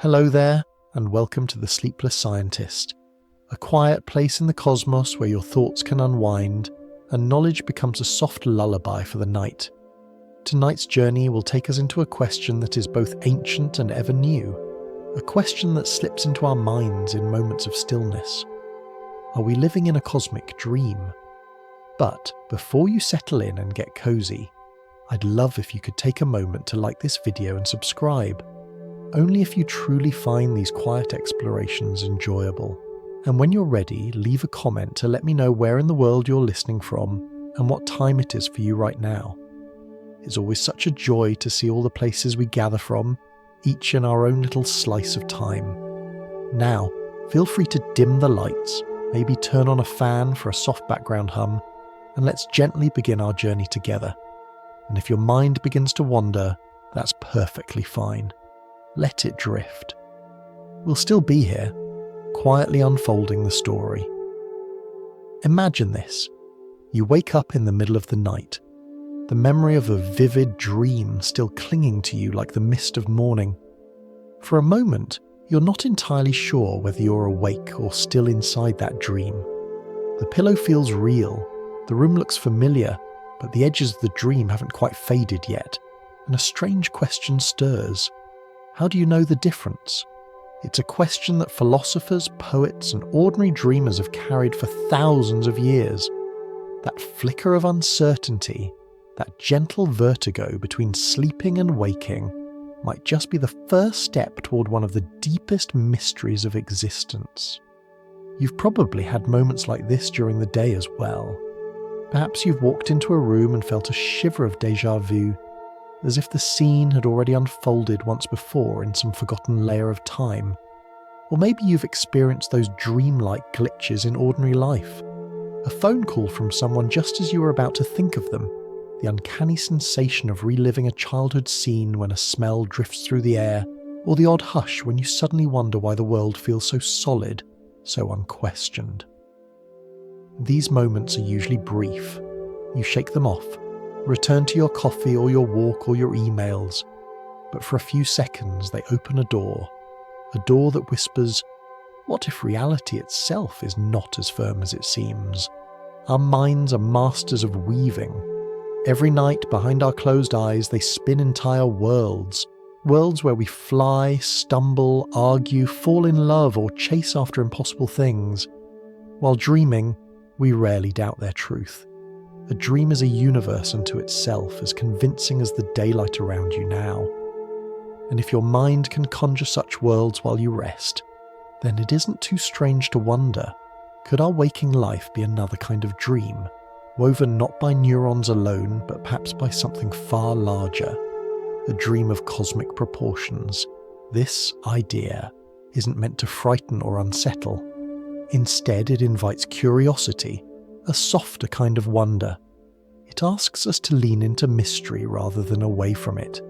Hello there, and welcome to the Sleepless Scientist, a quiet place in the cosmos where your thoughts can unwind and knowledge becomes a soft lullaby for the night. Tonight's journey will take us into a question that is both ancient and ever new, a question that slips into our minds in moments of stillness. Are we living in a cosmic dream? But before you settle in and get cozy, I'd love if you could take a moment to like this video and subscribe. Only if you truly find these quiet explorations enjoyable. And when you're ready, leave a comment to let me know where in the world you're listening from and what time it is for you right now. It's always such a joy to see all the places we gather from, each in our own little slice of time. Now, feel free to dim the lights, maybe turn on a fan for a soft background hum, and let's gently begin our journey together. And if your mind begins to wander, that's perfectly fine. Let it drift. We'll still be here, quietly unfolding the story. Imagine this. You wake up in the middle of the night, the memory of a vivid dream still clinging to you like the mist of morning. For a moment, you're not entirely sure whether you're awake or still inside that dream. The pillow feels real, the room looks familiar, but the edges of the dream haven't quite faded yet, and a strange question stirs. How do you know the difference? It's a question that philosophers, poets, and ordinary dreamers have carried for thousands of years. That flicker of uncertainty, that gentle vertigo between sleeping and waking, might just be the first step toward one of the deepest mysteries of existence. You've probably had moments like this during the day as well. Perhaps you've walked into a room and felt a shiver of déjà vu, as if the scene had already unfolded once before in some forgotten layer of time. Or maybe you've experienced those dreamlike glitches in ordinary life. A phone call from someone just as you were about to think of them, the uncanny sensation of reliving a childhood scene when a smell drifts through the air, or the odd hush when you suddenly wonder why the world feels so solid, so unquestioned. These moments are usually brief. You shake them off, return to your coffee or your walk or your emails, but for a few seconds they open a door that whispers, what if reality itself is not as firm as it seems? Our minds are masters of weaving. Every night behind our closed eyes they spin entire worlds where we fly, stumble, argue, fall in love or chase after impossible things. While dreaming, we rarely doubt their truth. A dream is a universe unto itself, as convincing as the daylight around you now. And if your mind can conjure such worlds while you rest, then it isn't too strange to wonder, could our waking life be another kind of dream, woven not by neurons alone, but perhaps by something far larger, a dream of cosmic proportions? This idea isn't meant to frighten or unsettle. Instead, it invites curiosity, a softer kind of wonder. It asks us to lean into mystery rather than away from it,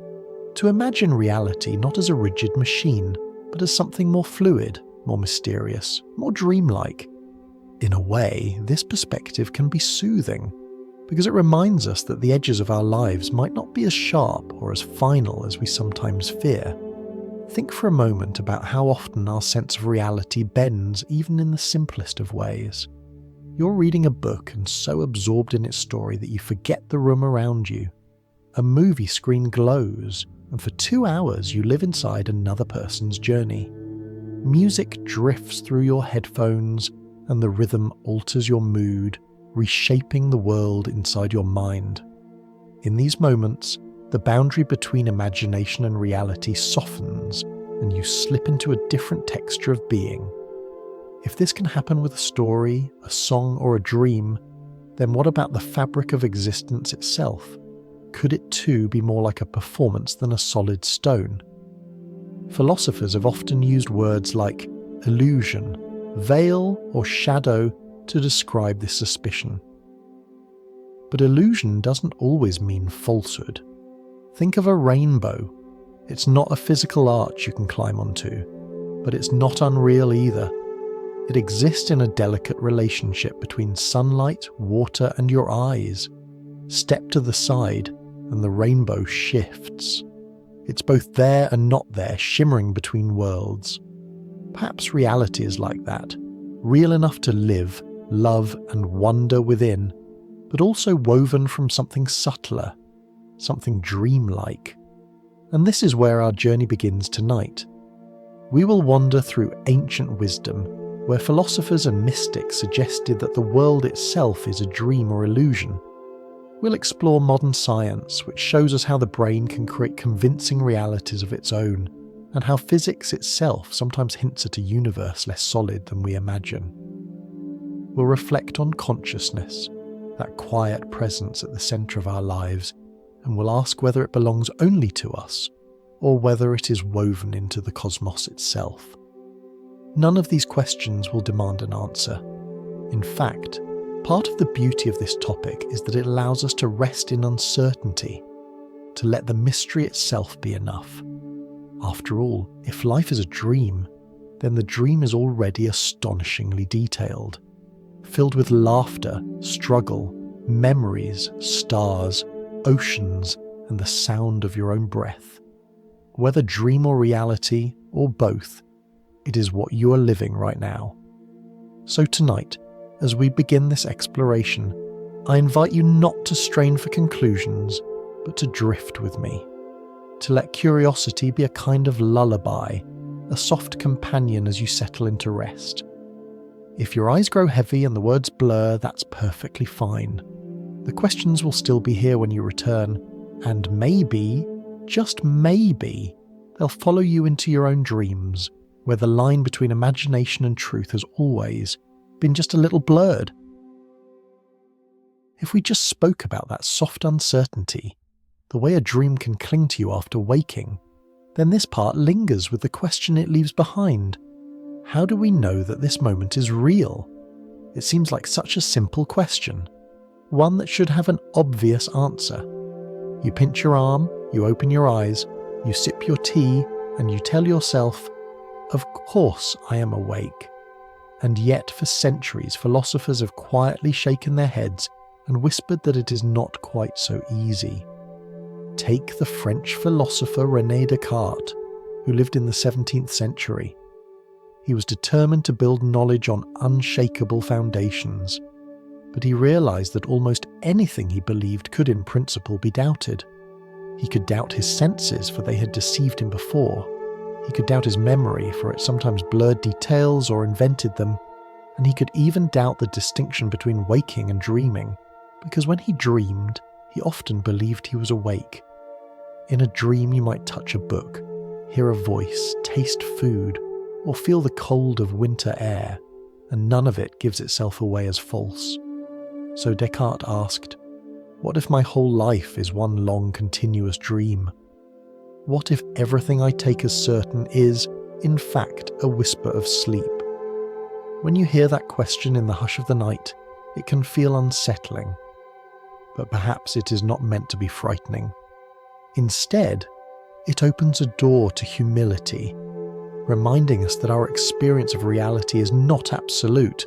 to imagine reality not as a rigid machine, but as something more fluid, more mysterious, more dreamlike. In a way, this perspective can be soothing, because it reminds us that the edges of our lives might not be as sharp or as final as we sometimes fear. Think for a moment about how often our sense of reality bends even in the simplest of ways. You're reading a book and so absorbed in its story that you forget the room around you. A movie screen glows, and for 2 hours you live inside another person's journey. Music drifts through your headphones, and the rhythm alters your mood, reshaping the world inside your mind. In these moments, the boundary between imagination and reality softens, and you slip into a different texture of being. If this can happen with a story, a song, or a dream, then what about the fabric of existence itself? Could it too be more like a performance than a solid stone? Philosophers have often used words like illusion, veil, or shadow to describe this suspicion. But illusion doesn't always mean falsehood. Think of a rainbow. It's not a physical arch you can climb onto, but it's not unreal either. It exists in a delicate relationship between sunlight, water, and your eyes. Step to the side, and the rainbow shifts. It's both there and not there, shimmering between worlds. Perhaps reality is like that, real enough to live, love and wonder within, but also woven from something subtler, something dreamlike. And this is where our journey begins tonight. We will wander through ancient wisdom, where philosophers and mystics suggested that the world itself is a dream or illusion. We'll explore modern science, which shows us how the brain can create convincing realities of its own, and how physics itself sometimes hints at a universe less solid than we imagine. We'll reflect on consciousness, that quiet presence at the centre of our lives, and we'll ask whether it belongs only to us, or whether it is woven into the cosmos itself. None of these questions will demand an answer. In fact, part of the beauty of this topic is that it allows us to rest in uncertainty, to let the mystery itself be enough. After all, if life is a dream, then the dream is already astonishingly detailed, filled with laughter, struggle, memories, stars, oceans, and the sound of your own breath. Whether dream or reality, or both, it is what you are living right now. So tonight, as we begin this exploration, I invite you not to strain for conclusions, but to drift with me, to let curiosity be a kind of lullaby, a soft companion as you settle into rest. If your eyes grow heavy and the words blur, that's perfectly fine. The questions will still be here when you return, and maybe, just maybe, they'll follow you into your own dreams, where the line between imagination and truth has always been just a little blurred. If we just spoke about that soft uncertainty, the way a dream can cling to you after waking, then this part lingers with the question it leaves behind. How do we know that this moment is real? It seems like such a simple question, one that should have an obvious answer. You pinch your arm, you open your eyes, you sip your tea, and you tell yourself, "Of course I am awake." And yet for centuries philosophers have quietly shaken their heads and whispered that it is not quite so easy. Take the French philosopher René Descartes, who lived in the 17th century. He was determined to build knowledge on unshakable foundations, but he realised that almost anything he believed could in principle be doubted. He could doubt his senses, for they had deceived him before. He could doubt his memory, for it sometimes blurred details or invented them, and he could even doubt the distinction between waking and dreaming, because when he dreamed, he often believed he was awake. In a dream you might touch a book, hear a voice, taste food, or feel the cold of winter air, and none of it gives itself away as false. So Descartes asked, what if my whole life is one long continuous dream? What if everything I take as certain is, in fact, a whisper of sleep? When you hear that question in the hush of the night, it can feel unsettling. But perhaps it is not meant to be frightening. Instead, it opens a door to humility, reminding us that our experience of reality is not absolute.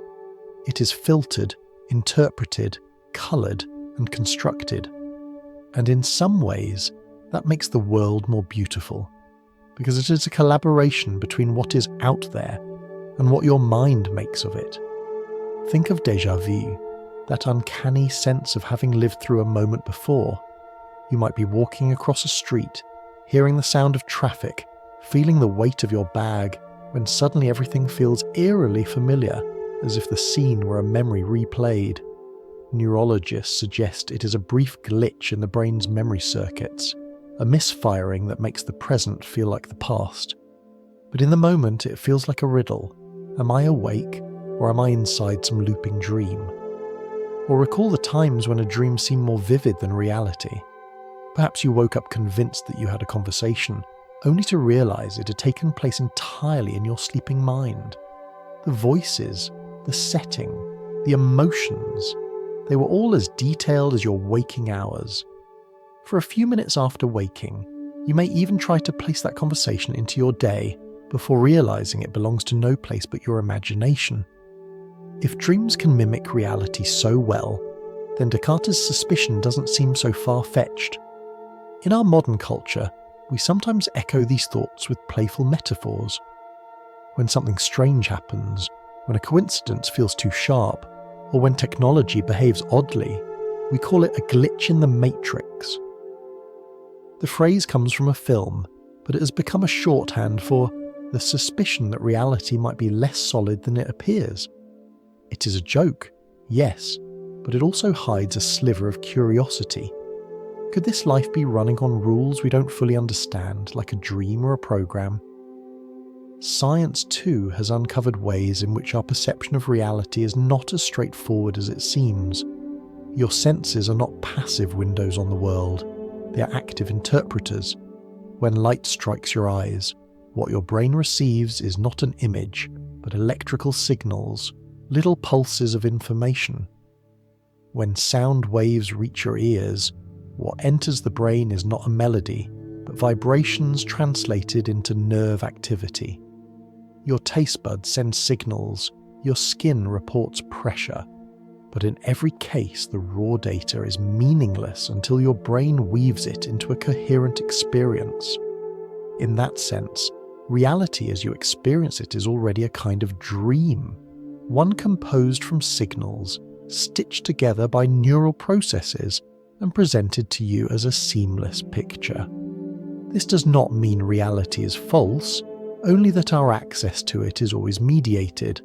It is filtered, interpreted, coloured, and constructed. And in some ways, that makes the world more beautiful, because it is a collaboration between what is out there and what your mind makes of it. Think of déjà vu, that uncanny sense of having lived through a moment before. You might be walking across a street, hearing the sound of traffic, feeling the weight of your bag, when suddenly everything feels eerily familiar, as if the scene were a memory replayed. Neurologists suggest it is a brief glitch in the brain's memory circuits, a misfiring that makes the present feel like the past. But in the moment it feels like a riddle. Am I awake, or am I inside some looping dream? Or recall the times when a dream seemed more vivid than reality. Perhaps you woke up convinced that you had a conversation, only to realise it had taken place entirely in your sleeping mind. The voices, the setting, the emotions, they were all as detailed as your waking hours. For a few minutes after waking, you may even try to place that conversation into your day before realising it belongs to no place but your imagination. If dreams can mimic reality so well, then Descartes' suspicion doesn't seem so far-fetched. In our modern culture, we sometimes echo these thoughts with playful metaphors. When something strange happens, when a coincidence feels too sharp, or when technology behaves oddly, we call it a glitch in the matrix. The phrase comes from a film, but it has become a shorthand for the suspicion that reality might be less solid than it appears. It is a joke, yes, but it also hides a sliver of curiosity. Could this life be running on rules we don't fully understand, like a dream or a program? Science, too, has uncovered ways in which our perception of reality is not as straightforward as it seems. Your senses are not passive windows on the world, they are active interpreters. When light strikes your eyes, what your brain receives is not an image, but electrical signals, little pulses of information. When sound waves reach your ears, what enters the brain is not a melody, but vibrations translated into nerve activity. Your taste buds send signals, your skin reports pressure, but in every case the raw data is meaningless until your brain weaves it into a coherent experience. In that sense, reality as you experience it is already a kind of dream, one composed from signals, stitched together by neural processes and presented to you as a seamless picture. This does not mean reality is false, only that our access to it is always mediated.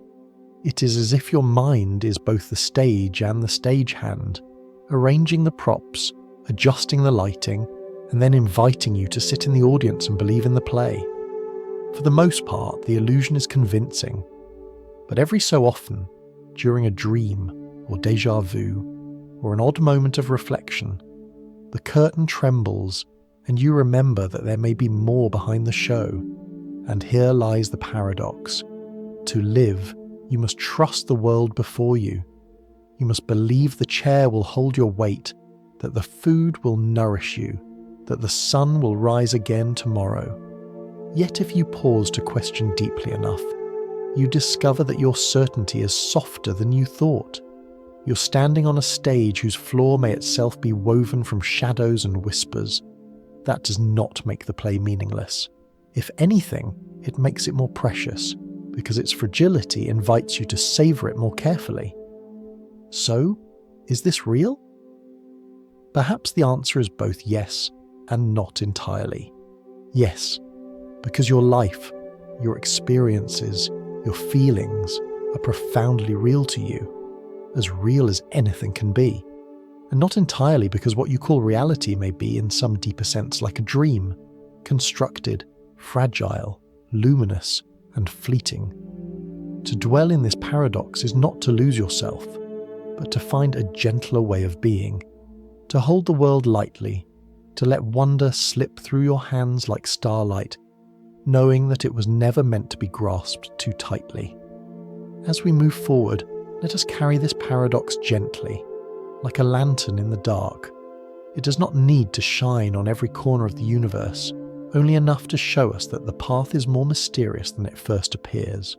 It is as if your mind is both the stage and the stagehand, arranging the props, adjusting the lighting, and then inviting you to sit in the audience and believe in the play. For the most part, the illusion is convincing, but every so often, during a dream or déjà vu, or an odd moment of reflection, the curtain trembles and you remember that there may be more behind the show. And here lies the paradox. To live, you must trust the world before you. You must believe the chair will hold your weight, that the food will nourish you, that the sun will rise again tomorrow. Yet if you pause to question deeply enough, you discover that your certainty is softer than you thought. You're standing on a stage whose floor may itself be woven from shadows and whispers. That does not make the play meaningless. If anything, it makes it more precious, because its fragility invites you to savour it more carefully. So, is this real? Perhaps the answer is both yes and not entirely. Yes, because your life, your experiences, your feelings are profoundly real to you, as real as anything can be. And not entirely because what you call reality may be in some deeper sense like a dream, constructed, fragile, luminous, and fleeting. To dwell in this paradox is not to lose yourself, but to find a gentler way of being, to hold the world lightly, to let wonder slip through your hands like starlight, knowing that it was never meant to be grasped too tightly. As we move forward, let us carry this paradox gently, like a lantern in the dark. It does not need to shine on every corner of the universe, only enough to show us that the path is more mysterious than it first appears.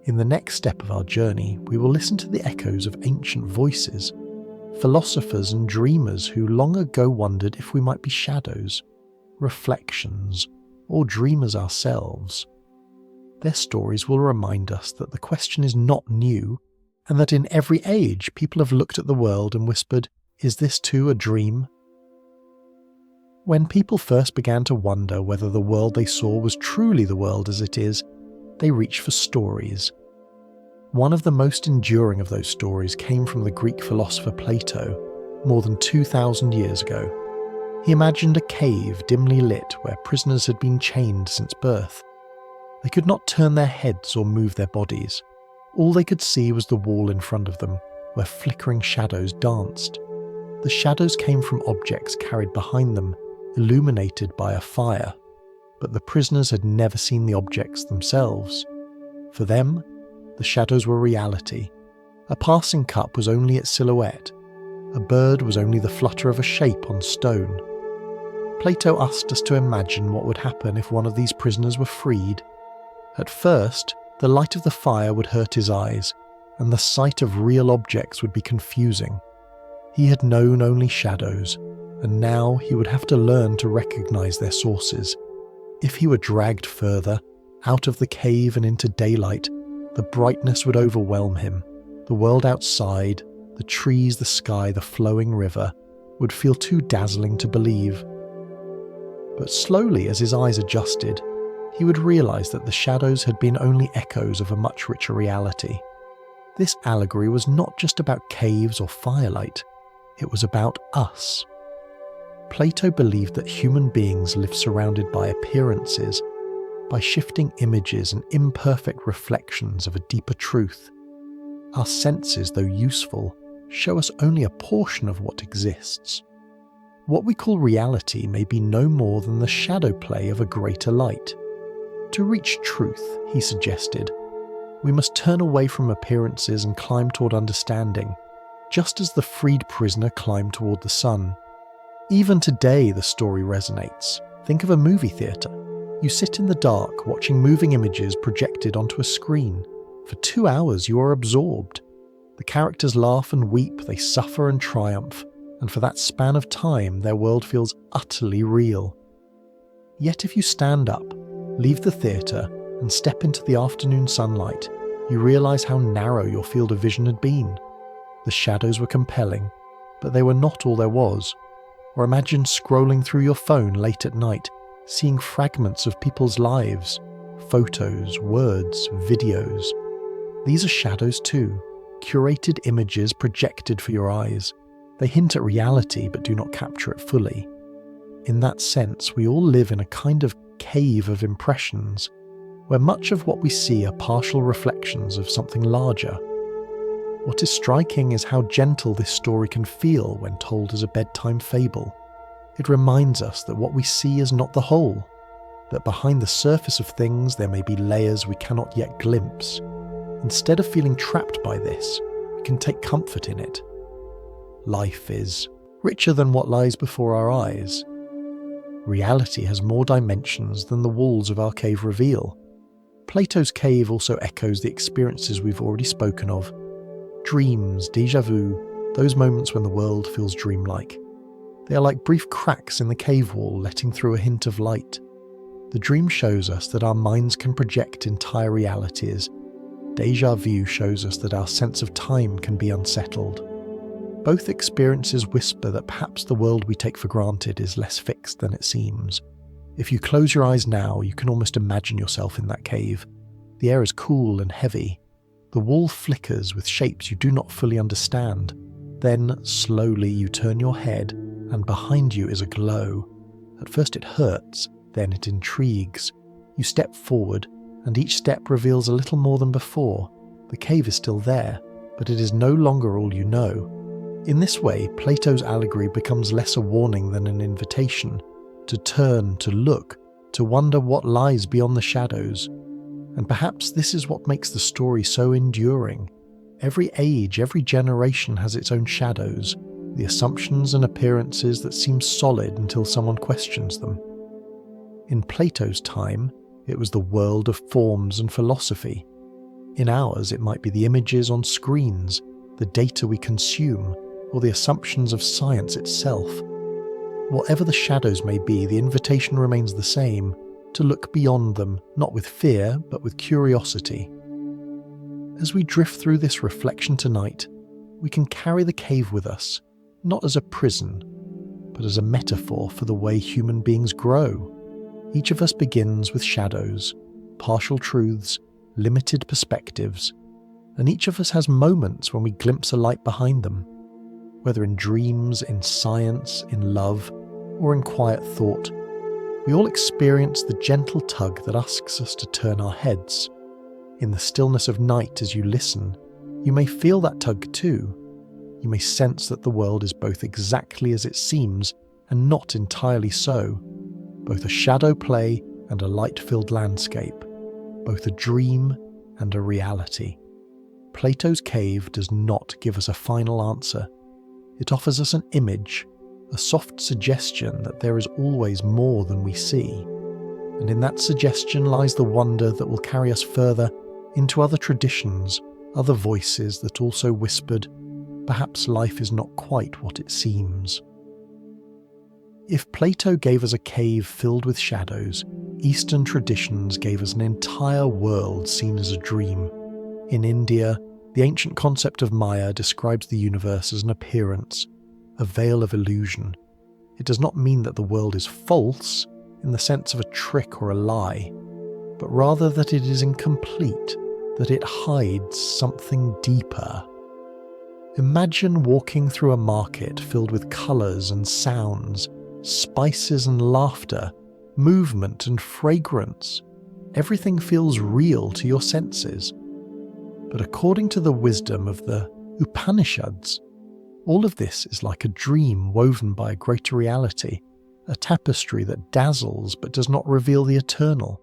In the next step of our journey, we will listen to the echoes of ancient voices, philosophers and dreamers who long ago wondered if we might be shadows, reflections, or dreamers ourselves. Their stories will remind us that the question is not new, and that in every age people have looked at the world and whispered, "Is this too a dream?" When people first began to wonder whether the world they saw was truly the world as it is, they reached for stories. One of the most enduring of those stories came from the Greek philosopher Plato, more than 2,000 years ago. He imagined a cave dimly lit where prisoners had been chained since birth. They could not turn their heads or move their bodies. All they could see was the wall in front of them, where flickering shadows danced. The shadows came from objects carried behind them, illuminated by a fire, but the prisoners had never seen the objects themselves. For them, the shadows were reality. A passing cup was only its silhouette. A bird was only the flutter of a shape on stone. Plato asked us to imagine what would happen if one of these prisoners were freed. At first, the light of the fire would hurt his eyes, and the sight of real objects would be confusing. He had known only shadows, and now he would have to learn to recognize their sources. If he were dragged further, out of the cave and into daylight, the brightness would overwhelm him. The world outside, the trees, the sky, the flowing river, would feel too dazzling to believe. But slowly, as his eyes adjusted, he would realize that the shadows had been only echoes of a much richer reality. This allegory was not just about caves or firelight, it was about us. Plato believed that human beings live surrounded by appearances, by shifting images and imperfect reflections of a deeper truth. Our senses, though useful, show us only a portion of what exists. What we call reality may be no more than the shadow play of a greater light. To reach truth, he suggested, we must turn away from appearances and climb toward understanding, just as the freed prisoner climbed toward the sun. Even today the story resonates. Think of a movie theatre. You sit in the dark watching moving images projected onto a screen. For 2 hours you are absorbed. The characters laugh and weep, they suffer and triumph, and for that span of time their world feels utterly real. Yet if you stand up, leave the theatre, and step into the afternoon sunlight, you realise how narrow your field of vision had been. The shadows were compelling, but they were not all there was. Or imagine scrolling through your phone late at night, seeing fragments of people's lives, photos, words, videos. These are shadows too, curated images projected for your eyes. They hint at reality but do not capture it fully. In that sense, we all live in a kind of cave of impressions, where much of what we see are partial reflections of something larger. What is striking is how gentle this story can feel when told as a bedtime fable. It reminds us that what we see is not the whole, that behind the surface of things there may be layers we cannot yet glimpse. Instead of feeling trapped by this, we can take comfort in it. Life is richer than what lies before our eyes. Reality has more dimensions than the walls of our cave reveal. Plato's cave also echoes the experiences we've already spoken of. Dreams, déjà vu, those moments when the world feels dreamlike. They are like brief cracks in the cave wall letting through a hint of light. The dream shows us that our minds can project entire realities. Déjà vu shows us that our sense of time can be unsettled. Both experiences whisper that perhaps the world we take for granted is less fixed than it seems. If you close your eyes now, you can almost imagine yourself in that cave. The air is cool and heavy. The wall flickers with shapes you do not fully understand. Then, slowly, you turn your head, and behind you is a glow. At first it hurts, then it intrigues. You step forward, and each step reveals a little more than before. The cave is still there, but it is no longer all you know. In this way, Plato's allegory becomes less a warning than an invitation to turn, to look, to wonder what lies beyond the shadows. And perhaps this is what makes the story so enduring. Every age, every generation has its own shadows, the assumptions and appearances that seem solid until someone questions them. In Plato's time, it was the world of forms and philosophy. In ours, it might be the images on screens, the data we consume, or the assumptions of science itself. Whatever the shadows may be, the invitation remains the same, to look beyond them, not with fear, but with curiosity. As we drift through this reflection tonight, we can carry the cave with us, not as a prison, but as a metaphor for the way human beings grow. Each of us begins with shadows, partial truths, limited perspectives, and each of us has moments when we glimpse a light behind them. Whether in dreams, in science, in love, or in quiet thought, we all experience the gentle tug that asks us to turn our heads. In the stillness of night as you listen, you may feel that tug too. You may sense that the world is both exactly as it seems and not entirely so, both a shadow play and a light-filled landscape, both a dream and a reality. Plato's cave does not give us a final answer. It offers us an image, a soft suggestion that there is always more than we see. And in that suggestion lies the wonder that will carry us further into other traditions, other voices that also whispered, perhaps life is not quite what it seems. If Plato gave us a cave filled with shadows, Eastern traditions gave us an entire world seen as a dream. In India, the ancient concept of Maya describes the universe as an appearance, a veil of illusion. It does not mean that the world is false, in the sense of a trick or a lie, but rather that it is incomplete, that it hides something deeper. Imagine walking through a market filled with colours and sounds, spices and laughter, movement and fragrance. Everything feels real to your senses. But according to the wisdom of the Upanishads, all of this is like a dream woven by a greater reality, a tapestry that dazzles but does not reveal the eternal.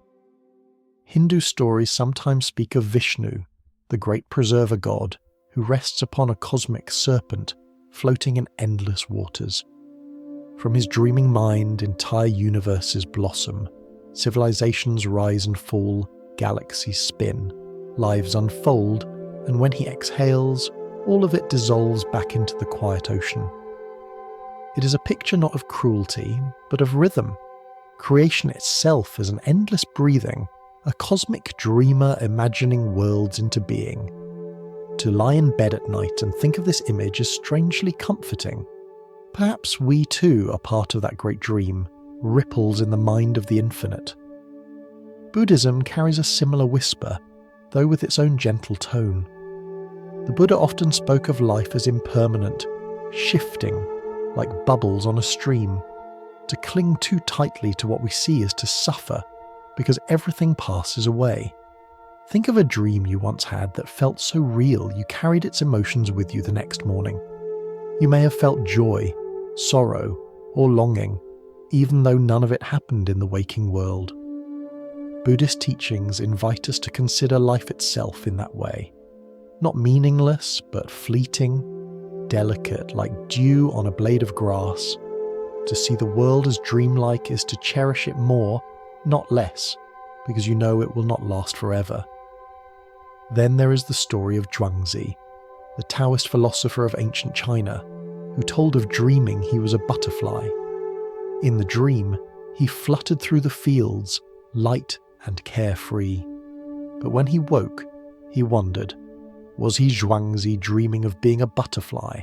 Hindu stories sometimes speak of Vishnu, the great preserver god, who rests upon a cosmic serpent floating in endless waters. From his dreaming mind, entire universes blossom, civilizations rise and fall, galaxies spin, lives unfold, and when he exhales, all of it dissolves back into the quiet ocean. It is a picture not of cruelty, but of rhythm. Creation itself is an endless breathing, a cosmic dreamer imagining worlds into being. To lie in bed at night and think of this image is strangely comforting. Perhaps we too are part of that great dream, ripples in the mind of the infinite. Buddhism carries a similar whisper, though with its own gentle tone. The Buddha often spoke of life as impermanent, shifting, like bubbles on a stream. To cling too tightly to what we see is to suffer, because everything passes away. Think of a dream you once had that felt so real you carried its emotions with you the next morning. You may have felt joy, sorrow, or longing, even though none of it happened in the waking world. Buddhist teachings invite us to consider life itself in that way. Not meaningless, but fleeting, delicate, like dew on a blade of grass. To see the world as dreamlike is to cherish it more, not less, because you know it will not last forever. Then there is the story of Zhuangzi, the Taoist philosopher of ancient China, who told of dreaming he was a butterfly. In the dream, he fluttered through the fields, light and carefree. But when he woke, he wondered, was he Zhuangzi dreaming of being a butterfly,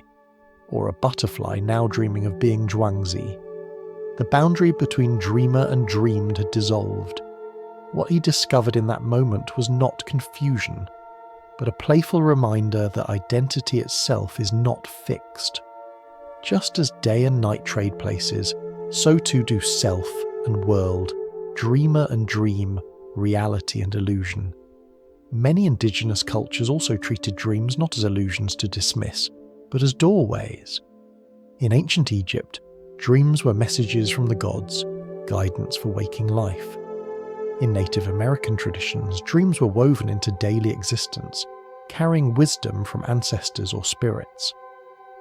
or a butterfly now dreaming of being Zhuangzi? The boundary between dreamer and dreamed had dissolved. What he discovered in that moment was not confusion, but a playful reminder that identity itself is not fixed. Just as day and night trade places, so too do self and world, dreamer and dream, reality and illusion. Many indigenous cultures also treated dreams not as illusions to dismiss, but as doorways. In ancient Egypt, dreams were messages from the gods, guidance for waking life. In Native American traditions, dreams were woven into daily existence, carrying wisdom from ancestors or spirits.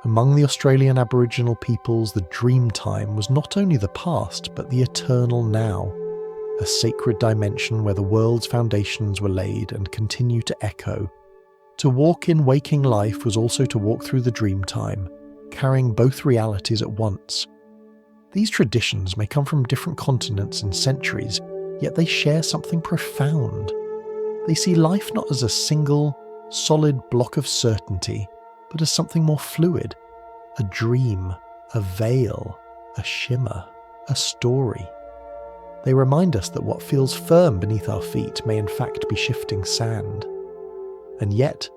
Among the Australian Aboriginal peoples, the dream time was not only the past, but the eternal now, a sacred dimension where the world's foundations were laid and continue to echo. To walk in waking life was also to walk through the dream time, carrying both realities at once. These traditions may come from different continents and centuries, yet they share something profound. They see life not as a single, solid block of certainty, but as something more fluid, a dream, a veil, a shimmer, a story. They remind us that what feels firm beneath our feet may in fact be shifting sand. And yet,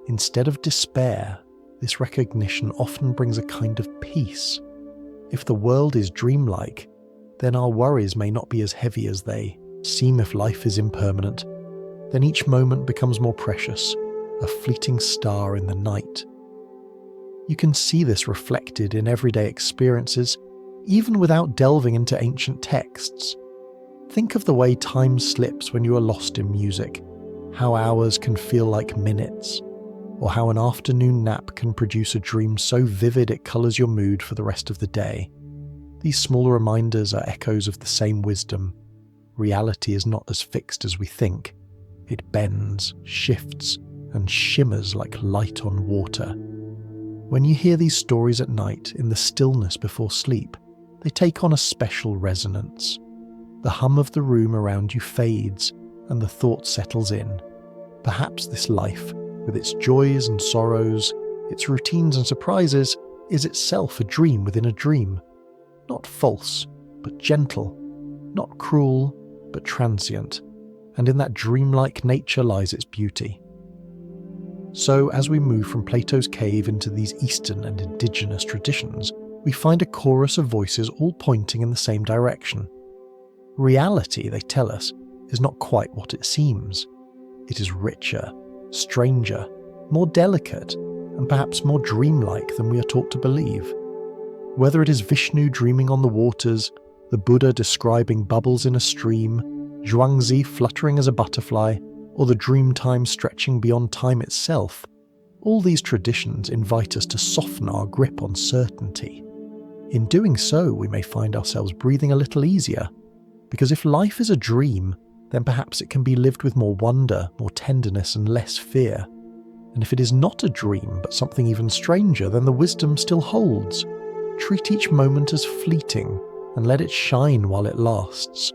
instead of despair, this recognition often brings a kind of peace. If the world is dreamlike, then our worries may not be as heavy as they seem if life is impermanent. Then each moment becomes more precious, a fleeting star in the night. You can see this reflected in everyday experiences, even without delving into ancient texts. Think of the way time slips when you are lost in music, how hours can feel like minutes, or how an afternoon nap can produce a dream so vivid it colours your mood for the rest of the day. These small reminders are echoes of the same wisdom. Reality is not as fixed as we think. It bends, shifts, and shimmers like light on water. When you hear these stories at night in the stillness before sleep, they take on a special resonance. The hum of the room around you fades, and the thought settles in. Perhaps this life, with its joys and sorrows, its routines and surprises, is itself a dream within a dream. Not false, but gentle. Not cruel, but transient. And in that dreamlike nature lies its beauty. So, as we move from Plato's cave into these Eastern and indigenous traditions, we find a chorus of voices all pointing in the same direction. Reality, they tell us, is not quite what it seems. It is richer, stranger, more delicate, and perhaps more dreamlike than we are taught to believe. Whether it is Vishnu dreaming on the waters, the Buddha describing bubbles in a stream, Zhuangzi fluttering as a butterfly, or the dream time stretching beyond time itself, all these traditions invite us to soften our grip on certainty. In doing so, we may find ourselves breathing a little easier, because if life is a dream, then perhaps it can be lived with more wonder, more tenderness, and less fear. And if it is not a dream, but something even stranger, then the wisdom still holds. Treat each moment as fleeting, and let it shine while it lasts.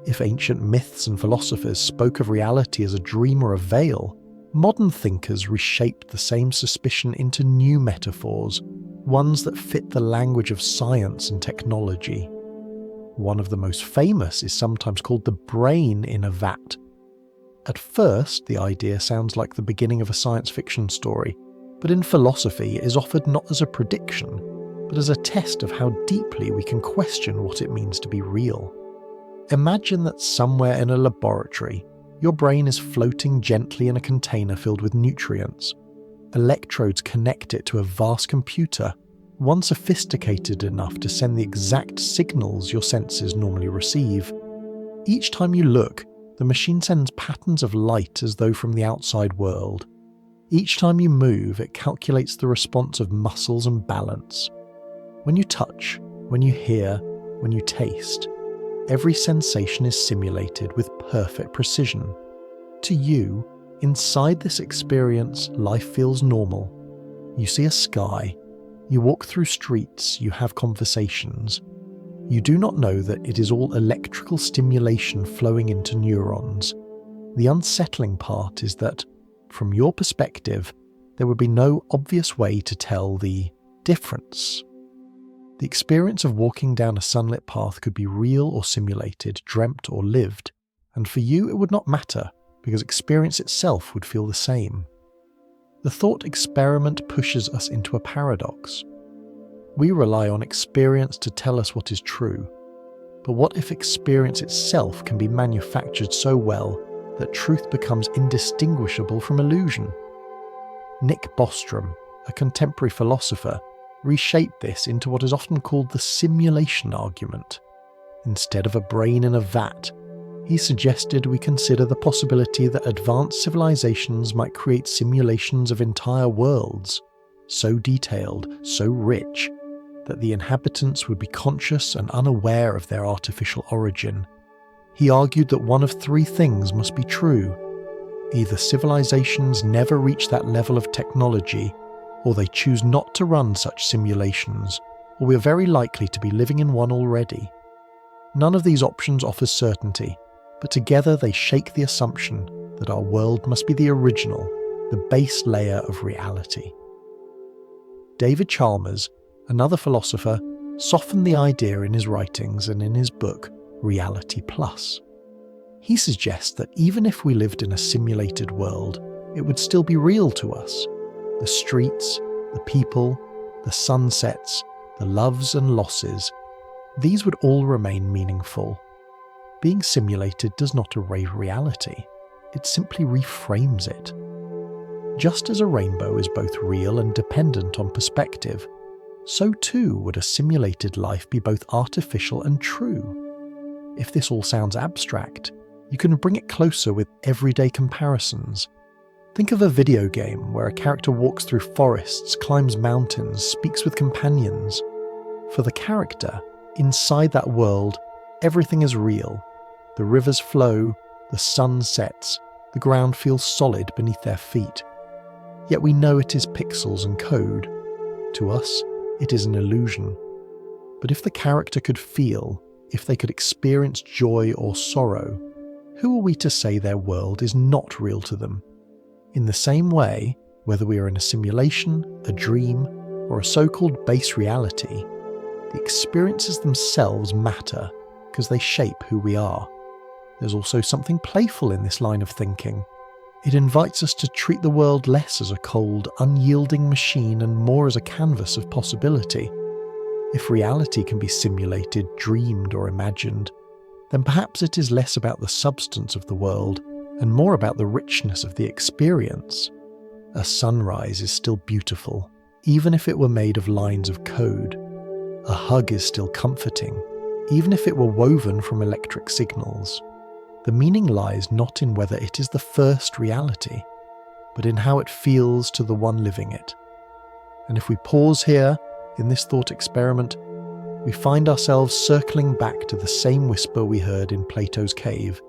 If ancient myths and philosophers spoke of reality as a dream or a veil, modern thinkers reshaped the same suspicion into new metaphors, ones that fit the language of science and technology. One of the most famous is sometimes called the brain in a vat. At first, the idea sounds like the beginning of a science fiction story, but in philosophy it is offered not as a prediction, but as a test of how deeply we can question what it means to be real. Imagine that somewhere in a laboratory, your brain is floating gently in a container filled with nutrients. Electrodes connect it to a vast computer, one sophisticated enough to send the exact signals your senses normally receive. Each time you look, the machine sends patterns of light as though from the outside world. Each time you move, it calculates the response of muscles and balance. When you touch, when you hear, when you taste, every sensation is simulated with perfect precision. To you, inside this experience, life feels normal. You see a sky, you walk through streets, you have conversations. You do not know that it is all electrical stimulation flowing into neurons. The unsettling part is that, from your perspective, there would be no obvious way to tell the difference. The experience of walking down a sunlit path could be real or simulated, dreamt or lived, and for you it would not matter, because experience itself would feel the same. The thought experiment pushes us into a paradox. We rely on experience to tell us what is true, but what if experience itself can be manufactured so well that truth becomes indistinguishable from illusion? Nick Bostrom, a contemporary philosopher, reshaped this into what is often called the simulation argument. Instead of a brain in a vat, he suggested we consider the possibility that advanced civilizations might create simulations of entire worlds, so detailed, so rich, that the inhabitants would be conscious and unaware of their artificial origin. He argued that one of three things must be true. Either civilizations never reach that level of technology, or they choose not to run such simulations, or we are very likely to be living in one already. None of these options offers certainty, but together they shake the assumption that our world must be the original, the base layer of reality. David Chalmers, another philosopher, softened the idea in his writings and in his book, Reality Plus. He suggests that even if we lived in a simulated world, it would still be real to us. The streets, the people, the sunsets, the loves and losses, these would all remain meaningful. Being simulated does not erase reality, it simply reframes it. Just as a rainbow is both real and dependent on perspective, so too would a simulated life be both artificial and true. If this all sounds abstract, you can bring it closer with everyday comparisons. Think of a video game where a character walks through forests, climbs mountains, speaks with companions. For the character, inside that world, everything is real. The rivers flow, the sun sets, the ground feels solid beneath their feet. Yet we know it is pixels and code. To us, it is an illusion. But if the character could feel, if they could experience joy or sorrow, who are we to say their world is not real to them? In the same way, whether we are in a simulation, a dream, or a so-called base reality, the experiences themselves matter because they shape who we are. There's also something playful in this line of thinking. It invites us to treat the world less as a cold, unyielding machine and more as a canvas of possibility. If reality can be simulated, dreamed, or imagined, then perhaps it is less about the substance of the world and more about the richness of the experience. A sunrise is still beautiful, even if it were made of lines of code. A hug is still comforting, even if it were woven from electric signals. The meaning lies not in whether it is the first reality, but in how it feels to the one living it. And if we pause here, in this thought experiment, we find ourselves circling back to the same whisper we heard in Plato's cave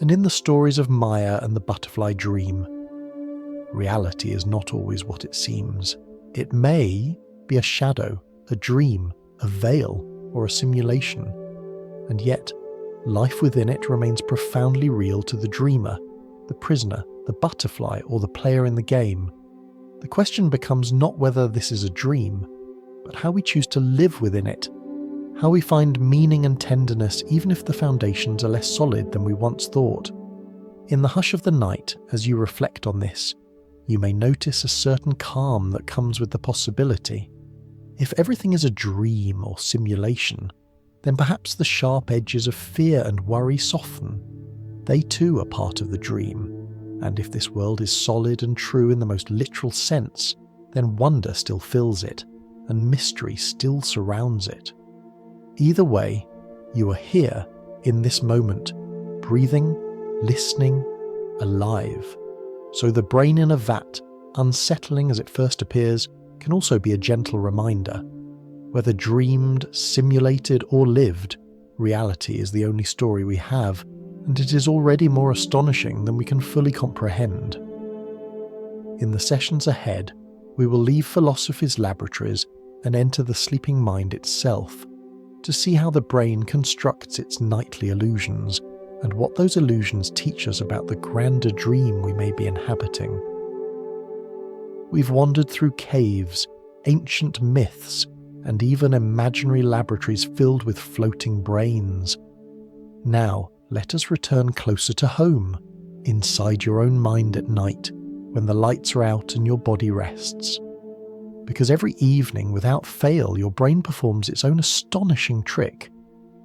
and in the stories of Maya and the butterfly dream. Reality is not always what it seems. It may be a shadow, a dream, a veil, or a simulation. And yet, life within it remains profoundly real to the dreamer, the prisoner, the butterfly, or the player in the game. The question becomes not whether this is a dream, but how we choose to live within it, how we find meaning and tenderness even if the foundations are less solid than we once thought. In the hush of the night, as you reflect on this, you may notice a certain calm that comes with the possibility. If everything is a dream or simulation, then perhaps the sharp edges of fear and worry soften. They too are part of the dream, and if this world is solid and true in the most literal sense, then wonder still fills it, and mystery still surrounds it. Either way, you are here, in this moment, breathing, listening, alive. So the brain in a vat, unsettling as it first appears, can also be a gentle reminder. Whether dreamed, simulated, or lived, reality is the only story we have, and it is already more astonishing than we can fully comprehend. In the sessions ahead, we will leave philosophy's laboratories and enter the sleeping mind itself, to see how the brain constructs its nightly illusions, and what those illusions teach us about the grander dream we may be inhabiting. We've wandered through caves, ancient myths, and even imaginary laboratories filled with floating brains. Now, let us return closer to home, inside your own mind at night, when the lights are out and your body rests. Because every evening, without fail, your brain performs its own astonishing trick.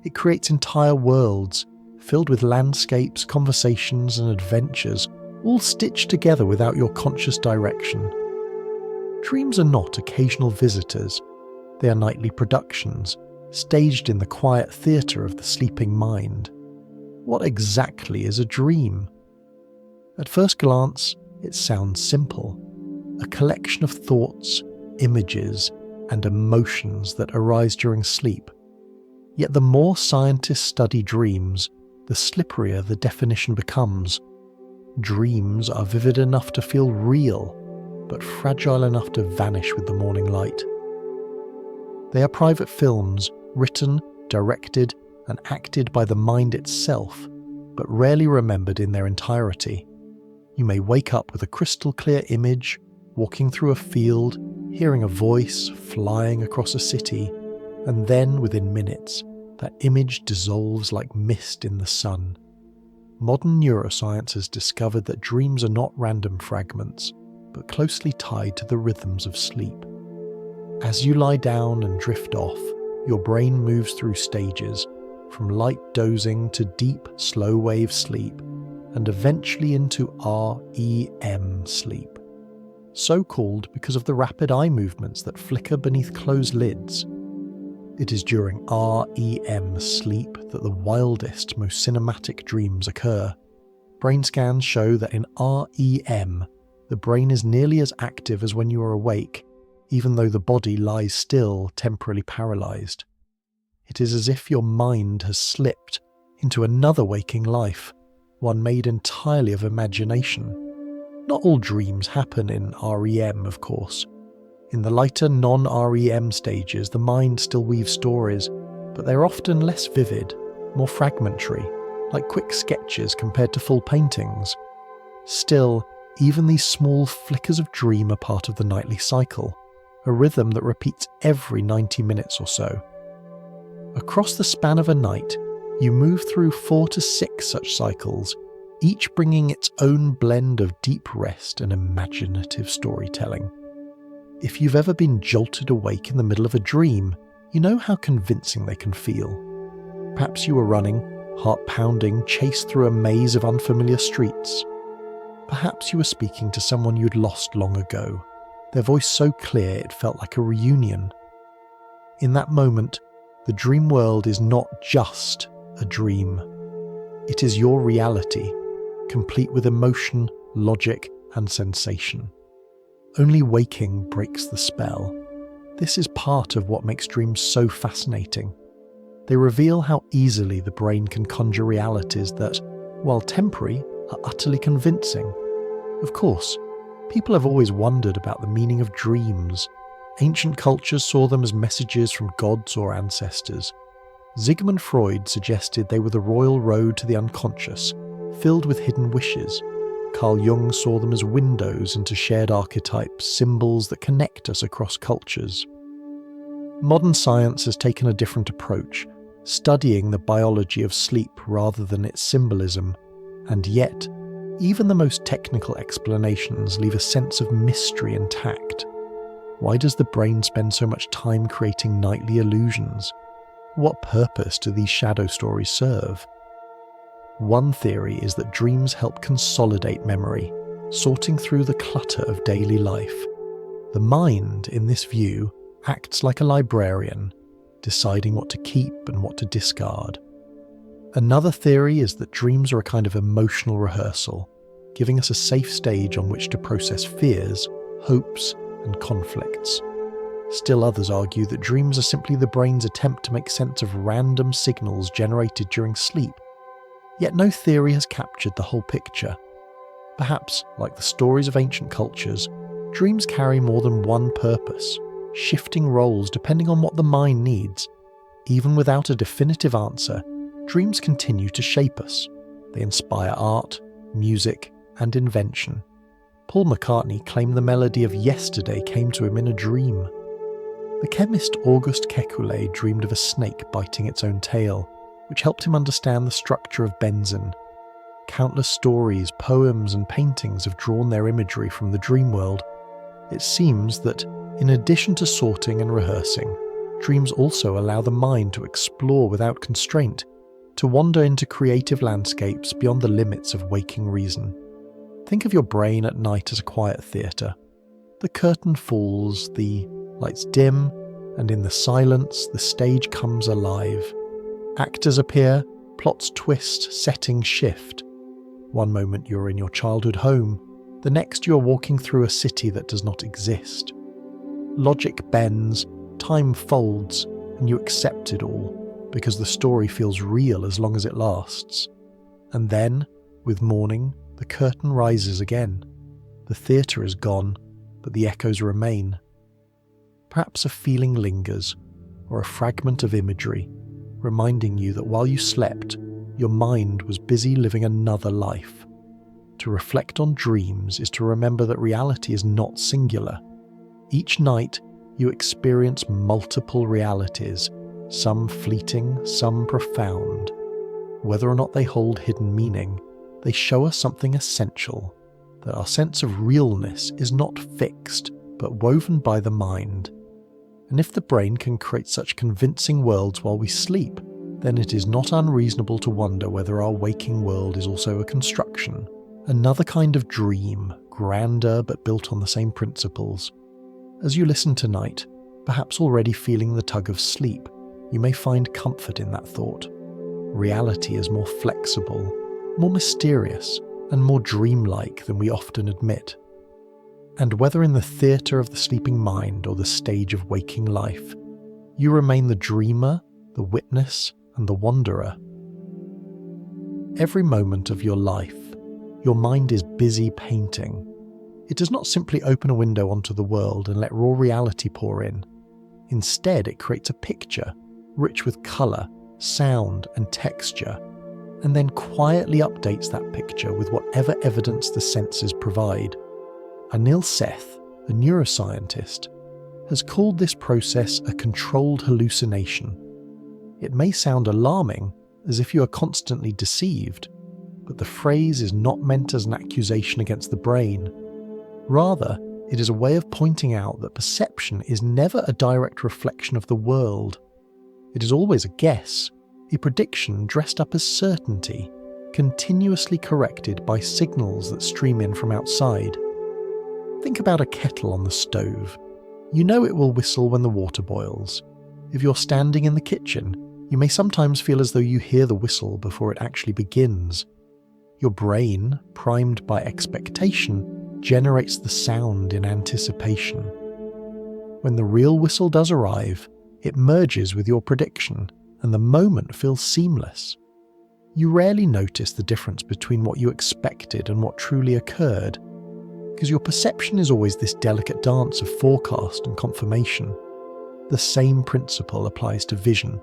It creates entire worlds, filled with landscapes, conversations, and adventures, all stitched together without your conscious direction. Dreams are not occasional visitors. They are nightly productions, staged in the quiet theatre of the sleeping mind. What exactly is a dream? At first glance, it sounds simple. A collection of thoughts, images, and emotions that arise during sleep. Yet the more scientists study dreams, the slipperier the definition becomes. Dreams are vivid enough to feel real, but fragile enough to vanish with the morning light. They are private films, written, directed, and acted by the mind itself, but rarely remembered in their entirety. You may wake up with a crystal clear image, walking through a field, hearing a voice, flying across a city, and then, within minutes, that image dissolves like mist in the sun. Modern neuroscience has discovered that dreams are not random fragments, but closely tied to the rhythms of sleep. As you lie down and drift off, your brain moves through stages, from light dozing to deep, slow-wave sleep, and eventually into REM sleep. So called because of the rapid eye movements that flicker beneath closed lids. It is during REM sleep that the wildest, most cinematic dreams occur. Brain scans show that in REM, the brain is nearly as active as when you are awake, even though the body lies still, temporarily paralyzed. It is as if your mind has slipped into another waking life, one made entirely of imagination. Not all dreams happen in REM, of course. In the lighter non-REM stages, the mind still weaves stories, but they're often less vivid, more fragmentary, like quick sketches compared to full paintings. Still, even these small flickers of dream are part of the nightly cycle, a rhythm that repeats every 90 minutes or so. Across the span of a night, you move through 4 to 6 such cycles, each bringing its own blend of deep rest and imaginative storytelling. If you've ever been jolted awake in the middle of a dream, you know how convincing they can feel. Perhaps you were running, heart pounding, chased through a maze of unfamiliar streets. Perhaps you were speaking to someone you'd lost long ago, their voice so clear it felt like a reunion. In that moment, the dream world is not just a dream. It is your reality, complete with emotion, logic, and sensation. Only waking breaks the spell. This is part of what makes dreams so fascinating. They reveal how easily the brain can conjure realities that, while temporary, are utterly convincing. Of course, people have always wondered about the meaning of dreams. Ancient cultures saw them as messages from gods or ancestors. Sigmund Freud suggested they were the royal road to the unconscious, filled with hidden wishes. Carl Jung saw them as windows into shared archetypes, symbols that connect us across cultures. Modern science has taken a different approach, studying the biology of sleep rather than its symbolism, and yet, even the most technical explanations leave a sense of mystery intact. Why does the brain spend so much time creating nightly illusions? What purpose do these shadow stories serve? One theory is that dreams help consolidate memory, sorting through the clutter of daily life. The mind, in this view, acts like a librarian, deciding what to keep and what to discard. Another theory is that dreams are a kind of emotional rehearsal, giving us a safe stage on which to process fears, hopes, and conflicts. Still others argue that dreams are simply the brain's attempt to make sense of random signals generated during sleep. Yet no theory has captured the whole picture. Perhaps, like the stories of ancient cultures, dreams carry more than one purpose, shifting roles depending on what the mind needs. Even without a definitive answer, dreams continue to shape us. They inspire art, music, and invention. Paul McCartney claimed the melody of Yesterday came to him in a dream. The chemist Auguste Kekulé dreamed of a snake biting its own tail, which helped him understand the structure of benzene. Countless stories, poems, and paintings have drawn their imagery from the dream world. It seems that, in addition to sorting and rehearsing, dreams also allow the mind to explore without constraint, to wander into creative landscapes beyond the limits of waking reason. Think of your brain at night as a quiet theatre. The curtain falls, the lights dim, and in the silence the stage comes alive. Actors appear, plots twist, settings shift. One moment you're in your childhood home, the next you're walking through a city that does not exist. Logic bends, time folds, and you accept it all, because the story feels real as long as it lasts. And then, with morning, the curtain rises again. The theatre is gone, but the echoes remain. Perhaps a feeling lingers, or a fragment of imagery, reminding you that while you slept, your mind was busy living another life. To reflect on dreams is to remember that reality is not singular. Each night, you experience multiple realities, some fleeting, some profound. Whether or not they hold hidden meaning, they show us something essential, that our sense of realness is not fixed, but woven by the mind. And if the brain can create such convincing worlds while we sleep, then it is not unreasonable to wonder whether our waking world is also a construction, another kind of dream, grander but built on the same principles. As you listen tonight, perhaps already feeling the tug of sleep, you may find comfort in that thought. Reality is more flexible, more mysterious, and more dreamlike than we often admit. And whether in the theatre of the sleeping mind or the stage of waking life, you remain the dreamer, the witness, and the wanderer. Every moment of your life, your mind is busy painting. It does not simply open a window onto the world and let raw reality pour in. Instead, it creates a picture, rich with colour, sound and texture, and then quietly updates that picture with whatever evidence the senses provide. Anil Seth, a neuroscientist, has called this process a controlled hallucination. It may sound alarming, as if you are constantly deceived, but the phrase is not meant as an accusation against the brain. Rather, it is a way of pointing out that perception is never a direct reflection of the world. It is always a guess, a prediction dressed up as certainty, continuously corrected by signals that stream in from outside. Think about a kettle on the stove. You know it will whistle when the water boils. If you're standing in the kitchen, you may sometimes feel as though you hear the whistle before it actually begins. Your brain, primed by expectation, generates the sound in anticipation. When the real whistle does arrive, it merges with your prediction, and the moment feels seamless. You rarely notice the difference between what you expected and what truly occurred, because your perception is always this delicate dance of forecast and confirmation. The same principle applies to vision.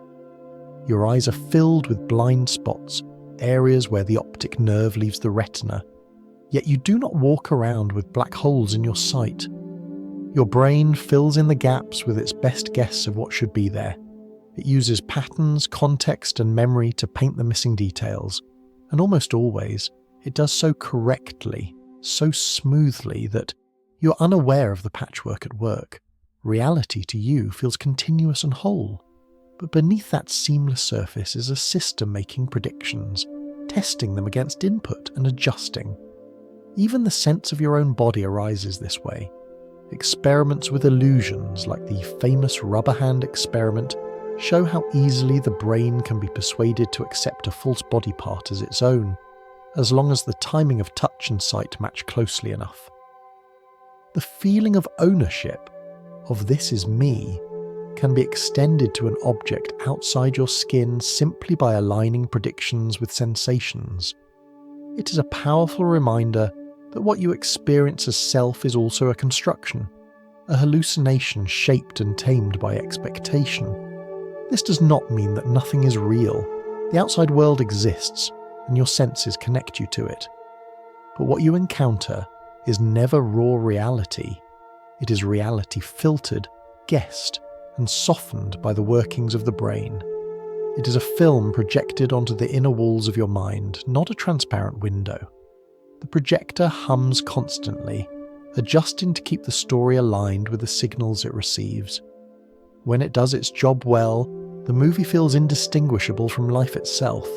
Your eyes are filled with blind spots, areas where the optic nerve leaves the retina, yet you do not walk around with black holes in your sight. Your brain fills in the gaps with its best guess of what should be there. It uses patterns, context, and memory to paint the missing details, and almost always, it does so correctly, so smoothly that you're unaware of the patchwork at work. Reality to you feels continuous and whole, but beneath that seamless surface is a system making predictions, testing them against input and adjusting. Even the sense of your own body arises this way. Experiments with illusions, like the famous rubber hand experiment, show how easily the brain can be persuaded to accept a false body part as its own, as long as the timing of touch and sight match closely enough. The feeling of ownership, of this is me, can be extended to an object outside your skin simply by aligning predictions with sensations. It is a powerful reminder that what you experience as self is also a construction, a hallucination shaped and tamed by expectation. This does not mean that nothing is real. The outside world exists, and your senses connect you to it. But what you encounter is never raw reality. It is reality filtered, guessed, and softened by the workings of the brain. It is a film projected onto the inner walls of your mind, not a transparent window. The projector hums constantly, adjusting to keep the story aligned with the signals it receives. When it does its job well, the movie feels indistinguishable from life itself.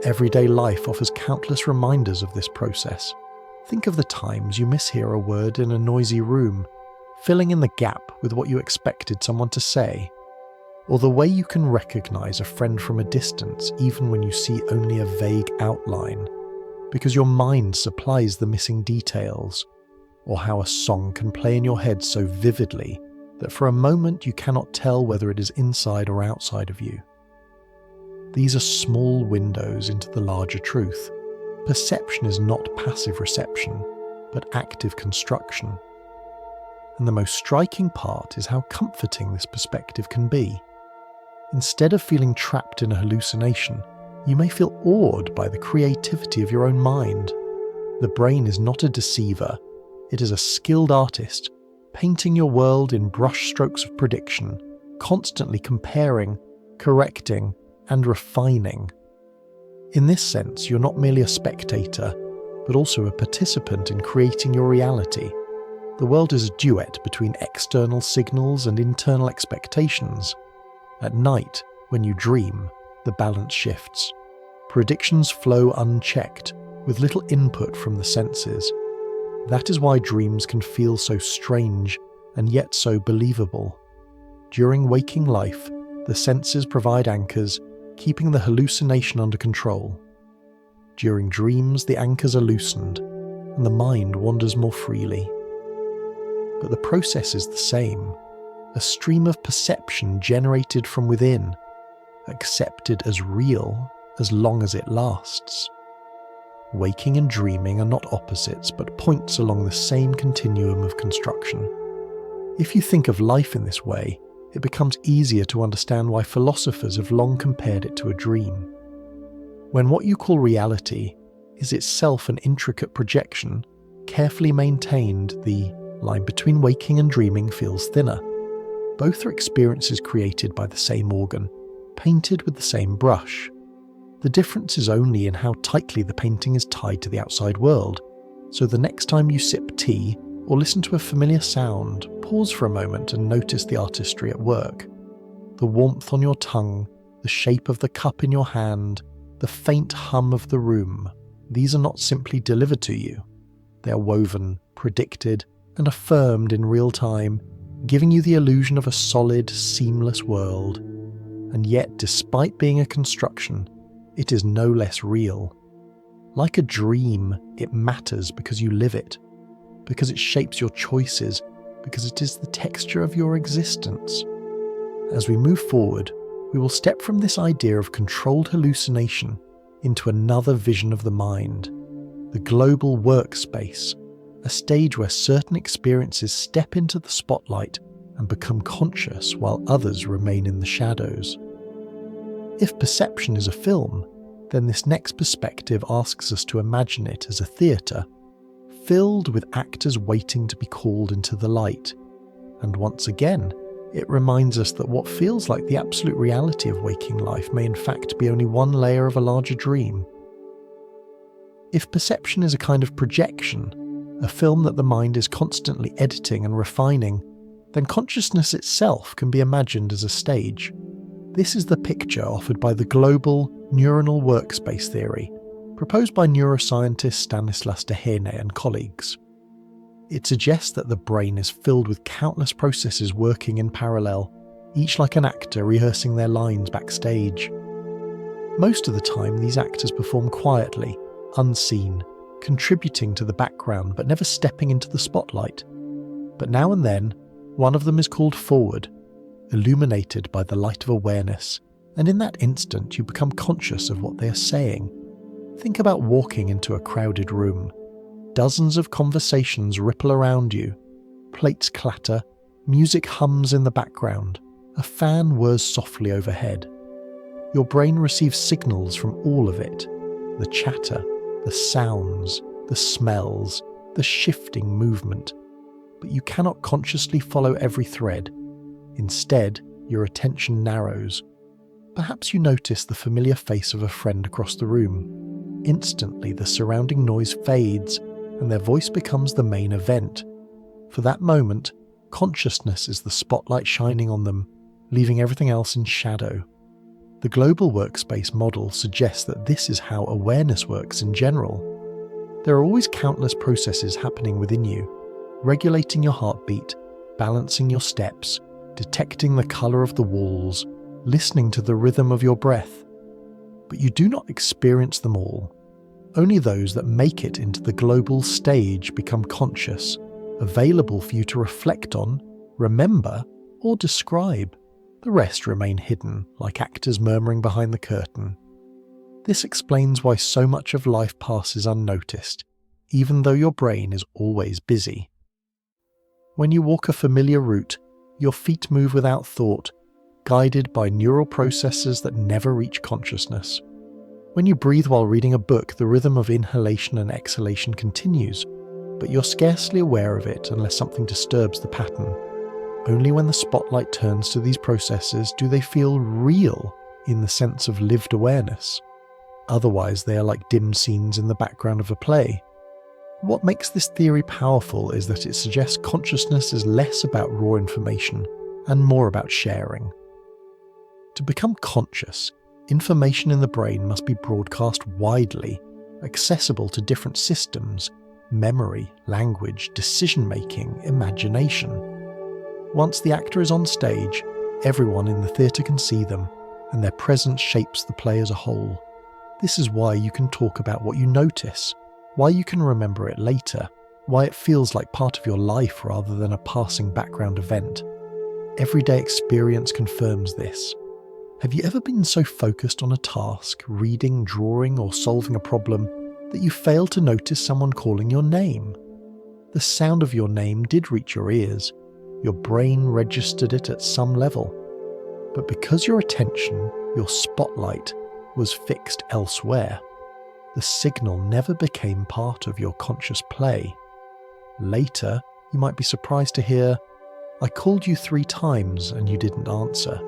Everyday life offers countless reminders of this process. Think of the times you mishear a word in a noisy room, filling in the gap with what you expected someone to say. Or the way you can recognize a friend from a distance even when you see only a vague outline, because your mind supplies the missing details. Or how a song can play in your head so vividly that for a moment you cannot tell whether it is inside or outside of you. These are small windows into the larger truth. Perception is not passive reception, but active construction. And the most striking part is how comforting this perspective can be. Instead of feeling trapped in a hallucination, you may feel awed by the creativity of your own mind. The brain is not a deceiver. It is a skilled artist, painting your world in brush strokes of prediction, constantly comparing, correcting, and refining. In this sense, you're not merely a spectator, but also a participant in creating your reality. The world is a duet between external signals and internal expectations. At night, when you dream, the balance shifts. Predictions flow unchecked, with little input from the senses. That is why dreams can feel so strange and yet so believable. During waking life, the senses provide anchors, keeping the hallucination under control. During dreams, the anchors are loosened, and the mind wanders more freely. But the process is the same, a stream of perception generated from within, accepted as real as long as it lasts. Waking and dreaming are not opposites, but points along the same continuum of construction. If you think of life in this way, it becomes easier to understand why philosophers have long compared it to a dream. When what you call reality is itself an intricate projection, carefully maintained, the line between waking and dreaming feels thinner. Both are experiences created by the same organ, painted with the same brush. The difference is only in how tightly the painting is tied to the outside world, so the next time you sip tea or listen to a familiar sound, pause for a moment and notice the artistry at work. The warmth on your tongue, the shape of the cup in your hand, the faint hum of the room, these are not simply delivered to you. They are woven, predicted, and affirmed in real time, giving you the illusion of a solid, seamless world. And yet, despite being a construction, it is no less real. Like a dream, it matters because you live it, because it shapes your choices, because it is the texture of your existence. As we move forward, we will step from this idea of controlled hallucination into another vision of the mind, the global workspace, a stage where certain experiences step into the spotlight and become conscious while others remain in the shadows. If perception is a film, then this next perspective asks us to imagine it as a theatre, filled with actors waiting to be called into the light. And once again, it reminds us that what feels like the absolute reality of waking life may in fact be only one layer of a larger dream. If perception is a kind of projection, a film that the mind is constantly editing and refining, then consciousness itself can be imagined as a stage. This is the picture offered by the global neuronal workspace theory, proposed by neuroscientist Stanislas Dehaene and colleagues. It suggests that the brain is filled with countless processes working in parallel, each like an actor rehearsing their lines backstage. Most of the time, these actors perform quietly, unseen, contributing to the background but never stepping into the spotlight. But now and then, one of them is called forward, illuminated by the light of awareness, and in that instant you become conscious of what they are saying. Think about walking into a crowded room. Dozens of conversations ripple around you. Plates clatter, music hums in the background, a fan whirs softly overhead. Your brain receives signals from all of it: the chatter, the sounds, the smells, the shifting movement. But you cannot consciously follow every thread. Instead, your attention narrows. Perhaps you notice the familiar face of a friend across the room. Instantly, the surrounding noise fades, and their voice becomes the main event. For that moment, consciousness is the spotlight shining on them, leaving everything else in shadow. The global workspace model suggests that this is how awareness works in general. There are always countless processes happening within you, regulating your heartbeat, balancing your steps, detecting the colour of the walls, listening to the rhythm of your breath. But you do not experience them all. Only those that make it into the global stage become conscious, available for you to reflect on, remember, or describe. The rest remain hidden, like actors murmuring behind the curtain. This explains why so much of life passes unnoticed, even though your brain is always busy. When you walk a familiar route, your feet move without thought, guided by neural processes that never reach consciousness. When you breathe while reading a book, the rhythm of inhalation and exhalation continues, but you're scarcely aware of it unless something disturbs the pattern. Only when the spotlight turns to these processes do they feel real in the sense of lived awareness. Otherwise, they are like dim scenes in the background of a play. What makes this theory powerful is that it suggests consciousness is less about raw information and more about sharing. To become conscious, information in the brain must be broadcast widely, accessible to different systems: memory, language, decision-making, imagination. Once the actor is on stage, everyone in the theatre can see them, and their presence shapes the play as a whole. This is why you can talk about what you notice, why you can remember it later, why it feels like part of your life rather than a passing background event. Everyday experience confirms this. Have you ever been so focused on a task, reading, drawing, or solving a problem, that you failed to notice someone calling your name? The sound of your name did reach your ears. your brain registered it at some level. But because your attention, your spotlight, was fixed elsewhere, the signal never became part of your conscious play. Later, you might be surprised to hear, "I called you 3 times and you didn't answer."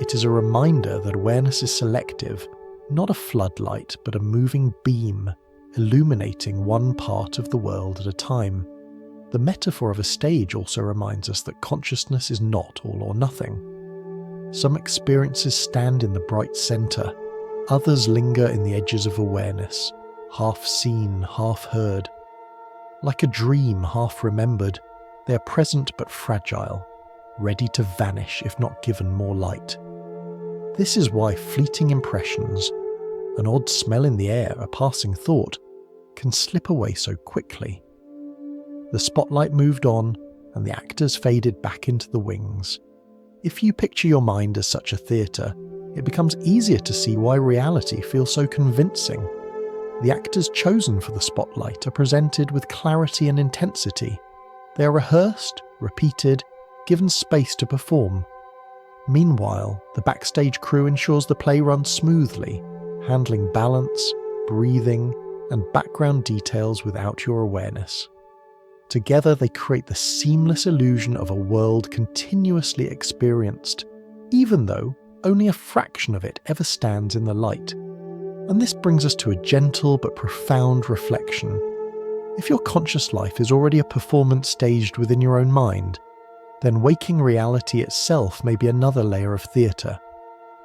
It is a reminder that awareness is selective, not a floodlight, but a moving beam, illuminating one part of the world at a time. The metaphor of a stage also reminds us that consciousness is not all or nothing. Some experiences stand in the bright centre, others linger in the edges of awareness, half seen, half heard. Like a dream half remembered, they are present but fragile, ready to vanish if not given more light. This is why fleeting impressions, an odd smell in the air, a passing thought, can slip away so quickly. The spotlight moved on, and the actors faded back into the wings. If you picture your mind as such a theatre, it becomes easier to see why reality feels so convincing. The actors chosen for the spotlight are presented with clarity and intensity. They are rehearsed, repeated, given space to perform. Meanwhile, the backstage crew ensures the play runs smoothly, handling balance, breathing, and background details without your awareness. Together they create the seamless illusion of a world continuously experienced, even though only a fraction of it ever stands in the light. And this brings us to a gentle but profound reflection. If your conscious life is already a performance staged within your own mind, then waking reality itself may be another layer of theatre.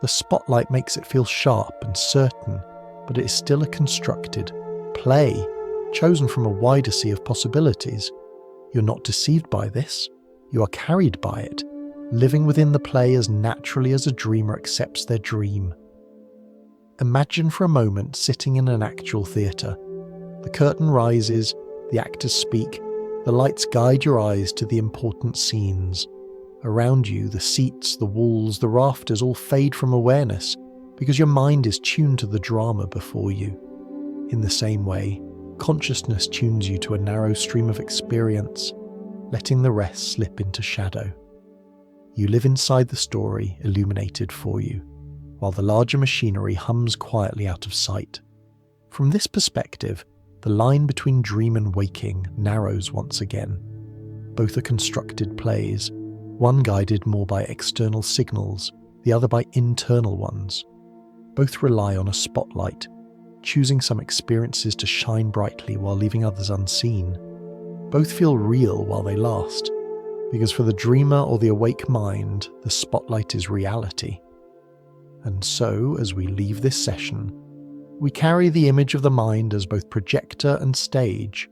The spotlight makes it feel sharp and certain, but it is still a constructed play, chosen from a wider sea of possibilities. You're not deceived by this, you are carried by it, living within the play as naturally as a dreamer accepts their dream. Imagine for a moment sitting in an actual theatre. The curtain rises, the actors speak, the lights guide your eyes to the important scenes. Around you, the seats, the walls, the rafters all fade from awareness because your mind is tuned to the drama before you. In the same way, consciousness tunes you to a narrow stream of experience, letting the rest slip into shadow. You live inside the story illuminated for you, while the larger machinery hums quietly out of sight. From this perspective, the line between dream and waking narrows once again. Both are constructed plays, one guided more by external signals, the other by internal ones. Both rely on a spotlight, choosing some experiences to shine brightly while leaving others unseen. Both feel real while they last, because for the dreamer or the awake mind, the spotlight is reality. And so, as we leave this session, we carry the image of the mind as both projector and stage,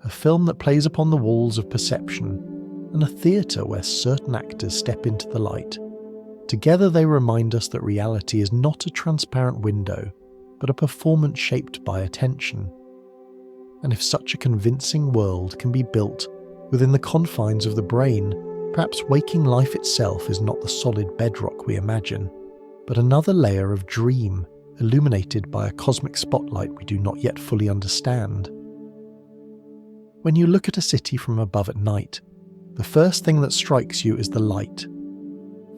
a film that plays upon the walls of perception, and a theatre where certain actors step into the light. Together they remind us that reality is not a transparent window, but a performance shaped by attention. And if such a convincing world can be built within the confines of the brain, perhaps waking life itself is not the solid bedrock we imagine, but another layer of dream illuminated by a cosmic spotlight we do not yet fully understand. When you look at a city from above at night, the first thing that strikes you is the light.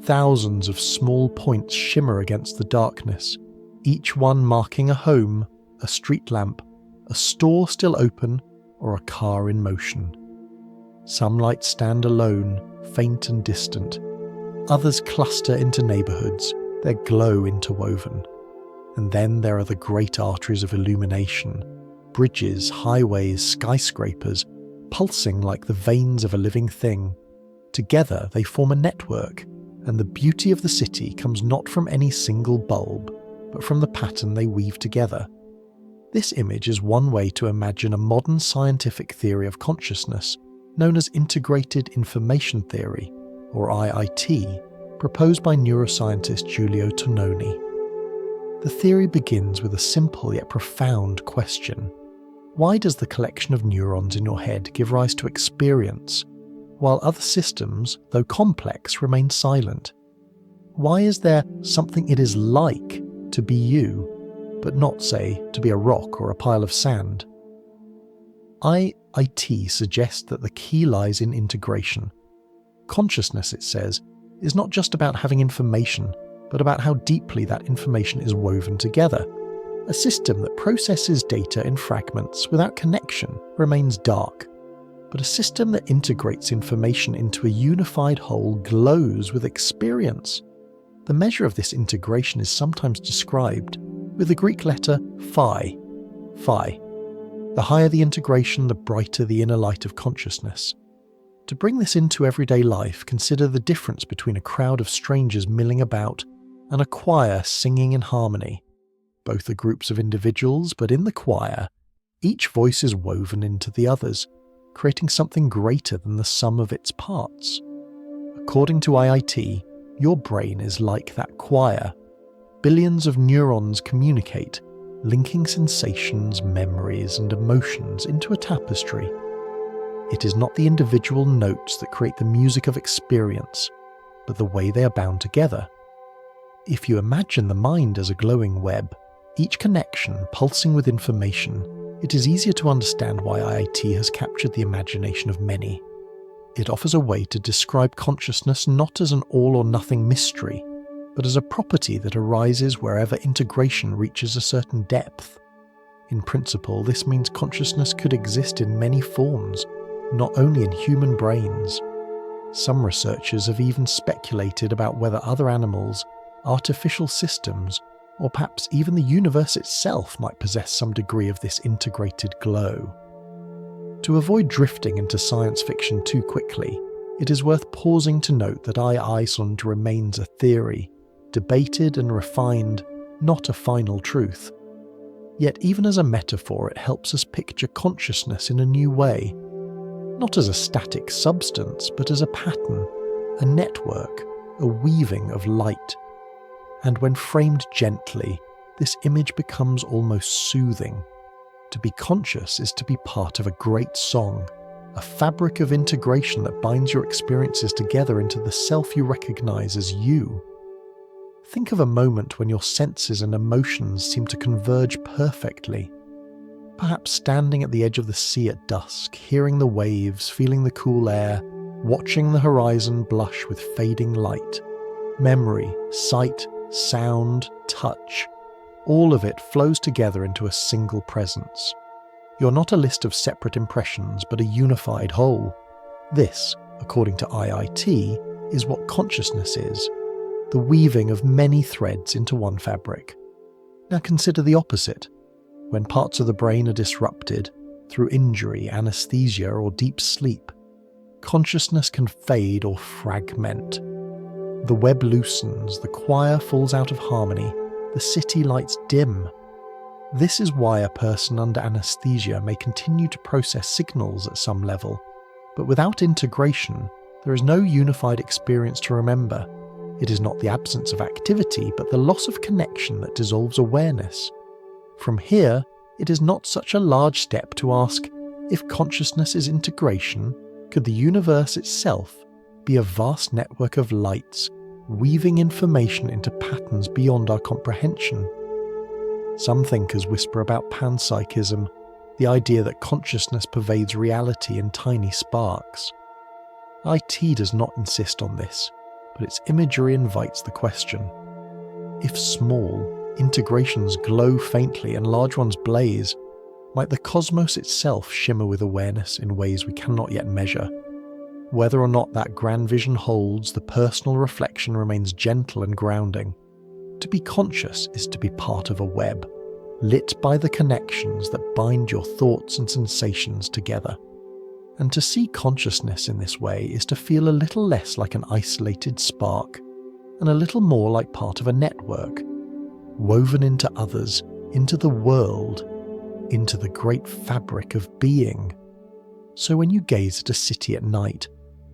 Thousands of small points shimmer against the darkness, each one marking a home, a street lamp, a store still open, or a car in motion. Some lights stand alone, faint and distant. Others cluster into neighbourhoods, their glow interwoven. And then there are the great arteries of illumination, bridges, highways, skyscrapers, pulsing like the veins of a living thing. Together they form a network, and the beauty of the city comes not from any single bulb, but from the pattern they weave together. This image is one way to imagine a modern scientific theory of consciousness, known as Integrated Information Theory, or IIT, proposed by neuroscientist Giulio Tononi. The theory begins with a simple yet profound question. Why does the collection of neurons in your head give rise to experience, while other systems, though complex, remain silent? Why is there something it is like to be you, but not, say, to be a rock or a pile of sand? IIT suggests that the key lies in integration. Consciousness, it says, is not just about having information, but about how deeply that information is woven together. A system that processes data in fragments without connection remains dark, but a system that integrates information into a unified whole glows with experience. The measure of this integration is sometimes described with the Greek letter phi. Phi. The higher the integration, the brighter the inner light of consciousness. To bring this into everyday life, consider the difference between a crowd of strangers milling about and a choir singing in harmony. Both are groups of individuals, but in the choir, each voice is woven into the others, creating something greater than the sum of its parts. According to IIT, your brain is like that choir. Billions of neurons communicate, linking sensations, memories, and emotions into a tapestry. It is not the individual notes that create the music of experience, but the way they are bound together. If you imagine the mind as a glowing web, each connection pulsing with information, it is easier to understand why IIT has captured the imagination of many. It offers a way to describe consciousness not as an all-or-nothing mystery, but as a property that arises wherever integration reaches a certain depth. In principle, this means consciousness could exist in many forms, not only in human brains. Some researchers have even speculated about whether other animals, artificial systems, or perhaps even the universe itself might possess some degree of this integrated glow. To avoid drifting into science fiction too quickly, it is worth pausing to note that Iceland remains a theory, debated and refined, not a final truth. Yet even as a metaphor, it helps us picture consciousness in a new way, not as a static substance, but as a pattern, a network, a weaving of light. And when framed gently, this image becomes almost soothing. To be conscious is to be part of a great song, a fabric of integration that binds your experiences together into the self you recognize as you. Think of a moment when your senses and emotions seem to converge perfectly. Perhaps standing at the edge of the sea at dusk, hearing the waves, feeling the cool air, watching the horizon blush with fading light. Memory, sight, sound, touch, all of it flows together into a single presence. You're not a list of separate impressions, but a unified whole. This, according to IIT, is what consciousness is, the weaving of many threads into one fabric. Now consider the opposite. When parts of the brain are disrupted through injury, anesthesia, or deep sleep, consciousness can fade or fragment. The web loosens, the choir falls out of harmony, the city lights dim. This is why a person under anesthesia may continue to process signals at some level, but without integration, there is no unified experience to remember. It is not the absence of activity, but the loss of connection that dissolves awareness. From here, it is not such a large step to ask, if consciousness is integration, could the universe itself be a vast network of lights, weaving information into patterns beyond our comprehension? Some thinkers whisper about Panpsychism, the idea that consciousness pervades reality in tiny sparks. IT does not insist on this, but its imagery invites the question. If small, integrations glow faintly and large ones blaze, might the cosmos itself shimmer with awareness in ways we cannot yet measure? Whether or not that grand vision holds, the personal reflection remains gentle and grounding. To be conscious is to be part of a web, lit by the connections that bind your thoughts and sensations together. And to see consciousness in this way is to feel a little less like an isolated spark, and a little more like part of a network, woven into others, into the world, into the great fabric of being. So when you gaze at a city at night,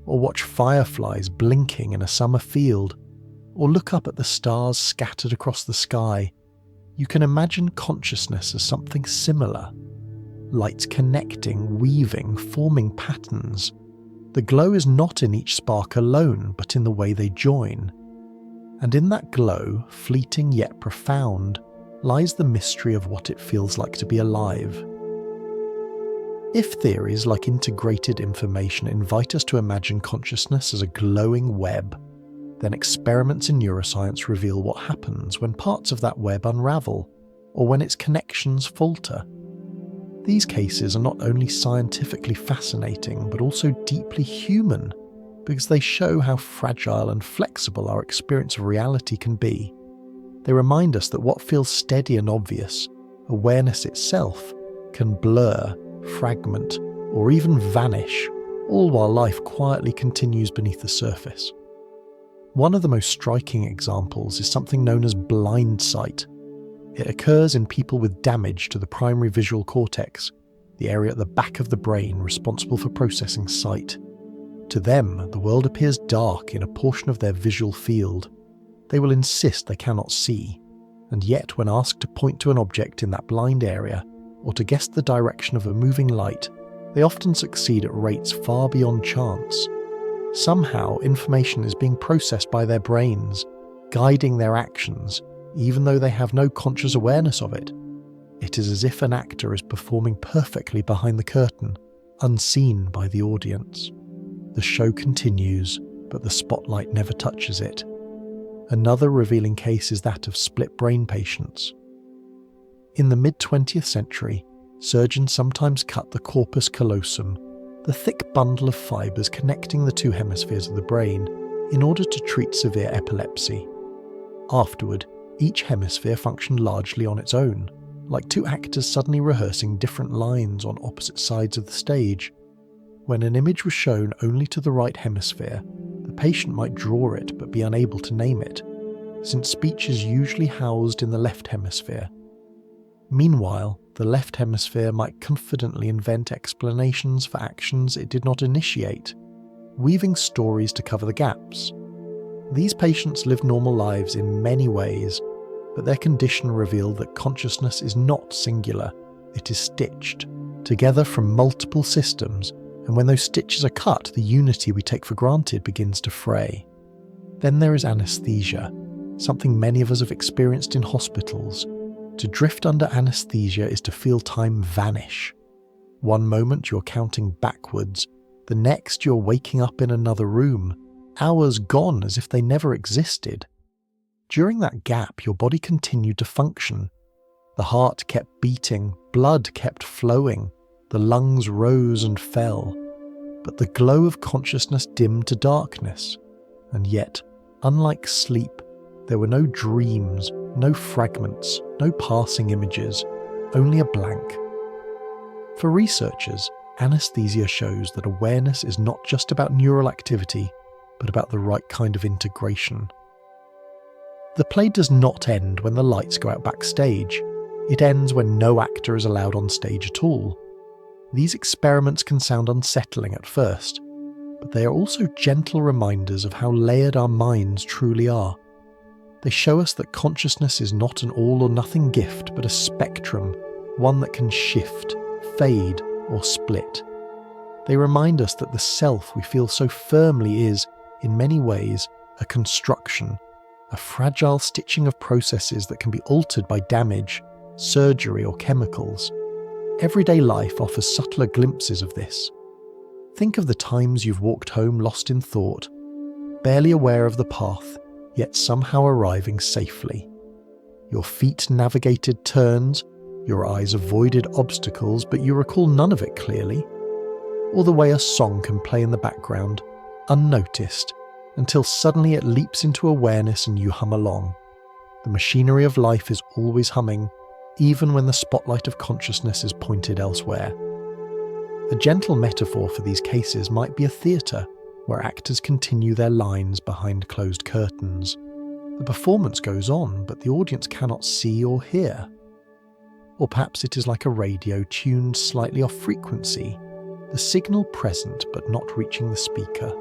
or watch fireflies blinking in a summer field, or look up at the stars scattered across the sky, you can imagine consciousness as something similar. Lights connecting, weaving, forming patterns. The glow is not in each spark alone, but in the way they join. And in that glow, fleeting yet profound, lies the mystery of what it feels like to be alive. If theories like integrated information invite us to imagine consciousness as a glowing web, then experiments in neuroscience reveal what happens when parts of that web unravel, or when its connections falter. These cases are not only scientifically fascinating, but also deeply human, because they show how fragile and flexible our experience of reality can be. They remind us that what feels steady and obvious, awareness itself, can blur, fragment, or even vanish, all while life quietly continues beneath the surface. One of the most striking examples is something known as blind sight. It occurs in people with damage to the primary visual cortex, the area at the back of the brain responsible for processing sight. To them, the world appears dark in a portion of their visual field. They will insist they cannot see, and yet when asked to point to an object in that blind area, or to guess the direction of a moving light, they often succeed at rates far beyond chance. Somehow, information is being processed by their brains, guiding their actions, even though they have no conscious awareness of it. It is as if an actor is performing perfectly behind the curtain, unseen by the audience. The show continues, but the spotlight never touches it. Another revealing case is that of split brain patients. In the mid-20th century, surgeons sometimes cut the corpus callosum, the thick bundle of fibres connecting the two hemispheres of the brain, in order to treat severe epilepsy. Afterward, each hemisphere functioned largely on its own, like two actors suddenly rehearsing different lines on opposite sides of the stage. When an image was shown only to the right hemisphere, the patient might draw it but be unable to name it, since speech is usually housed in the left hemisphere. Meanwhile, the left hemisphere might confidently invent explanations for actions it did not initiate, weaving stories to cover the gaps. These patients lived normal lives in many ways, but their condition revealed that consciousness is not singular, it is stitched, together from multiple systems, and when those stitches are cut, the unity we take for granted begins to fray. Then there is anesthesia, something many of us have experienced in hospitals. To drift under anesthesia is to feel time vanish. One moment you're counting backwards, the next you're waking up in another room, hours gone as if they never existed. During that gap, your body continued to function. The heart kept beating, blood kept flowing, the lungs rose and fell. But the glow of consciousness dimmed to darkness. And yet, unlike sleep, there were no dreams, no fragments, no passing images, only a blank. For researchers, anesthesia shows that awareness is not just about neural activity, but about the right kind of integration. The play does not end when the lights go out backstage. It ends when no actor is allowed on stage at all. These experiments can sound unsettling at first, but they are also gentle reminders of how layered our minds truly are. They show us that consciousness is not an all-or-nothing gift, but a spectrum, one that can shift, fade, or split. They remind us that the self we feel so firmly is, in many ways, a construction, a fragile stitching of processes that can be altered by damage, surgery, or chemicals. Everyday life offers subtler glimpses of this. Think of the times you've walked home lost in thought, barely aware of the path, yet somehow arriving safely. Your feet navigated turns, your eyes avoided obstacles, but you recall none of it clearly. Or the way a song can play in the background, unnoticed, until suddenly it leaps into awareness and you hum along. The machinery of life is always humming, even when the spotlight of consciousness is pointed elsewhere. A gentle metaphor for these cases might be a theatre, where actors continue their lines behind closed curtains. The performance goes on, but the audience cannot see or hear. Or perhaps it is like a radio tuned slightly off frequency, the signal present but not reaching the speaker.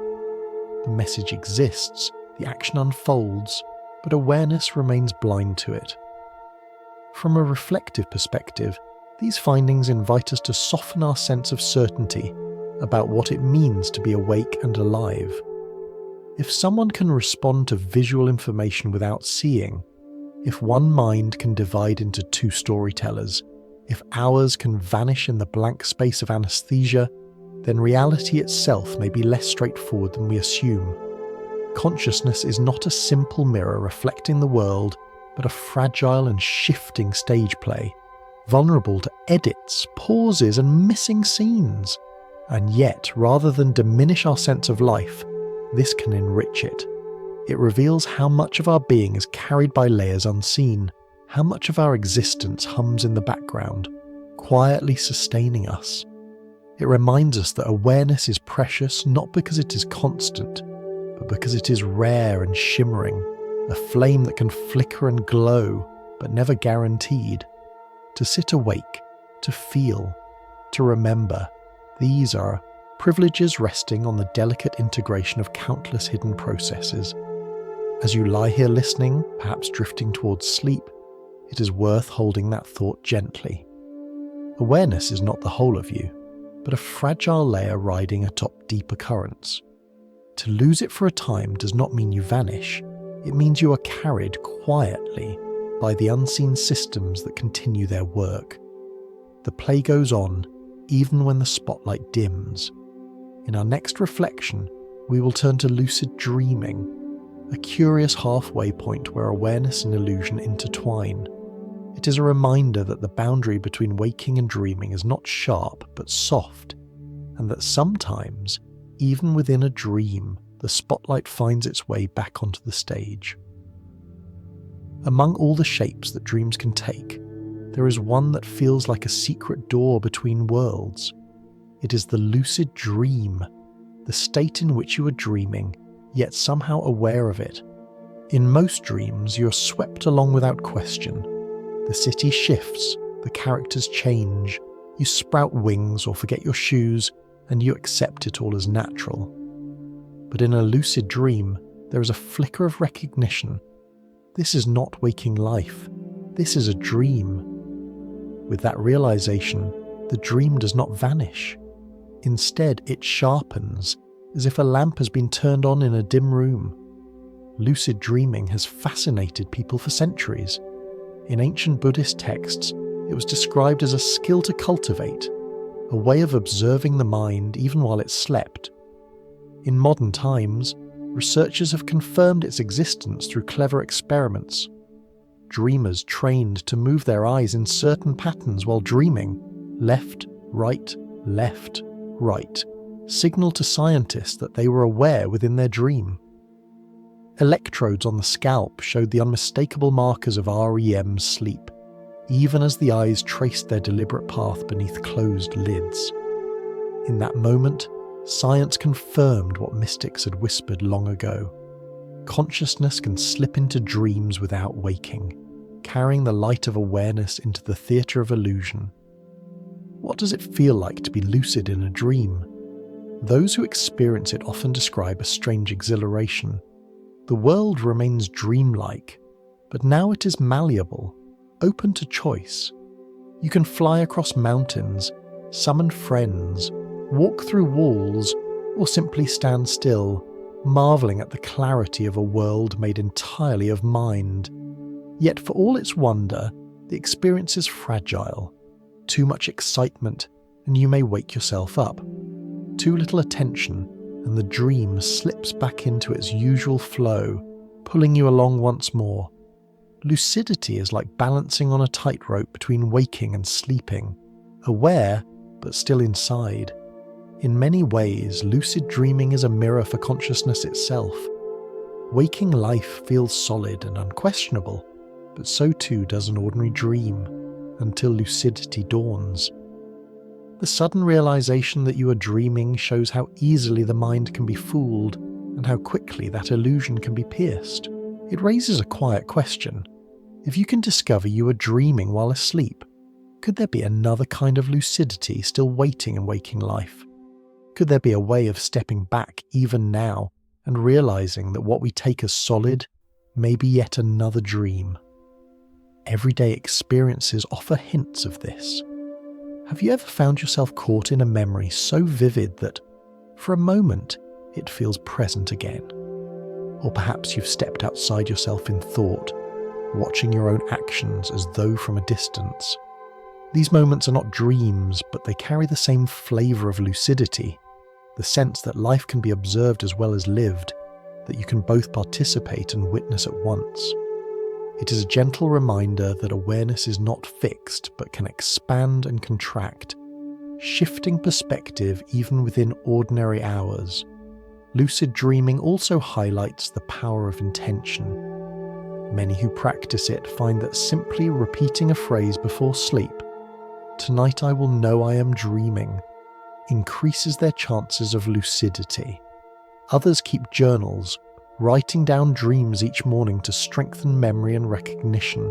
The message exists, the action unfolds, but awareness remains blind to it. From a reflective perspective, these findings invite us to soften our sense of certainty about what it means to be awake and alive. If someone can respond to visual information without seeing, if one mind can divide into two storytellers, If hours can vanish in the blank space of anesthesia, then reality itself may be less straightforward than we assume. Consciousness is not a simple mirror reflecting the world, but a fragile and shifting stage play, vulnerable to edits, pauses, and missing scenes. And yet, rather than diminish our sense of life, this can enrich it. It reveals how much of our being is carried by layers unseen, how much of our existence hums in the background, quietly sustaining us. It reminds us that awareness is precious not because it is constant, but because it is rare and shimmering, a flame that can flicker and glow, but never guaranteed. To sit awake, to feel, to remember, these are privileges resting on the delicate integration of countless hidden processes. As you lie here listening, perhaps drifting towards sleep, it is worth holding that thought gently. Awareness is not the whole of you, but a fragile layer riding atop deeper currents. To lose it for a time does not mean you vanish. It means you are carried quietly by the unseen systems that continue their work. The play goes on, even when the spotlight dims. In our next reflection, we will turn to lucid dreaming, a curious halfway point where awareness and illusion intertwine. It is a reminder that the boundary between waking and dreaming is not sharp but soft, and that sometimes, even within a dream, the spotlight finds its way back onto the stage. Among all the shapes that dreams can take, there is one that feels like a secret door between worlds. It is the lucid dream, the state in which you are dreaming, yet somehow aware of it. In most dreams, you are swept along without question. The city shifts, the characters change, you sprout wings or forget your shoes, and you accept it all as natural. But in a lucid dream, there is a flicker of recognition. This is not waking life. This is a dream. With that realization, the dream does not vanish. Instead, it sharpens, as if a lamp has been turned on in a dim room. Lucid dreaming has fascinated people for centuries. In ancient Buddhist texts, it was described as a skill to cultivate, a way of observing the mind even while it slept. In modern times, researchers have confirmed its existence through clever experiments. Dreamers trained to move their eyes in certain patterns while dreaming, left, right, signal to scientists that they were aware within their dream. Electrodes on the scalp showed the unmistakable markers of REM sleep, even as the eyes traced their deliberate path beneath closed lids. In that moment, science confirmed what mystics had whispered long ago. Consciousness can slip into dreams without waking, carrying the light of awareness into the theatre of illusion. What does it feel like to be lucid in a dream? Those who experience it often describe a strange exhilaration. The world remains dreamlike, but now it is malleable, open to choice. You can fly across mountains, summon friends, walk through walls, or simply stand still, marvelling at the clarity of a world made entirely of mind. Yet for all its wonder, the experience is fragile. Too much excitement, and you may wake yourself up. Too little attention, and the dream slips back into its usual flow, pulling you along once more. Lucidity is like balancing on a tightrope between waking and sleeping, aware, but still inside. In many ways, lucid dreaming is a mirror for consciousness itself. Waking life feels solid and unquestionable, but so too does an ordinary dream, until lucidity dawns. The sudden realization that you are dreaming shows how easily the mind can be fooled, and how quickly that illusion can be pierced. It raises a quiet question. If you can discover you are dreaming while asleep, could there be another kind of lucidity still waiting in waking life? Could there be a way of stepping back even now and realizing that what we take as solid may be yet another dream? Everyday experiences offer hints of this. Have you ever found yourself caught in a memory so vivid that, for a moment, it feels present again? Or perhaps you've stepped outside yourself in thought, watching your own actions as though from a distance. These moments are not dreams, but they carry the same flavour of lucidity, the sense that life can be observed as well as lived, that you can both participate and witness at once. It is a gentle reminder that awareness is not fixed but can expand and contract, shifting perspective even within ordinary hours. Lucid dreaming also highlights the power of intention. Many who practice it find that simply repeating a phrase before sleep, "Tonight I will know I am dreaming," increases their chances of lucidity. Others keep journals, writing down dreams each morning to strengthen memory and recognition.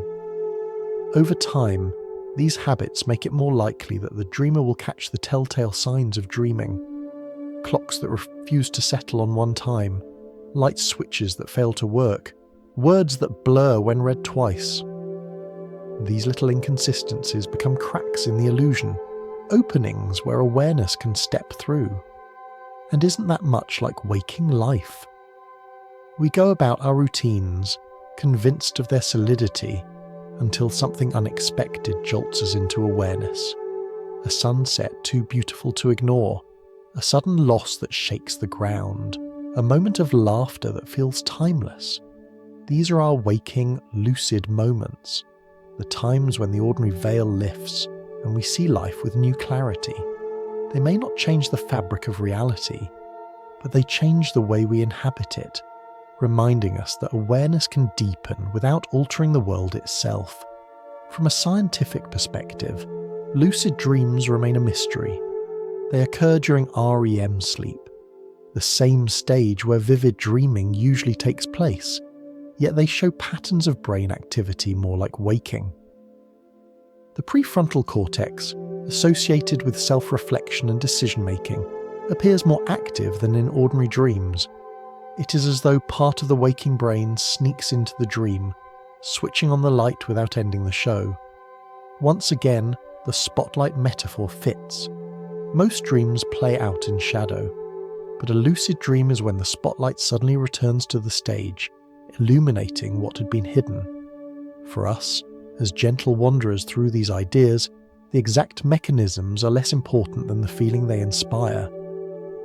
Over time, these habits make it more likely that the dreamer will catch the telltale signs of dreaming. Clocks that refuse to settle on one time, light switches that fail to work, words that blur when read twice. These little inconsistencies become cracks in the illusion, openings where awareness can step through. And isn't that much like waking life? We go about our routines, convinced of their solidity, until something unexpected jolts us into awareness. A sunset too beautiful to ignore, a sudden loss that shakes the ground, a moment of laughter that feels timeless. These are our waking, lucid moments, the times when the ordinary veil lifts and we see life with new clarity. They may not change the fabric of reality, but they change the way we inhabit it, reminding us that awareness can deepen without altering the world itself. From a scientific perspective, lucid dreams remain a mystery. They occur during REM sleep, the same stage where vivid dreaming usually takes place, yet they show patterns of brain activity more like waking. The prefrontal cortex, associated with self-reflection and decision-making, appears more active than in ordinary dreams. It is as though part of the waking brain sneaks into the dream, switching on the light without ending the show. Once again, the spotlight metaphor fits. Most dreams play out in shadow, but a lucid dream is when the spotlight suddenly returns to the stage, illuminating what had been hidden. For us, as gentle wanderers through these ideas, the exact mechanisms are less important than the feeling they inspire.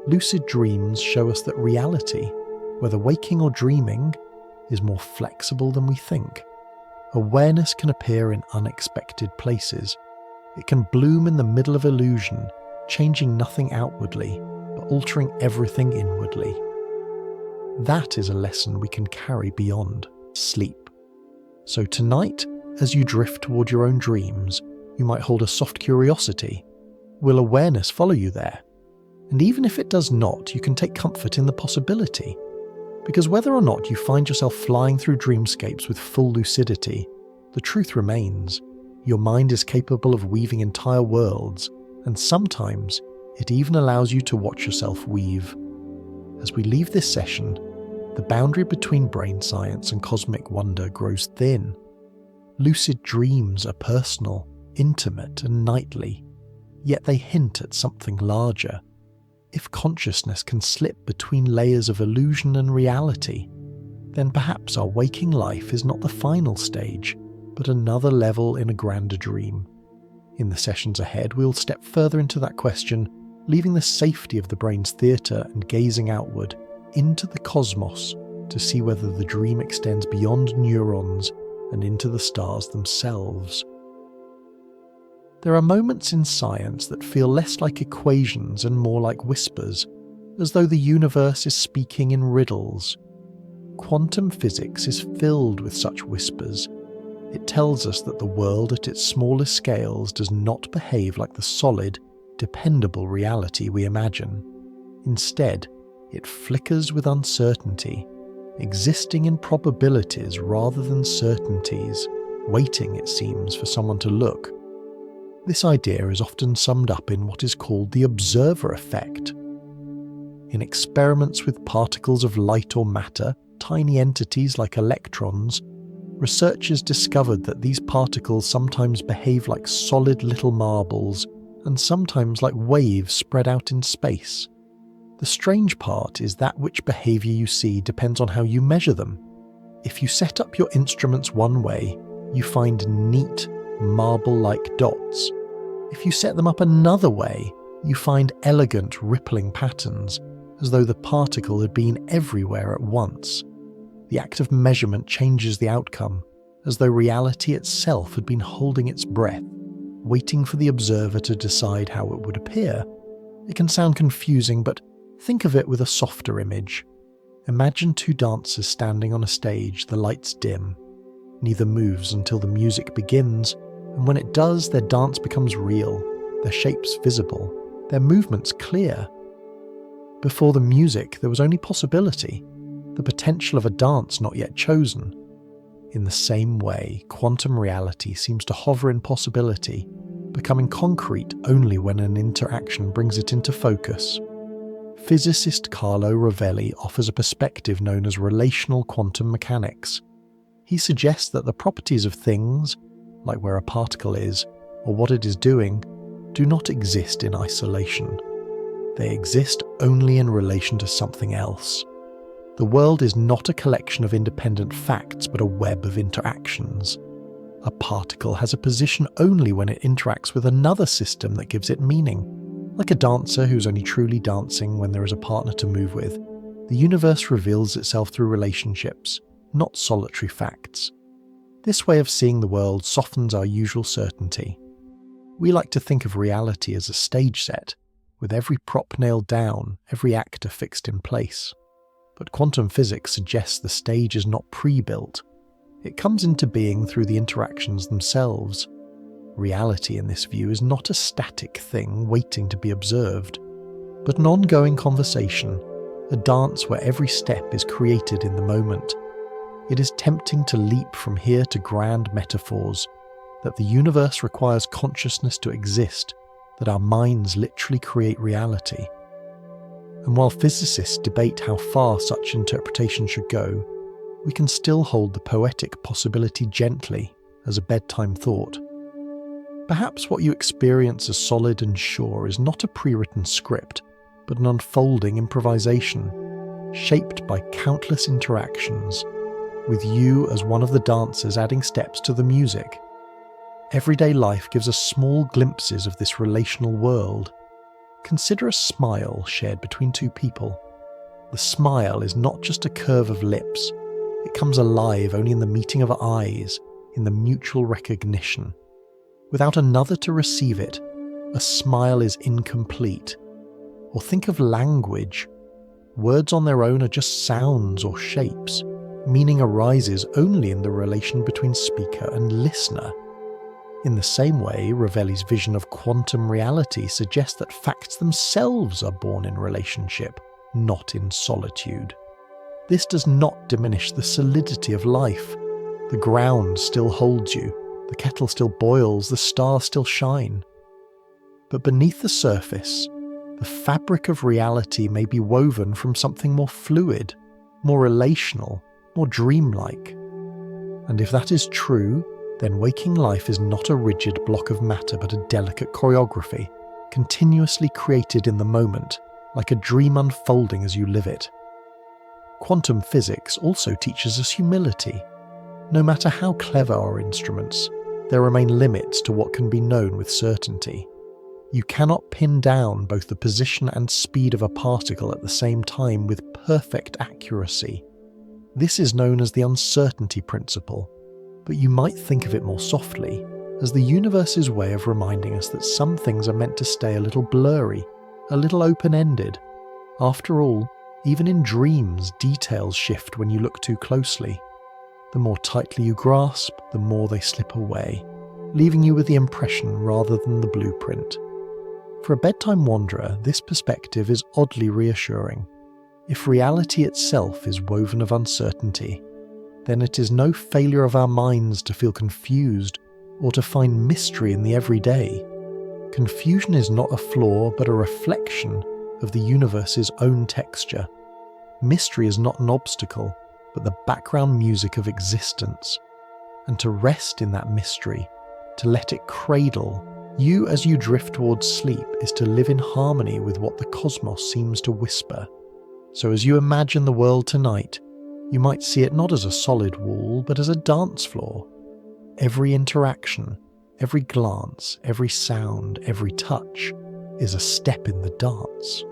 Lucid dreams show us that reality, whether waking or dreaming, is more flexible than we think. Awareness can appear in unexpected places. It can bloom in the middle of illusion, changing nothing outwardly, but altering everything inwardly. That is a lesson we can carry beyond sleep. So tonight, as you drift toward your own dreams, you might hold a soft curiosity. Will awareness follow you there? And even if it does not, you can take comfort in the possibility. Because whether or not you find yourself flying through dreamscapes with full lucidity, the truth remains. Your mind is capable of weaving entire worlds, and sometimes it even allows you to watch yourself weave. As we leave this session, the boundary between brain science and cosmic wonder grows thin. Lucid dreams are personal, intimate, and nightly, yet they hint at something larger. If consciousness can slip between layers of illusion and reality, then perhaps our waking life is not the final stage, but another level in a grander dream. In the sessions ahead, we'll step further into that question, leaving the safety of the brain's theatre and gazing outward into the cosmos to see whether the dream extends beyond neurons and into the stars themselves. There are moments in science that feel less like equations and more like whispers, as though the universe is speaking in riddles. Quantum physics is filled with such whispers. It tells us that the world at its smallest scales does not behave like the solid, dependable reality we imagine. Instead, it flickers with uncertainty, existing in probabilities rather than certainties, waiting, it seems, for someone to look. This idea is often summed up in what is called the observer effect. In experiments with particles of light or matter, tiny entities like electrons, researchers discovered that these particles sometimes behave like solid little marbles and sometimes like waves spread out in space. The strange part is that which behaviour you see depends on how you measure them. If you set up your instruments one way, you find neat, marble-like dots, If you set them up another way, you find elegant, rippling patterns, as though the particle had been everywhere at once. The act of measurement changes the outcome, as though reality itself had been holding its breath, waiting for the observer to decide how it would appear. It can sound confusing, but think of it with a softer image. Imagine two dancers standing on a stage, the lights dim. Neither moves until the music begins, and when it does, their dance becomes real, their shapes visible, their movements clear. Before the music, there was only possibility, the potential of a dance not yet chosen. In the same way, quantum reality seems to hover in possibility, becoming concrete only when an interaction brings it into focus. Physicist Carlo Rovelli offers a perspective known as relational quantum mechanics. He suggests that the properties of things, like where a particle is or what it is doing, do not exist in isolation. They exist only in relation to something else. The world is not a collection of independent facts, but a web of interactions. A particle has a position only when it interacts with another system that gives it meaning. Like a dancer who's only truly dancing when there is a partner to move with, the universe reveals itself through relationships, not solitary facts. This way of seeing the world softens our usual certainty. We like to think of reality as a stage set, with every prop nailed down, every actor fixed in place. But quantum physics suggests the stage is not pre-built. It comes into being through the interactions themselves. Reality in this view is not a static thing waiting to be observed, but an ongoing conversation, a dance where every step is created in the moment. It is tempting to leap from here to grand metaphors, that the universe requires consciousness to exist, that our minds literally create reality. And while physicists debate how far such interpretation should go, we can still hold the poetic possibility gently as a bedtime thought. Perhaps what you experience as solid and sure is not a pre-written script, but an unfolding improvisation, shaped by countless interactions, with you as one of the dancers adding steps to the music. Everyday life gives us small glimpses of this relational world. Consider a smile shared between two people. The smile is not just a curve of lips. It comes alive only in the meeting of eyes, in the mutual recognition. Without another to receive it, a smile is incomplete. Or think of language. Words on their own are just sounds or shapes. Meaning arises only in the relation between speaker and listener. In the same way, Rovelli's vision of quantum reality suggests that facts themselves are born in relationship, not in solitude. This does not diminish the solidity of life. The ground still holds you, the kettle still boils, the stars still shine. But beneath the surface, the fabric of reality may be woven from something more fluid, more relational, more dreamlike. And if that is true, then waking life is not a rigid block of matter but a delicate choreography, continuously created in the moment, like a dream unfolding as you live it. Quantum physics also teaches us humility. No matter how clever our instruments, there remain limits to what can be known with certainty. You cannot pin down both the position and speed of a particle at the same time with perfect accuracy. This is known as the uncertainty principle, but you might think of it more softly as the universe's way of reminding us that some things are meant to stay a little blurry, a little open-ended. After all, even in dreams, details shift when you look too closely. The more tightly you grasp, the more they slip away, leaving you with the impression rather than the blueprint. For a bedtime wanderer, this perspective is oddly reassuring. If reality itself is woven of uncertainty, then it is no failure of our minds to feel confused or to find mystery in the everyday. Confusion is not a flaw but a reflection of the universe's own texture. Mystery is not an obstacle, but the background music of existence. And to rest in that mystery, to let it cradle you as you drift towards sleep, is to live in harmony with what the cosmos seems to whisper. So as you imagine the world tonight, you might see it not as a solid wall, but as a dance floor. Every interaction, every glance, every sound, every touch is a step in the dance.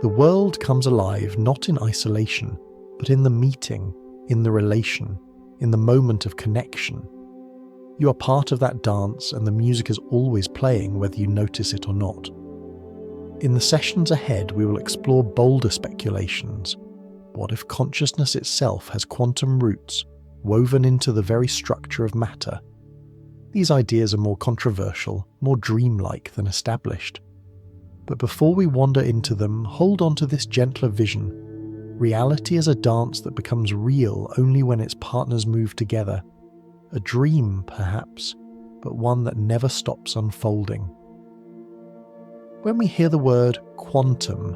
The world comes alive not in isolation, but in the meeting, in the relation, in the moment of connection. You are part of that dance, and the music is always playing whether you notice it or not. In the sessions ahead, we will explore bolder speculations. What if consciousness itself has quantum roots woven into the very structure of matter? These ideas are more controversial, more dreamlike than established. But before we wander into them, hold on to this gentler vision. Reality is a dance that becomes real only when its partners move together. A dream, perhaps, but one that never stops unfolding. When we hear the word quantum,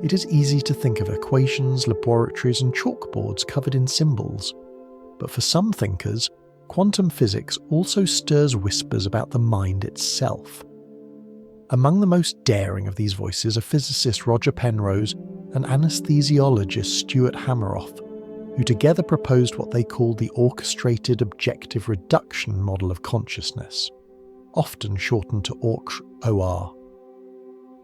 it is easy to think of equations, laboratories, and chalkboards covered in symbols. But for some thinkers, quantum physics also stirs whispers about the mind itself. Among the most daring of these voices are physicist Roger Penrose and anesthesiologist Stuart Hameroff, who together proposed what they called the orchestrated objective reduction model of consciousness, often shortened to OR.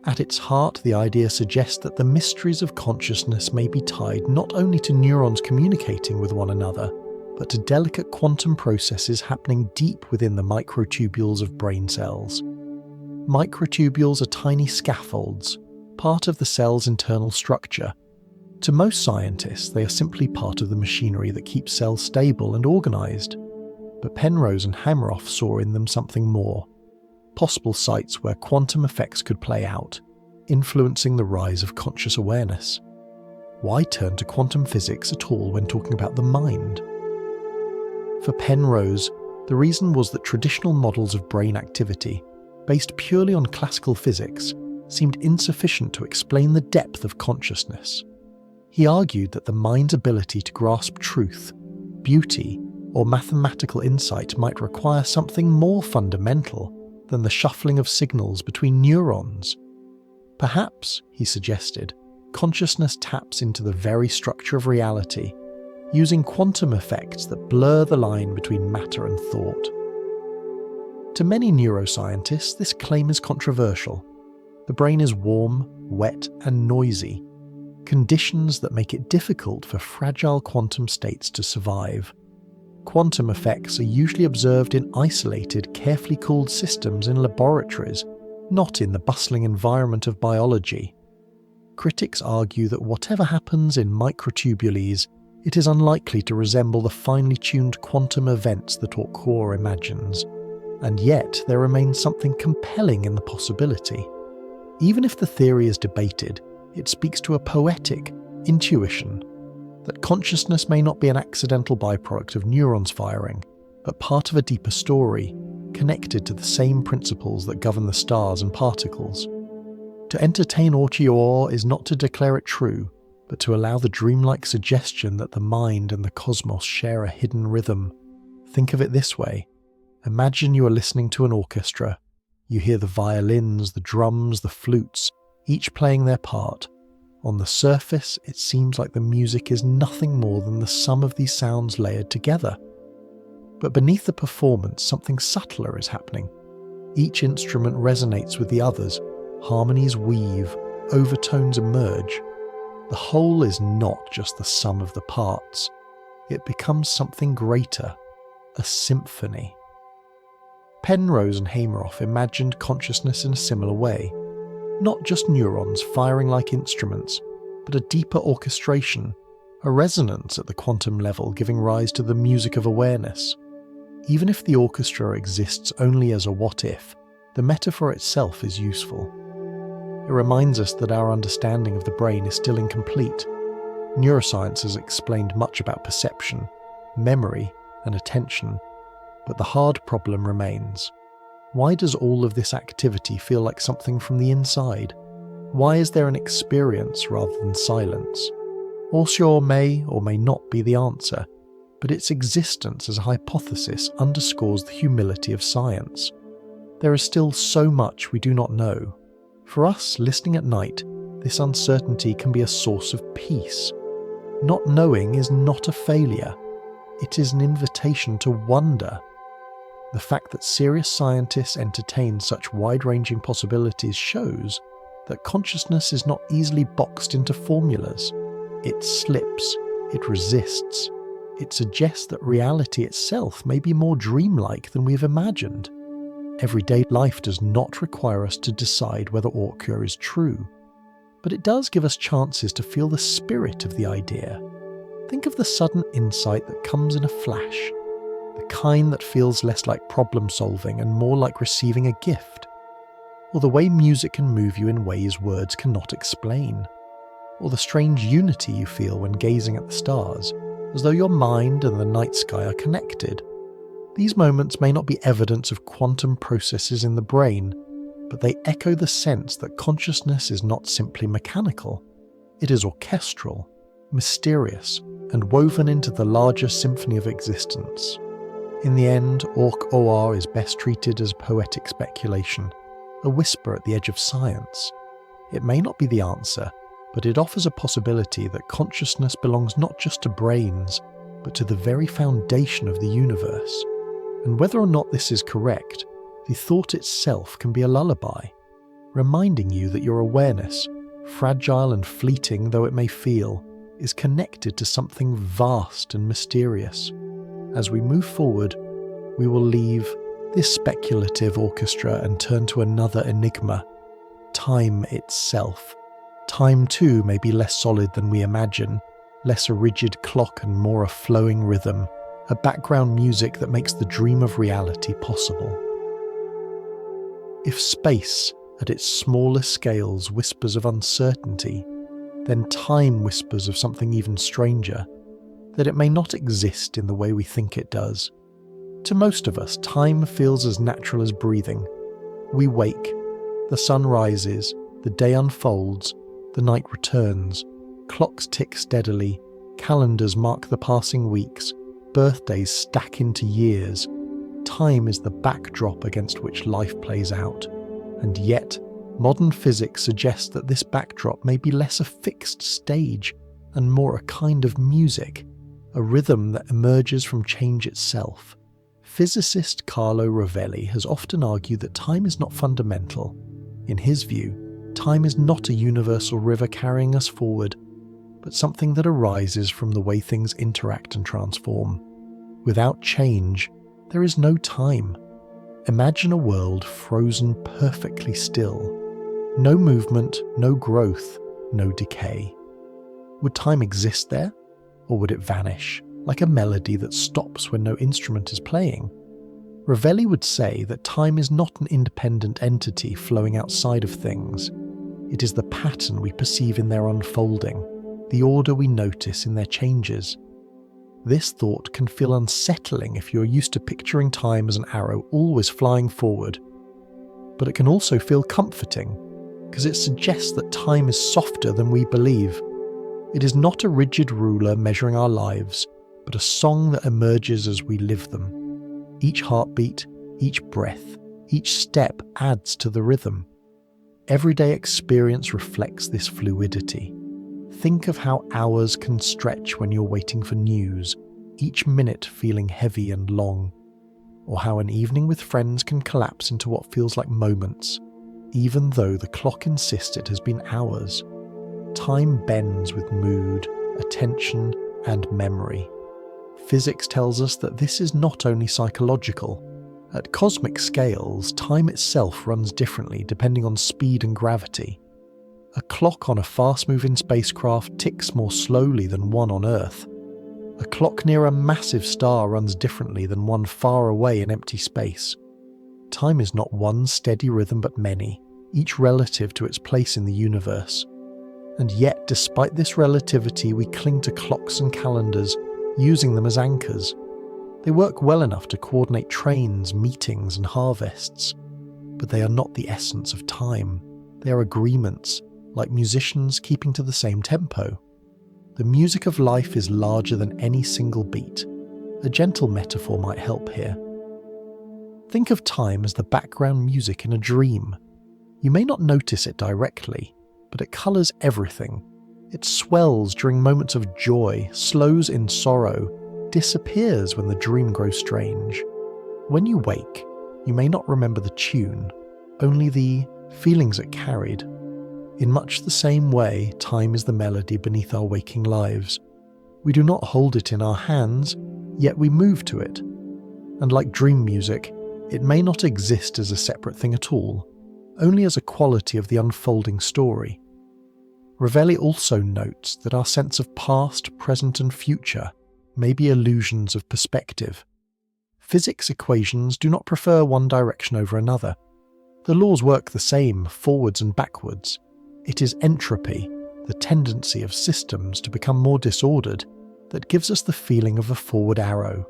At its heart, the idea suggests that the mysteries of consciousness may be tied not only to neurons communicating with one another, but to delicate quantum processes happening deep within the microtubules of brain cells. Microtubules are tiny scaffolds, part of the cell's internal structure. To most scientists, they are simply part of the machinery that keeps cells stable and organised. But Penrose and Hameroff saw in them something more. Possible sites where quantum effects could play out, influencing the rise of conscious awareness. Why turn to quantum physics at all when talking about the mind? For Penrose, the reason was that traditional models of brain activity, based purely on classical physics, seemed insufficient to explain the depth of consciousness. He argued that the mind's ability to grasp truth, beauty, or mathematical insight might require something more fundamental than the shuffling of signals between neurons. Perhaps, he suggested, consciousness taps into the very structure of reality, using quantum effects that blur the line between matter and thought. To many neuroscientists, this claim is controversial. The brain is warm, wet, and noisy, conditions that make it difficult for fragile quantum states to survive. Quantum effects are usually observed in isolated, carefully cooled systems in laboratories, not in the bustling environment of biology. Critics argue that whatever happens in microtubules, it is unlikely to resemble the finely tuned quantum events that Core imagines. And yet, there remains something compelling in the possibility. Even if the theory is debated, it speaks to a poetic intuition that consciousness may not be an accidental byproduct of neurons firing, but part of a deeper story, connected to the same principles that govern the stars and particles. To entertain Core is not to declare it true, but to allow the dreamlike suggestion that the mind and the cosmos share a hidden rhythm. Think of it this way. Imagine you are listening to an orchestra. You hear the violins, the drums, the flutes, each playing their part. On the surface, it seems like the music is nothing more than the sum of these sounds layered together. But beneath the performance, something subtler is happening. Each instrument resonates with the others. Harmonies weave, overtones emerge. The whole is not just the sum of the parts. It becomes something greater, a symphony. Penrose and Hameroff imagined consciousness in a similar way. Not just neurons firing like instruments, but a deeper orchestration, a resonance at the quantum level giving rise to the music of awareness. Even if the orchestra exists only as a what-if, the metaphor itself is useful. It reminds us that our understanding of the brain is still incomplete. Neuroscience has explained much about perception, memory, and attention, but the hard problem remains. Why does all of this activity feel like something from the inside? Why is there an experience rather than silence? Core may or may not be the answer, but its existence as a hypothesis underscores the humility of science. There is still so much we do not know. For us, listening at night, this uncertainty can be a source of peace. Not knowing is not a failure. It is an invitation to wonder. The fact that serious scientists entertain such wide-ranging possibilities shows that consciousness is not easily boxed into formulas. It slips, it resists, it suggests that reality itself may be more dreamlike than we've imagined. Everyday life does not require us to decide whether Orkya is true, but it does give us chances to feel the spirit of the idea. Think of the sudden insight that comes in a flash, the kind that feels less like problem solving and more like receiving a gift, or the way music can move you in ways words cannot explain, or the strange unity you feel when gazing at the stars, as though your mind and the night sky are connected. These moments may not be evidence of quantum processes in the brain, but they echo the sense that consciousness is not simply mechanical. It is orchestral, mysterious, and woven into the larger symphony of existence. In the end, Ork-OR is best treated as poetic speculation, a whisper at the edge of science. It may not be the answer, but it offers a possibility that consciousness belongs not just to brains, but to the very foundation of the universe. And whether or not this is correct, the thought itself can be a lullaby, reminding you that your awareness, fragile and fleeting though it may feel, is connected to something vast and mysterious. As we move forward, we will leave this speculative orchestra and turn to another enigma, time itself. Time too may be less solid than we imagine, less a rigid clock and more a flowing rhythm, a background music that makes the dream of reality possible. If space, at its smallest scales, whispers of uncertainty, then time whispers of something even stranger, that it may not exist in the way we think it does. To most of us, time feels as natural as breathing. We wake, the sun rises, the day unfolds, the night returns, clocks tick steadily, calendars mark the passing weeks, birthdays stack into years. Time is the backdrop against which life plays out, and yet modern physics suggests that this backdrop may be less a fixed stage and more a kind of music, a rhythm that emerges from change itself. Physicist Carlo Rovelli has often argued that time is not fundamental. In his view, time is not a universal river carrying us forward, but something that arises from the way things interact and transform. Without change, there is no time. Imagine a world frozen perfectly still. No movement, no growth, no decay. Would time exist there? Or would it vanish, like a melody that stops when no instrument is playing? Rovelli would say that time is not an independent entity flowing outside of things. It is the pattern we perceive in their unfolding, the order we notice in their changes. This thought can feel unsettling if you're used to picturing time as an arrow always flying forward. But it can also feel comforting, because it suggests that time is softer than we believe. It is not a rigid ruler measuring our lives, but a song that emerges as we live them. Each heartbeat, each breath, each step adds to the rhythm. Everyday experience reflects this fluidity. Think of how hours can stretch when you're waiting for news, each minute feeling heavy and long. Or how an evening with friends can collapse into what feels like moments, even though the clock insists it has been hours. Time bends with mood, attention, and memory. Physics tells us that this is not only psychological. At cosmic scales, time itself runs differently depending on speed and gravity. A clock on a fast-moving spacecraft ticks more slowly than one on Earth. A clock near a massive star runs differently than one far away in empty space. Time is not one steady rhythm but many, each relative to its place in the universe. And yet, despite this relativity, we cling to clocks and calendars, using them as anchors. They work well enough to coordinate trains, meetings, and harvests. But they are not the essence of time. They are agreements, like musicians keeping to the same tempo. The music of life is larger than any single beat. A gentle metaphor might help here. Think of time as the background music in a dream. You may not notice it directly, but it colours everything. It swells during moments of joy, slows in sorrow, disappears when the dream grows strange. When you wake, you may not remember the tune, only the feelings it carried. In much the same way, time is the melody beneath our waking lives. We do not hold it in our hands, yet we move to it. And like dream music, it may not exist as a separate thing at all, only as a quality of the unfolding story. Ravelli also notes that our sense of past, present and future may be illusions of perspective. Physics equations do not prefer one direction over another. The laws work the same forwards and backwards. It is entropy, the tendency of systems to become more disordered, that gives us the feeling of a forward arrow.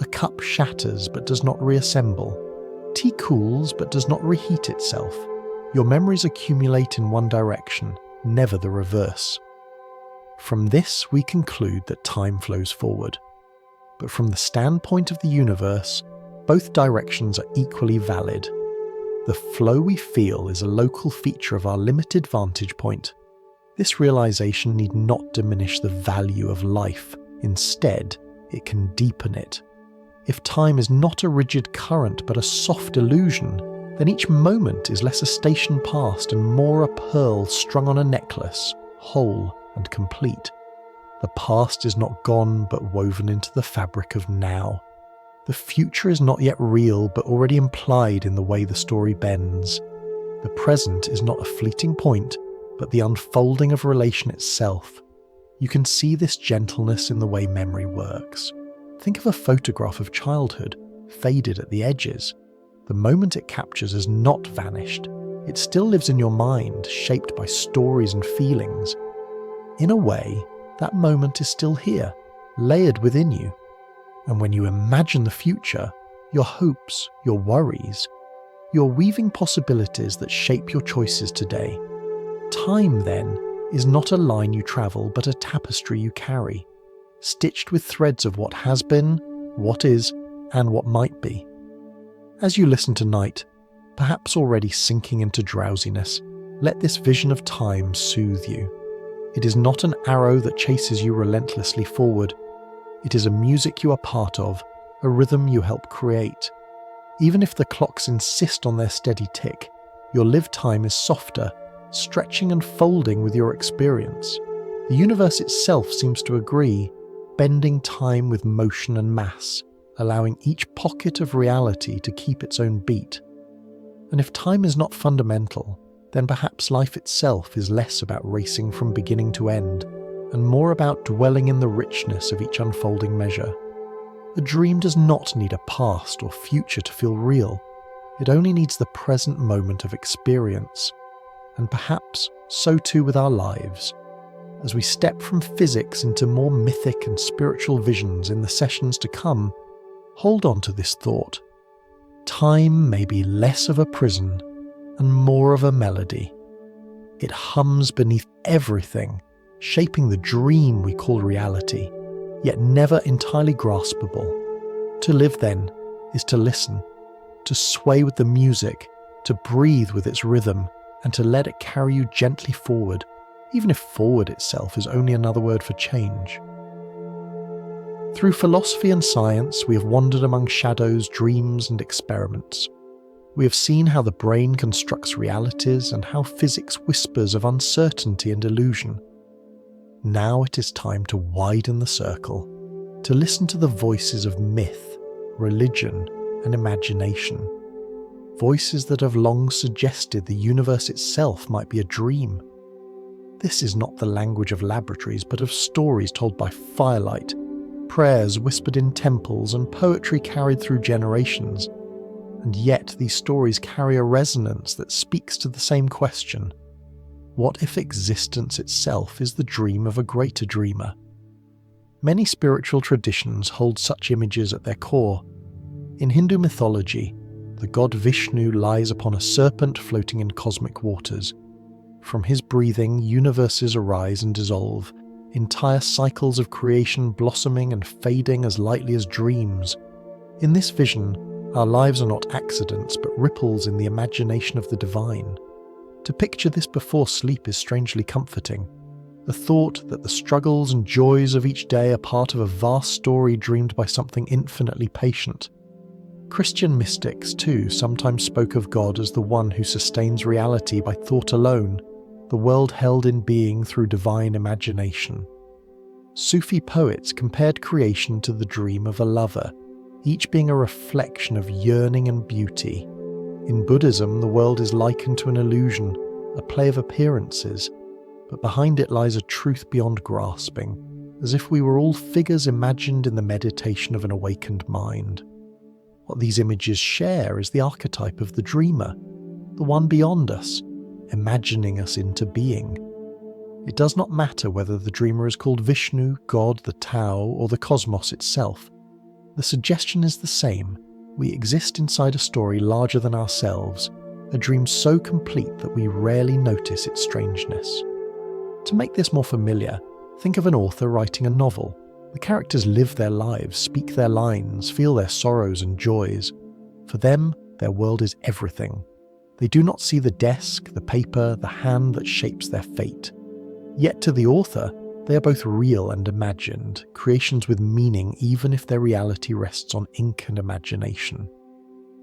A cup shatters but does not reassemble. Tea cools but does not reheat itself. Your memories accumulate in one direction, never the reverse. From this we conclude that time flows forward. But from the standpoint of the universe, both directions are equally valid. The flow we feel is a local feature of our limited vantage point. This realization need not diminish the value of life. Instead, it can deepen it. If time is not a rigid current but a soft illusion, then each moment is less a station passed and more a pearl strung on a necklace, whole and complete. The past is not gone but woven into the fabric of now. The future is not yet real but already implied in the way the story bends. The present is not a fleeting point but the unfolding of relation itself. You can see this gentleness in the way memory works. Think of a photograph of childhood, faded at the edges. The moment it captures has not vanished. It still lives in your mind, shaped by stories and feelings. In a way, that moment is still here, layered within you. And when you imagine the future, your hopes, your worries, you're weaving possibilities that shape your choices today. Time, then, is not a line you travel, but a tapestry you carry, stitched with threads of what has been, what is, and what might be. As you listen tonight, perhaps already sinking into drowsiness, let this vision of time soothe you. It is not an arrow that chases you relentlessly forward. It is a music you are part of, a rhythm you help create. Even if the clocks insist on their steady tick, your lived time is softer, stretching and folding with your experience. The universe itself seems to agree, bending time with motion and mass, allowing each pocket of reality to keep its own beat. And if time is not fundamental, then perhaps life itself is less about racing from beginning to end, and more about dwelling in the richness of each unfolding measure. A dream does not need a past or future to feel real. It only needs the present moment of experience. And perhaps so too with our lives. As we step from physics into more mythic and spiritual visions in the sessions to come, hold on to this thought. Time may be less of a prison and more of a melody. It hums beneath everything, shaping the dream we call reality, yet never entirely graspable. To live, then, is to listen, to sway with the music, to breathe with its rhythm, and to let it carry you gently forward, even if forward itself is only another word for change. Through philosophy and science, we have wandered among shadows, dreams, and experiments. We have seen how the brain constructs realities and how physics whispers of uncertainty and illusion. Now it is time to widen the circle, to listen to the voices of myth, religion, and imagination. Voices that have long suggested the universe itself might be a dream. This is not the language of laboratories, but of stories told by firelight, prayers whispered in temples, and poetry carried through generations. And yet these stories carry a resonance that speaks to the same question. What if existence itself is the dream of a greater dreamer? Many spiritual traditions hold such images at their core. In Hindu mythology, the god Vishnu lies upon a serpent floating in cosmic waters. From his breathing, universes arise and dissolve, entire cycles of creation blossoming and fading as lightly as dreams. In this vision, our lives are not accidents but ripples in the imagination of the divine. To picture this before sleep is strangely comforting. The thought that the struggles and joys of each day are part of a vast story dreamed by something infinitely patient. Christian mystics, too, sometimes spoke of God as the one who sustains reality by thought alone, the world held in being through divine imagination. Sufi poets compared creation to the dream of a lover, each being a reflection of yearning and beauty. In Buddhism, the world is likened to an illusion, a play of appearances, but behind it lies a truth beyond grasping, as if we were all figures imagined in the meditation of an awakened mind. What these images share is the archetype of the dreamer, the one beyond us, imagining us into being. It does not matter whether the dreamer is called Vishnu, God, the Tao, or the cosmos itself. The suggestion is the same. We exist inside a story larger than ourselves, a dream so complete that we rarely notice its strangeness. To make this more familiar, think of an author writing a novel. The characters live their lives, speak their lines, feel their sorrows and joys. For them, their world is everything. They do not see the desk, the paper, the hand that shapes their fate. Yet to the author, they are both real and imagined, creations with meaning even if their reality rests on ink and imagination.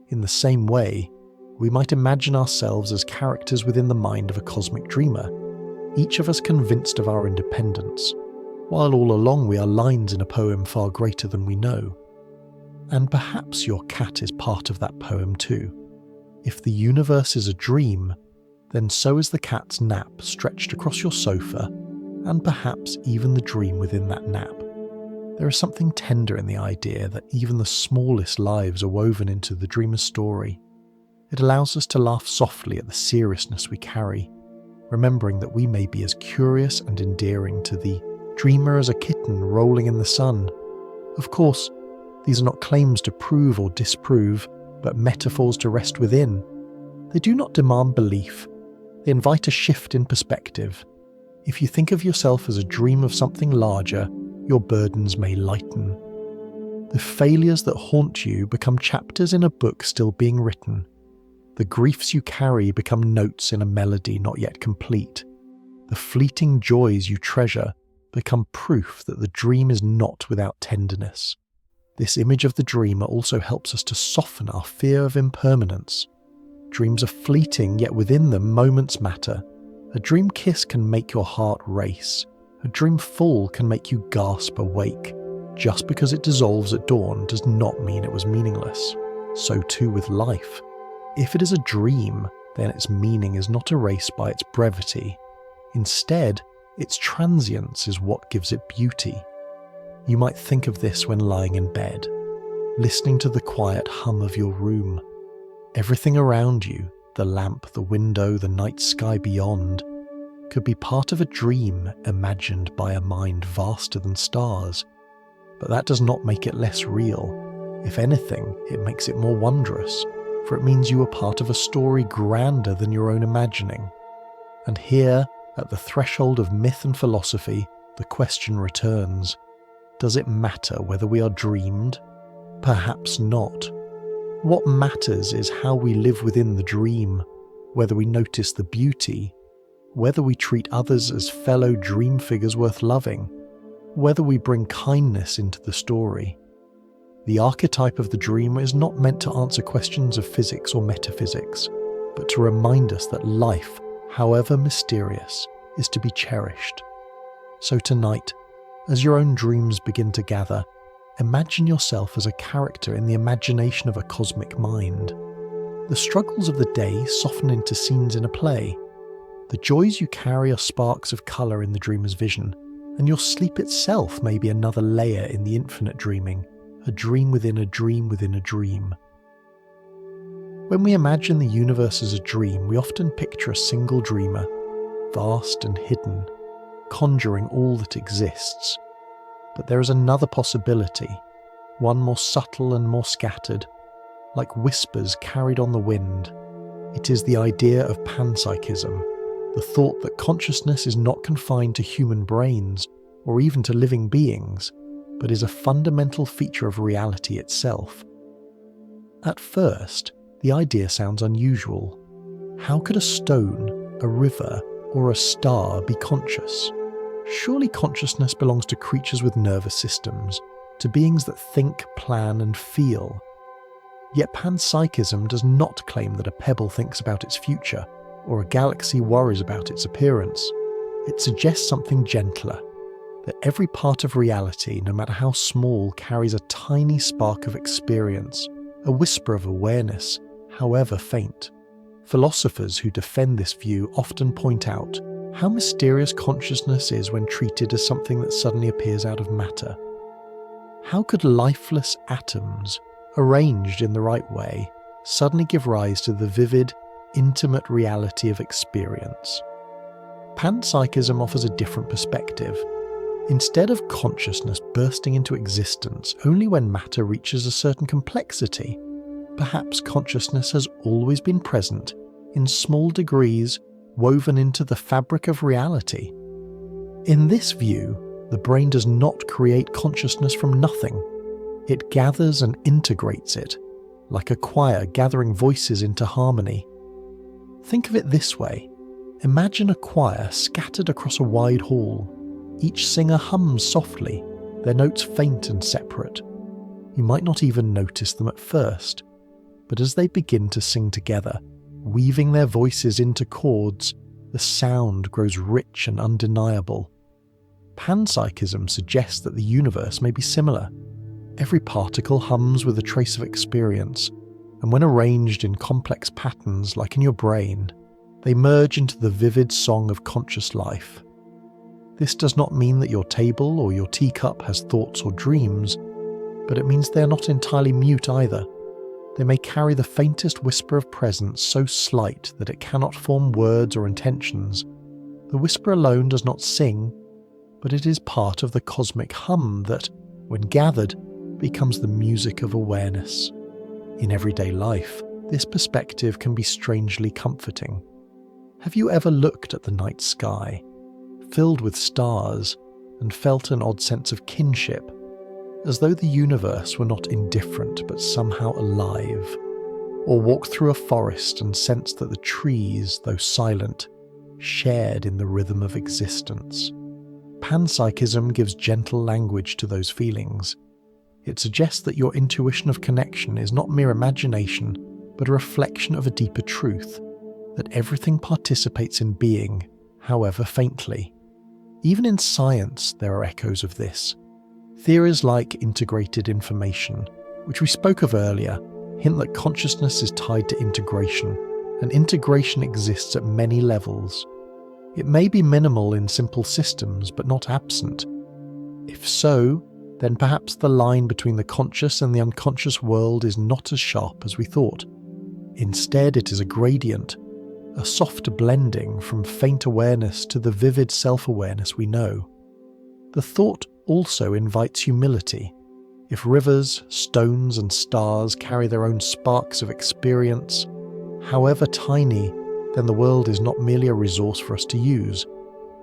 In the same way, we might imagine ourselves as characters within the mind of a cosmic dreamer, each of us convinced of our independence, while all along we are lines in a poem far greater than we know. And perhaps your cat is part of that poem too. If the universe is a dream, then so is the cat's nap stretched across your sofa, and perhaps even the dream within that nap. There is something tender in the idea that even the smallest lives are woven into the dreamer's story. It allows us to laugh softly at the seriousness we carry, remembering that we may be as curious and endearing to the dreamer as a kitten rolling in the sun. Of course, these are not claims to prove or disprove, but metaphors to rest within. They do not demand belief. They invite a shift in perspective. If you think of yourself as a dream of something larger, your burdens may lighten. The failures that haunt you become chapters in a book still being written. The griefs you carry become notes in a melody not yet complete. The fleeting joys you treasure become proof that the dream is not without tenderness. This image of the dreamer also helps us to soften our fear of impermanence. Dreams are fleeting, yet within them moments matter. A dream kiss can make your heart race. A dream fall can make you gasp awake. Just because it dissolves at dawn does not mean it was meaningless. So too with life. If it is a dream, then its meaning is not erased by its brevity. Instead, its transience is what gives it beauty. You might think of this when lying in bed, listening to the quiet hum of your room. Everything around you, the lamp, the window, the night sky beyond, could be part of a dream imagined by a mind vaster than stars. But that does not make it less real. If anything, it makes it more wondrous, for it means you are part of a story grander than your own imagining. And here, at the threshold of myth and philosophy, the question returns. Does it matter whether we are dreamed? Perhaps not. What matters is how we live within the dream, whether we notice the beauty, whether we treat others as fellow dream figures worth loving, whether we bring kindness into the story. The archetype of the dreamer is not meant to answer questions of physics or metaphysics, but to remind us that life, however mysterious, is to be cherished. So tonight, as your own dreams begin to gather, imagine yourself as a character in the imagination of a cosmic mind. The struggles of the day soften into scenes in a play. The joys you carry are sparks of colour in the dreamer's vision, and your sleep itself may be another layer in the infinite dreaming, a dream within a dream within a dream. When we imagine the universe as a dream, we often picture a single dreamer, vast and hidden, conjuring all that exists. But there is another possibility, one more subtle and more scattered, like whispers carried on the wind. It is the idea of Panpsychism, the thought that consciousness is not confined to human brains or even to living beings, but is a fundamental feature of reality itself. At first, the idea sounds unusual. How could a stone, a river, or a star be conscious? Surely consciousness belongs to creatures with nervous systems, to beings that think, plan, and feel. Yet panpsychism does not claim that a pebble thinks about its future or a galaxy worries about its appearance. It suggests something gentler, that every part of reality, no matter how small, carries a tiny spark of experience, a whisper of awareness, however faint. Philosophers who defend this view often point out how mysterious consciousness is when treated as something that suddenly appears out of matter. How could lifeless atoms, arranged in the right way, suddenly give rise to the vivid, intimate reality of experience? Panpsychism offers a different perspective. Instead of consciousness bursting into existence only when matter reaches a certain complexity, perhaps consciousness has always been present in small degrees woven into the fabric of reality. In this view, the brain does not create consciousness from nothing. It gathers and integrates it, like a choir gathering voices into harmony. Think of it this way. Imagine a choir scattered across a wide hall. Each singer hums softly, their notes faint and separate. You might not even notice them at first, but as they begin to sing together, weaving their voices into chords, the sound grows rich and undeniable. Panpsychism suggests that the universe may be similar. Every particle hums with a trace of experience, and when arranged in complex patterns like in your brain, they merge into the vivid song of conscious life. This does not mean that your table or your teacup has thoughts or dreams, but it means they are not entirely mute either. They may carry the faintest whisper of presence so slight that it cannot form words or intentions. The whisper alone does not sing, but it is part of the cosmic hum that, when gathered, becomes the music of awareness. In everyday life, this perspective can be strangely comforting. Have you ever looked at the night sky, filled with stars, and felt an odd sense of kinship, as though the universe were not indifferent but somehow alive? Or walked through a forest and sensed that the trees, though silent, shared in the rhythm of existence? Panpsychism gives gentle language to those feelings. It suggests that your intuition of connection is not mere imagination, but a reflection of a deeper truth, that everything participates in being, however faintly. Even in science, there are echoes of this. Theories like integrated information, which we spoke of earlier, hint that consciousness is tied to integration, and integration exists at many levels. It may be minimal in simple systems, but not absent. If so, then perhaps the line between the conscious and the unconscious world is not as sharp as we thought. Instead, it is a gradient, a soft blending from faint awareness to the vivid self-awareness we know. The thought also invites humility. If rivers, stones, and stars carry their own sparks of experience, however tiny, then the world is not merely a resource for us to use.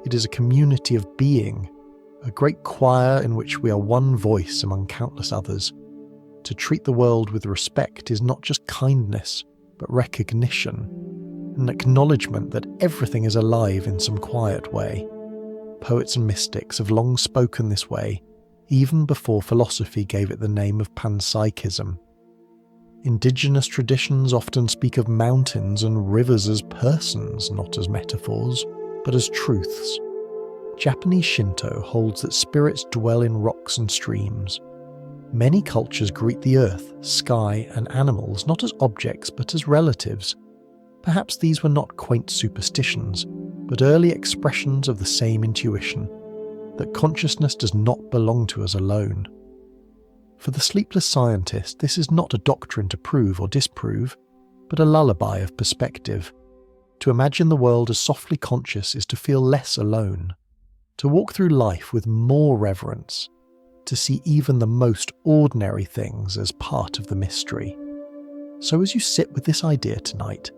It is a community of being, a great choir in which we are one voice among countless others. To treat the world with respect is not just kindness, but recognition, an acknowledgement that everything is alive in some quiet way. Poets and mystics have long spoken this way, even before philosophy gave it the name of Panpsychism. Indigenous traditions often speak of mountains and rivers as persons, not as metaphors, but as truths. Japanese Shinto holds that spirits dwell in rocks and streams. Many cultures greet the earth, sky, and animals not as objects but as relatives. Perhaps these were not quaint superstitions, but early expressions of the same intuition, that consciousness does not belong to us alone. For the Sleepless Scientist, this is not a doctrine to prove or disprove, but a lullaby of perspective. To imagine the world as softly conscious is to feel less alone, to walk through life with more reverence, to see even the most ordinary things as part of the mystery. So as you sit with this idea tonight,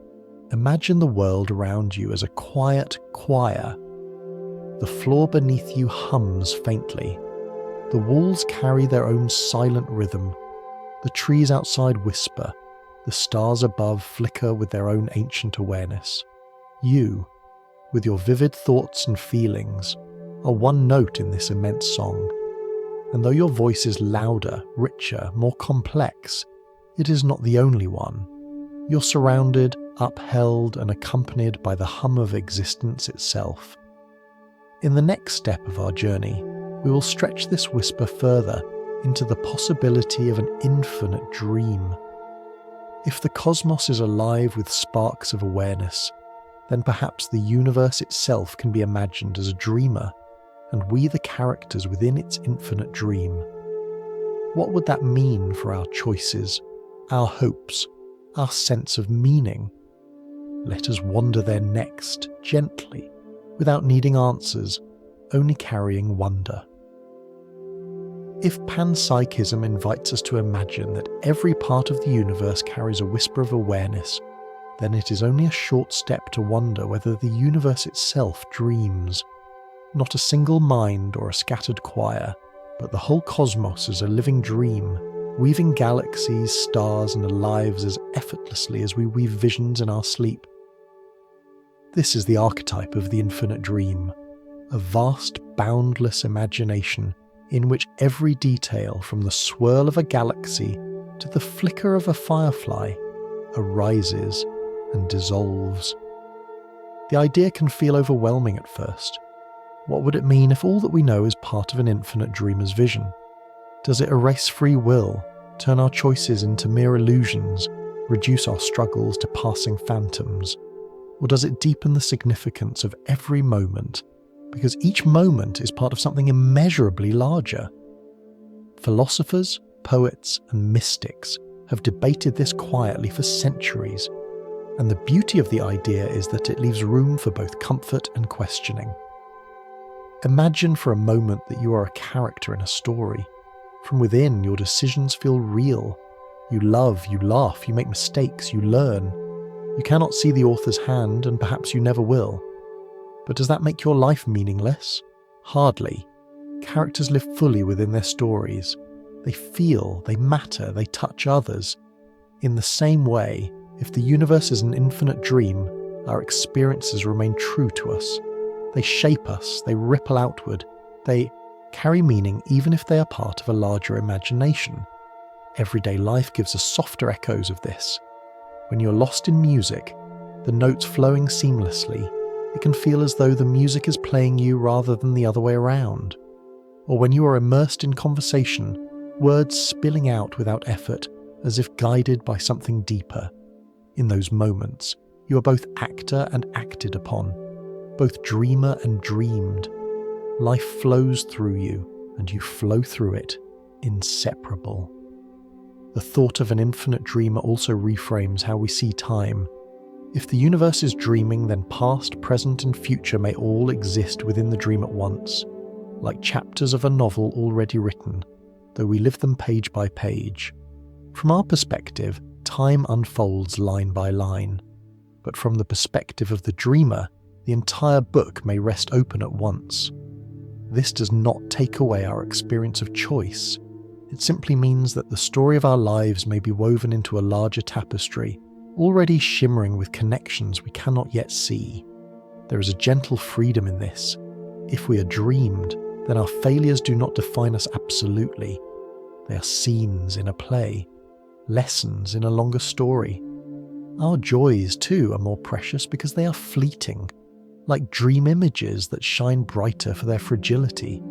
imagine the world around you as a quiet choir. The floor beneath you hums faintly. The walls carry their own silent rhythm. The trees outside whisper. The stars above flicker with their own ancient awareness. You, with your vivid thoughts and feelings, are one note in this immense song. And though your voice is louder, richer, more complex, it is not the only one. You're surrounded, upheld, and accompanied by the hum of existence itself. In the next step of our journey, we will stretch this whisper further into the possibility of an infinite dream. If the cosmos is alive with sparks of awareness, then perhaps the universe itself can be imagined as a dreamer, and we the characters within its infinite dream. What would that mean for our choices, our hopes, our sense of meaning? Let us wander there next, gently, without needing answers, only carrying wonder. If Panpsychism invites us to imagine that every part of the universe carries a whisper of awareness, then it is only a short step to wonder whether the universe itself dreams. Not a single mind or a scattered choir, but the whole cosmos is a living dream, weaving galaxies, stars, and lives as effortlessly as we weave visions in our sleep. This is the archetype of the infinite dream, a vast, boundless imagination in which every detail, from the swirl of a galaxy to the flicker of a firefly, arises and dissolves. The idea can feel overwhelming at first. What would it mean if all that we know is part of an infinite dreamer's vision? Does it erase free will, turn our choices into mere illusions, reduce our struggles to passing phantoms? Or does it deepen the significance of every moment, because each moment is part of something immeasurably larger? Philosophers, poets, and mystics have debated this quietly for centuries, and the beauty of the idea is that it leaves room for both comfort and questioning. Imagine for a moment that you are a character in a story. From within, your decisions feel real. You love, you laugh, you make mistakes, you learn. You cannot see the author's hand, and perhaps you never will. But does that make your life meaningless? Hardly. Characters live fully within their stories. They feel, they matter, they touch others. In the same way, if the universe is an infinite dream, our experiences remain true to us. They shape us, they ripple outward, they carry meaning even if they are part of a larger imagination. Everyday life gives us softer echoes of this. When you're lost in music, the notes flowing seamlessly, it can feel as though the music is playing you rather than the other way around. Or when you are immersed in conversation, words spilling out without effort, as if guided by something deeper. In those moments, you are both actor and acted upon, both dreamer and dreamed. Life flows through you, and you flow through it, inseparable. The thought of an infinite dreamer also reframes how we see time. If the universe is dreaming, then past, present, and future may all exist within the dream at once, like chapters of a novel already written, though we live them page by page. From our perspective, time unfolds line by line, but from the perspective of the dreamer, the entire book may rest open at once. This does not take away our experience of choice. It simply means that the story of our lives may be woven into a larger tapestry, already shimmering with connections we cannot yet see. There is a gentle freedom in this. If we are dreamed, then our failures do not define us absolutely. They are scenes in a play, lessons in a longer story. Our joys, too, are more precious because they are fleeting, like dream images that shine brighter for their fragility.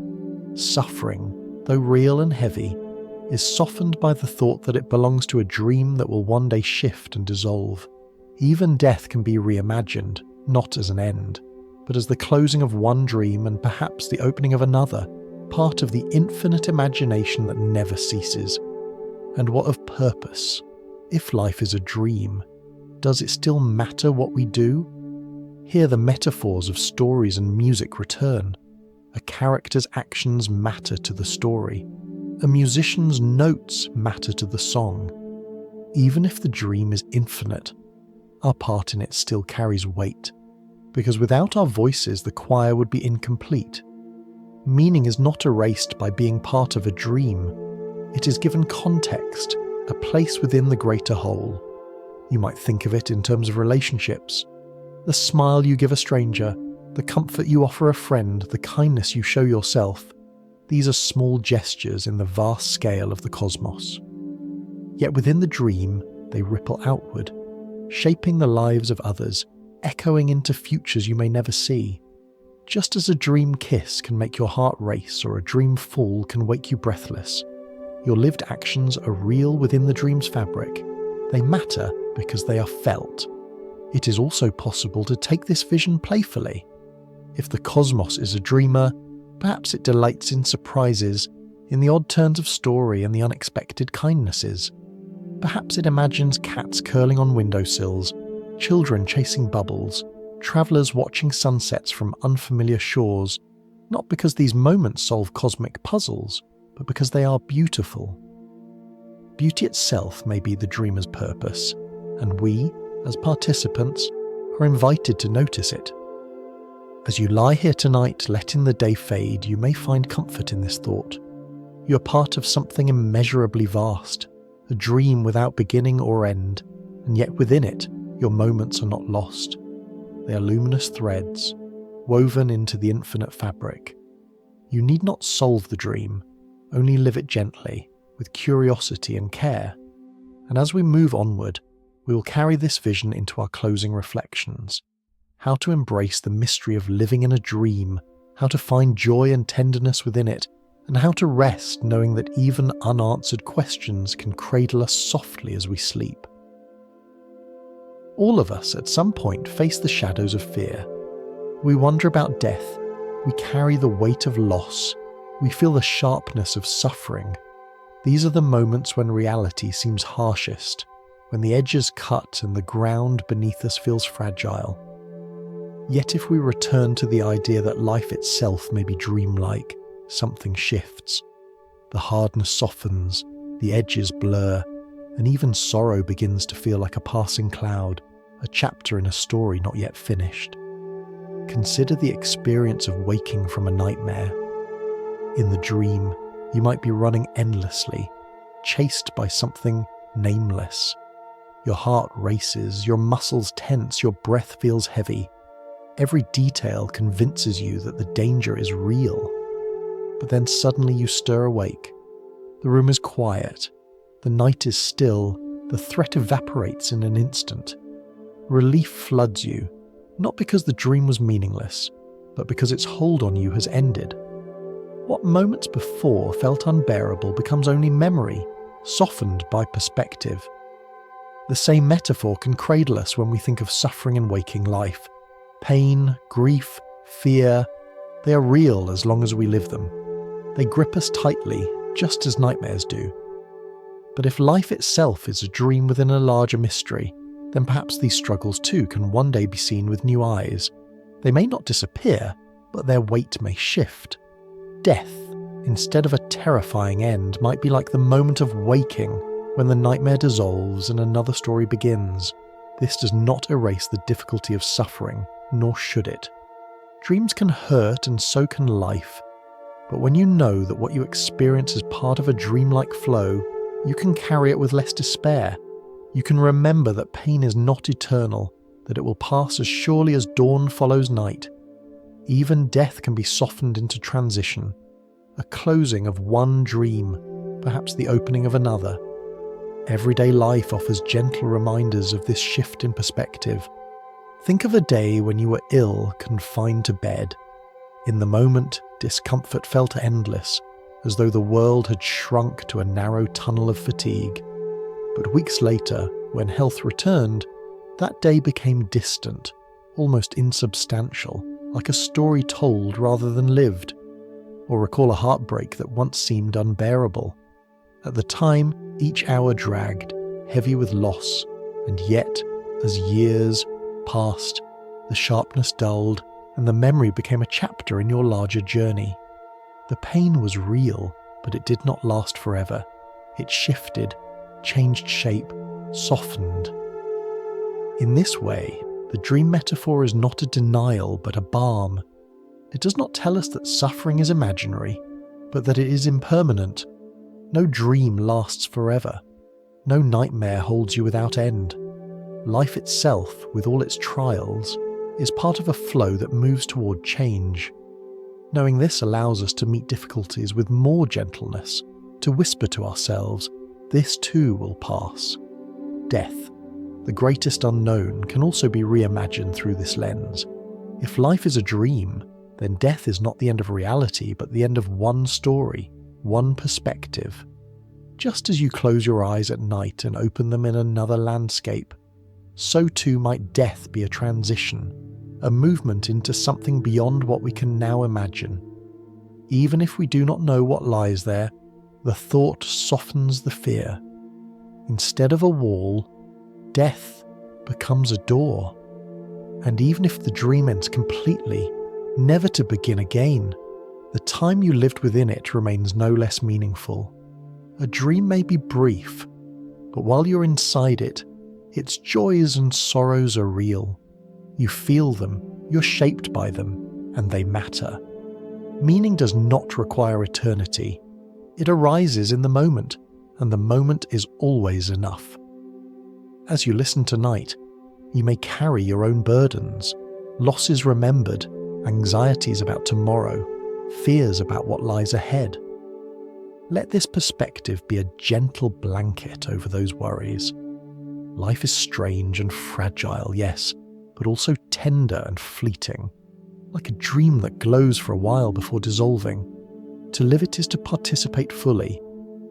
Suffering, though real and heavy, is softened by the thought that it belongs to a dream that will one day shift and dissolve. Even death can be reimagined, not as an end, but as the closing of one dream and perhaps the opening of another, part of the infinite imagination that never ceases. And what of purpose? If life is a dream, does it still matter what we do? Here the metaphors of stories and music return. A character's actions matter to the story. A musician's notes matter to the song. Even if the dream is infinite, our part in it still carries weight, because without our voices the choir would be incomplete. Meaning is not erased by being part of a dream. It is given context, a place within the greater whole. You might think of it in terms of relationships. The smile you give a stranger, the comfort you offer a friend, the kindness you show yourself. These are small gestures in the vast scale of the cosmos. Yet within the dream, they ripple outward, shaping the lives of others, echoing into futures you may never see. Just as a dream kiss can make your heart race or a dream fall can wake you breathless, your lived actions are real within the dream's fabric. They matter because they are felt. It is also possible to take this vision playfully. If the cosmos is a dreamer, perhaps it delights in surprises, in the odd turns of story and the unexpected kindnesses. Perhaps it imagines cats curling on windowsills, children chasing bubbles, travellers watching sunsets from unfamiliar shores, not because these moments solve cosmic puzzles, but because they are beautiful. Beauty itself may be the dreamer's purpose, and we, as participants, are invited to notice it. As you lie here tonight, letting the day fade, you may find comfort in this thought. You are part of something immeasurably vast, a dream without beginning or end, and yet within it, your moments are not lost. They are luminous threads, woven into the infinite fabric. You need not solve the dream, only live it gently, with curiosity and care. And as we move onward, we will carry this vision into our closing reflections. How to embrace the mystery of living in a dream, how to find joy and tenderness within it, and how to rest knowing that even unanswered questions can cradle us softly as we sleep. All of us at some point face the shadows of fear. We wonder about death, we carry the weight of loss, we feel the sharpness of suffering. These are the moments when reality seems harshest, when the edges cut and the ground beneath us feels fragile. Yet if we return to the idea that life itself may be dreamlike, something shifts. The hardness softens, the edges blur, and even sorrow begins to feel like a passing cloud, a chapter in a story not yet finished. Consider the experience of waking from a nightmare. In the dream, you might be running endlessly, chased by something nameless. Your heart races, your muscles tense, your breath feels heavy. Every detail convinces you that the danger is real. But then suddenly you stir awake. The room is quiet. The night is still. The threat evaporates in an instant. Relief floods you, not because the dream was meaningless, but because its hold on you has ended. What moments before felt unbearable becomes only memory, softened by perspective. The same metaphor can cradle us when we think of suffering and waking life. Pain, grief, fear, they are real as long as we live them. They grip us tightly, just as nightmares do. But if life itself is a dream within a larger mystery, then perhaps these struggles too can one day be seen with new eyes. They may not disappear, but their weight may shift. Death, instead of a terrifying end, might be like the moment of waking, when the nightmare dissolves and another story begins. This does not erase the difficulty of suffering, nor should it. Dreams can hurt and so can life. But when you know that what you experience is part of a dreamlike flow, you can carry it with less despair. You can remember that pain is not eternal, that it will pass as surely as dawn follows night. Even death can be softened into transition, a closing of one dream, perhaps the opening of another. Everyday life offers gentle reminders of this shift in perspective. Think of a day when you were ill, confined to bed. In the moment, discomfort felt endless, as though the world had shrunk to a narrow tunnel of fatigue. But weeks later, when health returned, that day became distant, almost insubstantial, like a story told rather than lived. Or recall a heartbreak that once seemed unbearable. At the time, each hour dragged, heavy with loss, and yet, as years passed, the sharpness dulled, and the memory became a chapter in your larger journey. The pain was real, but it did not last forever. It shifted, changed shape, softened. In this way, the dream metaphor is not a denial but a balm. It does not tell us that suffering is imaginary, but that it is impermanent. No dream lasts forever. No nightmare holds you without end. Life itself, with all its trials, is part of a flow that moves toward change. Knowing this allows us to meet difficulties with more gentleness, to whisper to ourselves, this too will pass. Death, the greatest unknown, can also be reimagined through this lens. If life is a dream, then death is not the end of reality, but the end of one story, one perspective. Just as you close your eyes at night and open them in another landscape, so too might death be a transition, a movement into something beyond what we can now imagine. Even if we do not know what lies there, the thought softens the fear. Instead of a wall, death becomes a door. And even if the dream ends completely, never to begin again, the time you lived within it remains no less meaningful. A dream may be brief, but while you're inside it, its joys and sorrows are real. You feel them, you're shaped by them, and they matter. Meaning does not require eternity. It arises in the moment, and the moment is always enough. As you listen tonight, you may carry your own burdens, losses remembered, anxieties about tomorrow, fears about what lies ahead. Let this perspective be a gentle blanket over those worries. Life is strange and fragile, yes, but also tender and fleeting, like a dream that glows for a while before dissolving. To live it is to participate fully,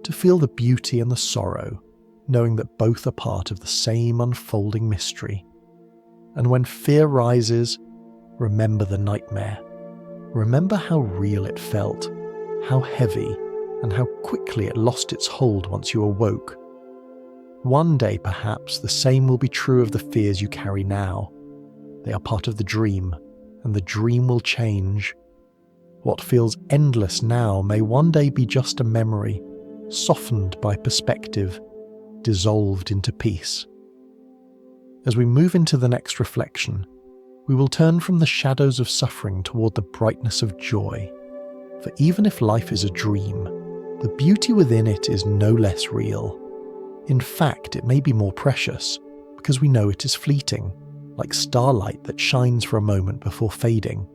to feel the beauty and the sorrow, knowing that both are part of the same unfolding mystery. And when fear rises, remember the nightmare. Remember how real it felt, how heavy, and how quickly it lost its hold once you awoke. One day, perhaps, the same will be true of the fears you carry now. They are part of the dream, and the dream will change. What feels endless now may one day be just a memory, softened by perspective, dissolved into peace. As we move into the next reflection, we will turn from the shadows of suffering toward the brightness of joy. For even if life is a dream, the beauty within it is no less real. In fact, it may be more precious, because we know it is fleeting, like starlight that shines for a moment before fading.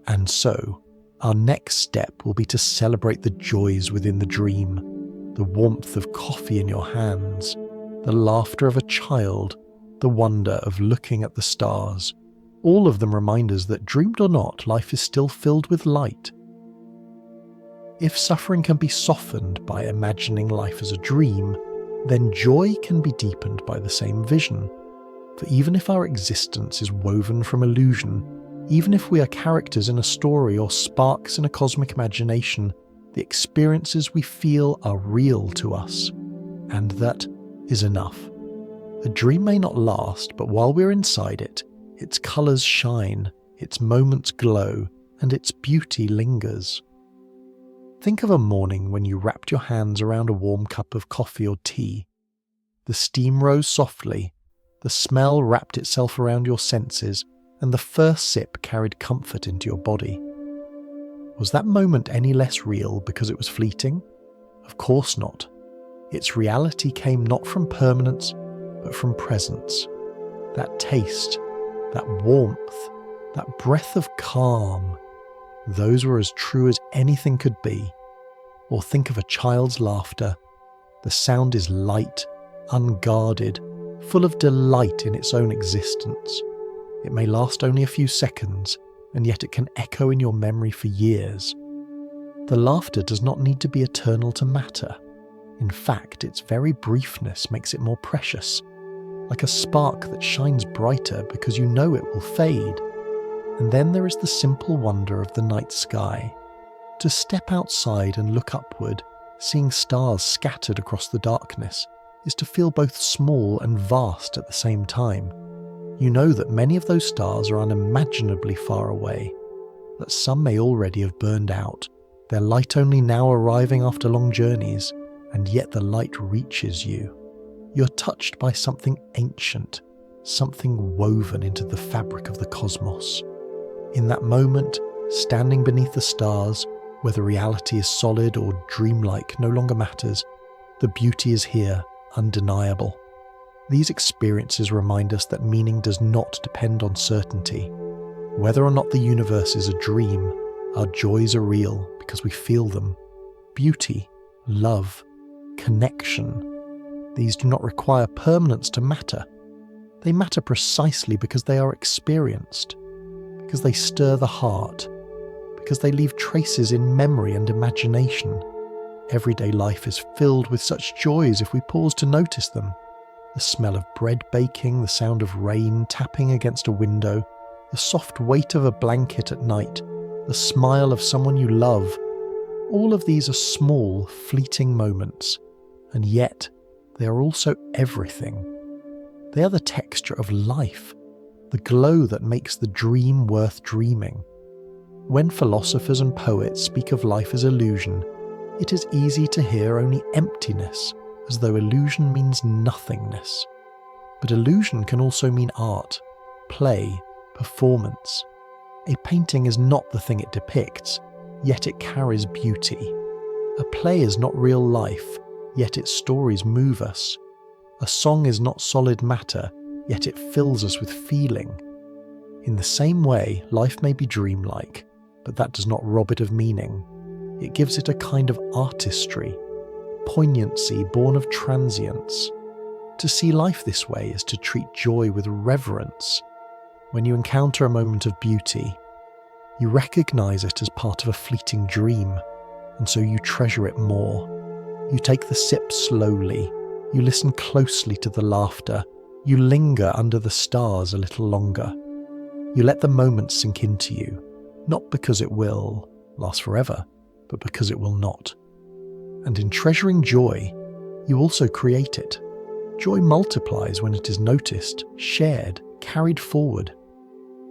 And so, our next step will be to celebrate the joys within the dream, the warmth of coffee in your hands, the laughter of a child, the wonder of looking at the stars. All of them remind us that, dreamed or not, life is still filled with light. If suffering can be softened by imagining life as a dream, then joy can be deepened by the same vision. For even if our existence is woven from illusion, even if we are characters in a story or sparks in a cosmic imagination, the experiences we feel are real to us, and that is enough. A dream may not last, but while we're inside it, its colours shine, its moments glow, and its beauty lingers. Think of a morning when you wrapped your hands around a warm cup of coffee or tea. The steam rose softly, the smell wrapped itself around your senses, and the first sip carried comfort into your body. Was that moment any less real because it was fleeting? Of course not. Its reality came not from permanence, but from presence. That taste, that warmth, that breath of calm, those were as true as anything could be. Or think of a child's laughter. The sound is light, unguarded, full of delight in its own existence. It may last only a few seconds, and yet it can echo in your memory for years. The laughter does not need to be eternal to matter. In fact, its very briefness makes it more precious, like a spark that shines brighter because you know it will fade. And then there is the simple wonder of the night sky. To step outside and look upward, seeing stars scattered across the darkness, is to feel both small and vast at the same time. You know that many of those stars are unimaginably far away, that some may already have burned out, their light only now arriving after long journeys, and yet the light reaches you. You're touched by something ancient, something woven into the fabric of the cosmos. In that moment, standing beneath the stars, whether reality is solid or dreamlike no longer matters, the beauty is here, undeniable. These experiences remind us that meaning does not depend on certainty. Whether or not the universe is a dream, our joys are real because we feel them. Beauty, love, connection. These do not require permanence to matter. They matter precisely because they are experienced, because they stir the heart, because they leave traces in memory and imagination. Everyday life is filled with such joys if we pause to notice them. The smell of bread baking, the sound of rain tapping against a window, the soft weight of a blanket at night, the smile of someone you love. All of these are small, fleeting moments, and yet they are also everything. They are the texture of life, the glow that makes the dream worth dreaming. When philosophers and poets speak of life as illusion, it is easy to hear only emptiness, as though illusion means nothingness. But illusion can also mean art, play, performance. A painting is not the thing it depicts, yet it carries beauty. A play is not real life, yet its stories move us. A song is not solid matter, yet it fills us with feeling. In the same way, life may be dreamlike, but that does not rob it of meaning. It gives it a kind of artistry, poignancy born of transience. To see life this way is to treat joy with reverence. When you encounter a moment of beauty, you recognize it as part of a fleeting dream, and so you treasure it more. You take the sip slowly, you listen closely to the laughter, you linger under the stars a little longer. You let the moment sink into you, not because it will last forever, but because it will not. And in treasuring joy, you also create it. Joy multiplies when it is noticed, shared, carried forward.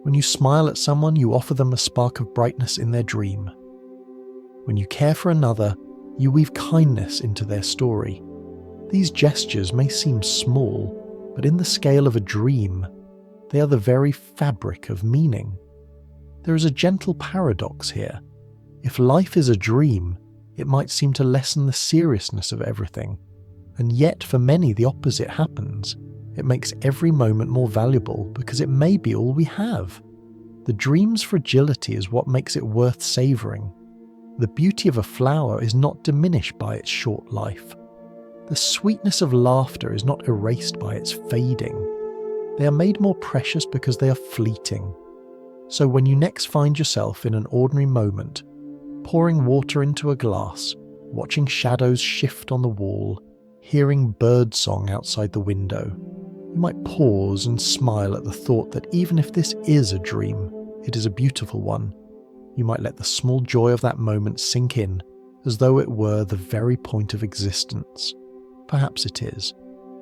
When you smile at someone, you offer them a spark of brightness in their dream. When you care for another, you weave kindness into their story. These gestures may seem small, but in the scale of a dream, they are the very fabric of meaning. There is a gentle paradox here. If life is a dream, it might seem to lessen the seriousness of everything, and yet for many the opposite happens. It makes every moment more valuable because it may be all we have. The dream's fragility is what makes it worth savouring. The beauty of a flower is not diminished by its short life. The sweetness of laughter is not erased by its fading. They are made more precious because they are fleeting. So when you next find yourself in an ordinary moment, pouring water into a glass, watching shadows shift on the wall, hearing birdsong outside the window, you might pause and smile at the thought that even if this is a dream, it is a beautiful one. You might let the small joy of that moment sink in, as though it were the very point of existence. Perhaps it is.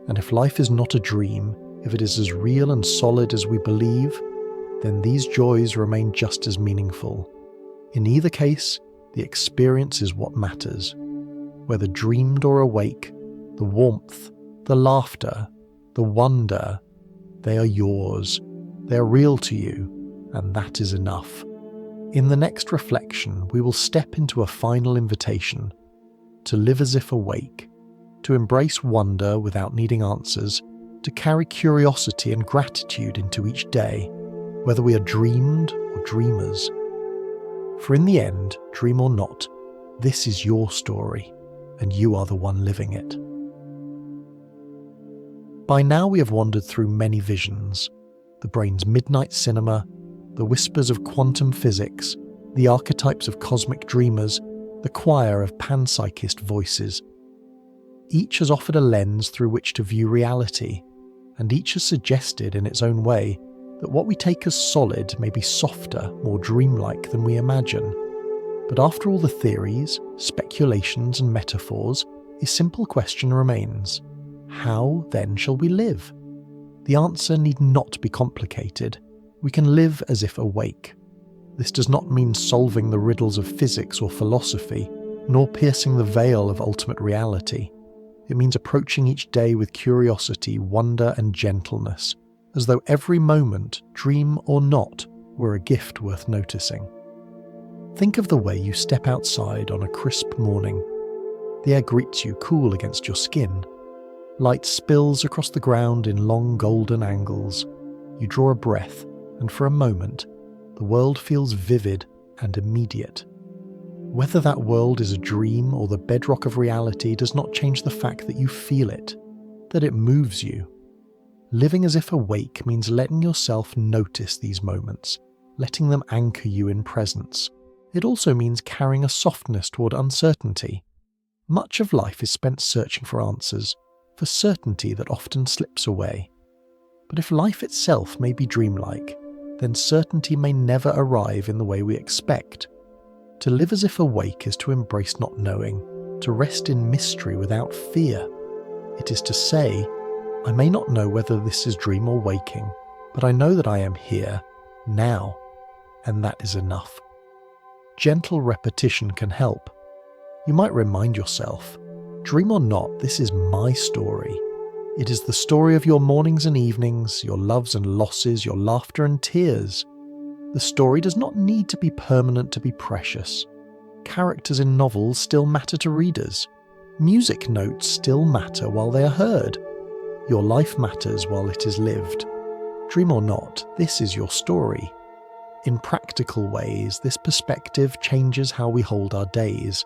And if life is not a dream, if it is as real and solid as we believe, then these joys remain just as meaningful. In either case, the experience is what matters. Whether dreamed or awake, the warmth, the laughter, the wonder, they are yours. They are real to you, and that is enough. In the next reflection, we will step into a final invitation to live as if awake, to embrace wonder without needing answers, to carry curiosity and gratitude into each day, whether we are dreamed or dreamers. For in the end, dream or not, this is your story, and you are the one living it. By now we have wandered through many visions, the brain's midnight cinema, the whispers of quantum physics, the archetypes of cosmic dreamers, the choir of panpsychist voices. Each has offered a lens through which to view reality, and each has suggested in its own way that what we take as solid may be softer, more dreamlike than we imagine. But after all the theories, speculations and metaphors, a simple question remains. How then shall we live? The answer need not be complicated. We can live as if awake. This does not mean solving the riddles of physics or philosophy, nor piercing the veil of ultimate reality. It means approaching each day with curiosity, wonder and gentleness, as though every moment, dream or not, were a gift worth noticing. Think of the way you step outside on a crisp morning. The air greets you cool against your skin. Light spills across the ground in long golden angles. You draw a breath, and for a moment, the world feels vivid and immediate. Whether that world is a dream or the bedrock of reality does not change the fact that you feel it, that it moves you. Living as if awake means letting yourself notice these moments, letting them anchor you in presence. It also means carrying a softness toward uncertainty. Much of life is spent searching for answers, for certainty that often slips away. But if life itself may be dreamlike, then certainty may never arrive in the way we expect. To live as if awake is to embrace not knowing, to rest in mystery without fear. It is to say, I may not know whether this is dream or waking, but I know that I am here, now, and that is enough. Gentle repetition can help. You might remind yourself, dream or not, this is my story. It is the story of your mornings and evenings, your loves and losses, your laughter and tears. The story does not need to be permanent to be precious. Characters in novels still matter to readers. Music notes still matter while they are heard. Your life matters while it is lived. Dream or not, this is your story. In practical ways, this perspective changes how we hold our days.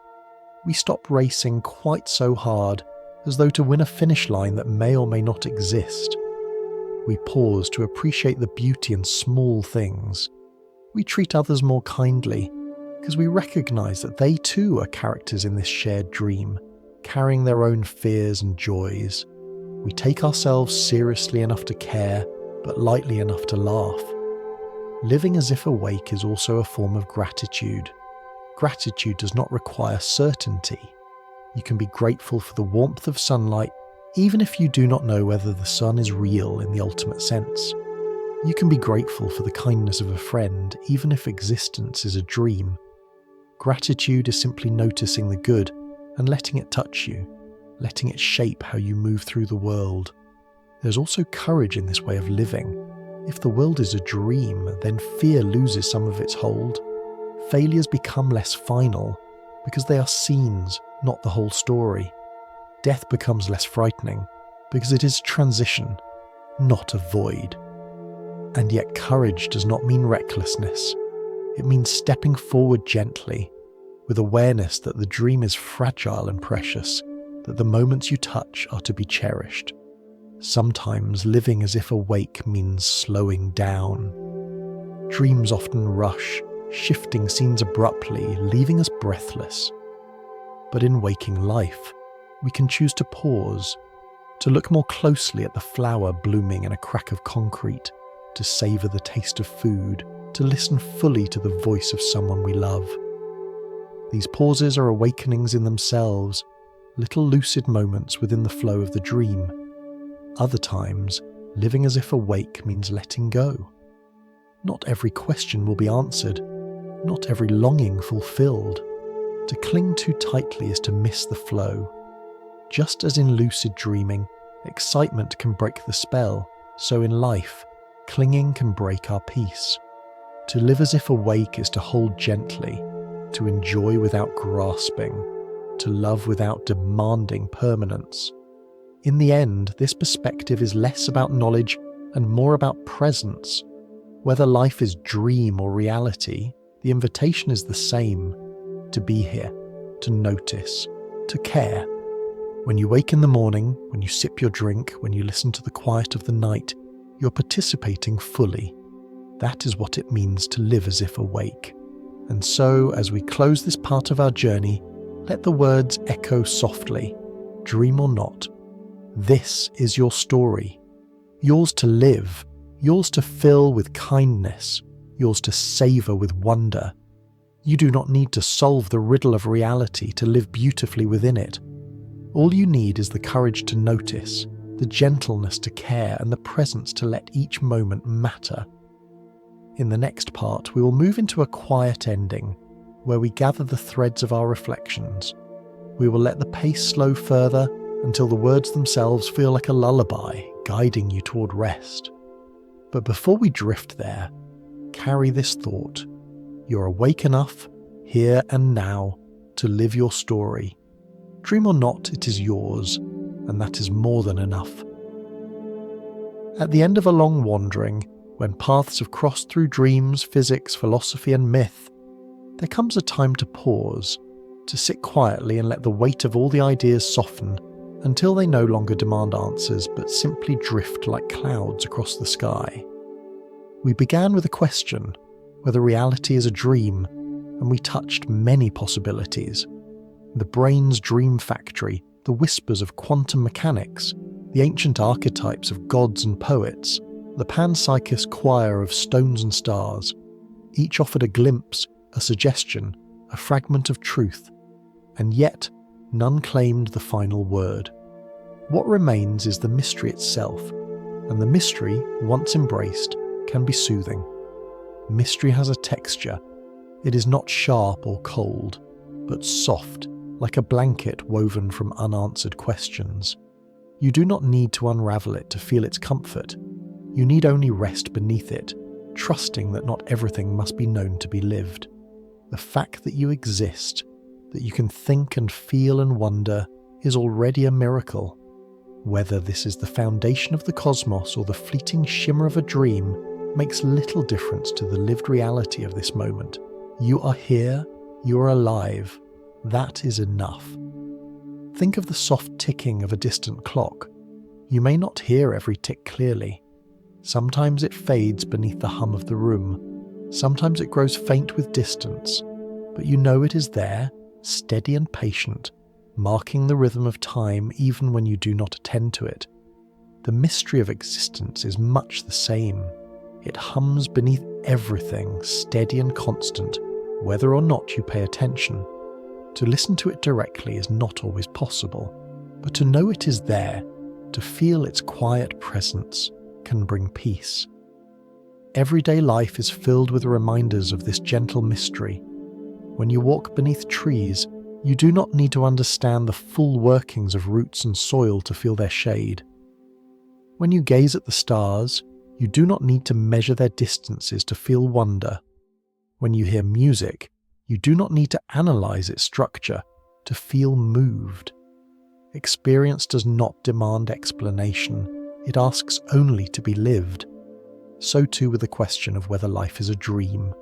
We stop racing quite so hard, as though to win a finish line that may or may not exist. We pause to appreciate the beauty in small things. We treat others more kindly, because we recognize that they too are characters in this shared dream, carrying their own fears and joys. We take ourselves seriously enough to care, but lightly enough to laugh. Living as if awake is also a form of gratitude. Gratitude does not require certainty. You can be grateful for the warmth of sunlight, even if you do not know whether the sun is real in the ultimate sense. You can be grateful for the kindness of a friend, even if existence is a dream. Gratitude is simply noticing the good and letting it touch you, letting it shape how you move through the world. There's also courage in this way of living. If the world is a dream, then fear loses some of its hold. Failures become less final because they are scenes, not the whole story. Death becomes less frightening because it is transition, not a void. And yet courage does not mean recklessness. It means stepping forward gently, with awareness that the dream is fragile and precious, that the moments you touch are to be cherished. Sometimes living as if awake means slowing down. Dreams often rush, shifting scenes abruptly, leaving us breathless. But in waking life, we can choose to pause, to look more closely at the flower blooming in a crack of concrete, to savour the taste of food, to listen fully to the voice of someone we love. These pauses are awakenings in themselves, little lucid moments within the flow of the dream. Other times, living as if awake means letting go. Not every question will be answered, not every longing fulfilled. To cling too tightly is to miss the flow. Just as in lucid dreaming, excitement can break the spell, so in life, clinging can break our peace. To live as if awake is to hold gently, to enjoy without grasping, to love without demanding permanence. In the end, this perspective is less about knowledge and more about presence. Whether life is dream or reality, the invitation is the same: to be here, to notice, to care. When you wake in the morning, when you sip your drink, when you listen to the quiet of the night, you're participating fully. That is what it means to live as if awake. And so, as we close this part of our journey, let the words echo softly, dream or not. This is your story. Yours to live, yours to fill with kindness, yours to savour with wonder. You do not need to solve the riddle of reality to live beautifully within it. All you need is the courage to notice, the gentleness to care, and the presence to let each moment matter. In the next part, we will move into a quiet ending, where we gather the threads of our reflections. We will let the pace slow further until the words themselves feel like a lullaby, guiding you toward rest. But before we drift there, carry this thought: you're awake enough, here and now, to live your story. Dream or not, it is yours, and that is more than enough. At the end of a long wandering, when paths have crossed through dreams, physics, philosophy and myth, there comes a time to pause, to sit quietly and let the weight of all the ideas soften until they no longer demand answers but simply drift like clouds across the sky. We began with a question, whether reality is a dream, and we touched many possibilities. The brain's dream factory, the whispers of quantum mechanics, the ancient archetypes of gods and poets, the panpsychist choir of stones and stars. Each offered a glimpse, a suggestion, a fragment of truth, and yet none claimed the final word. What remains is the mystery itself, and the mystery, once embraced, can be soothing. Mystery has a texture. It is not sharp or cold, but soft, like a blanket woven from unanswered questions. You do not need to unravel it to feel its comfort. You need only rest beneath it, trusting that not everything must be known to be lived. The fact that you exist, that you can think and feel and wonder, is already a miracle. Whether this is the foundation of the cosmos or the fleeting shimmer of a dream makes little difference to the lived reality of this moment. You are here, you are alive. That is enough. Think of the soft ticking of a distant clock. You may not hear every tick clearly. Sometimes it fades beneath the hum of the room. Sometimes it grows faint with distance. But you know it is there, steady and patient, marking the rhythm of time even when you do not attend to it. The mystery of existence is much the same. It hums beneath everything, steady and constant, whether or not you pay attention. To listen to it directly is not always possible, but to know it is there, to feel its quiet presence, can bring peace. Everyday life is filled with reminders of this gentle mystery. When you walk beneath trees, you do not need to understand the full workings of roots and soil to feel their shade. When you gaze at the stars, you do not need to measure their distances to feel wonder. When you hear music, you do not need to analyze its structure to feel moved. Experience does not demand explanation. It asks only to be lived. So too with the question of whether life is a dream.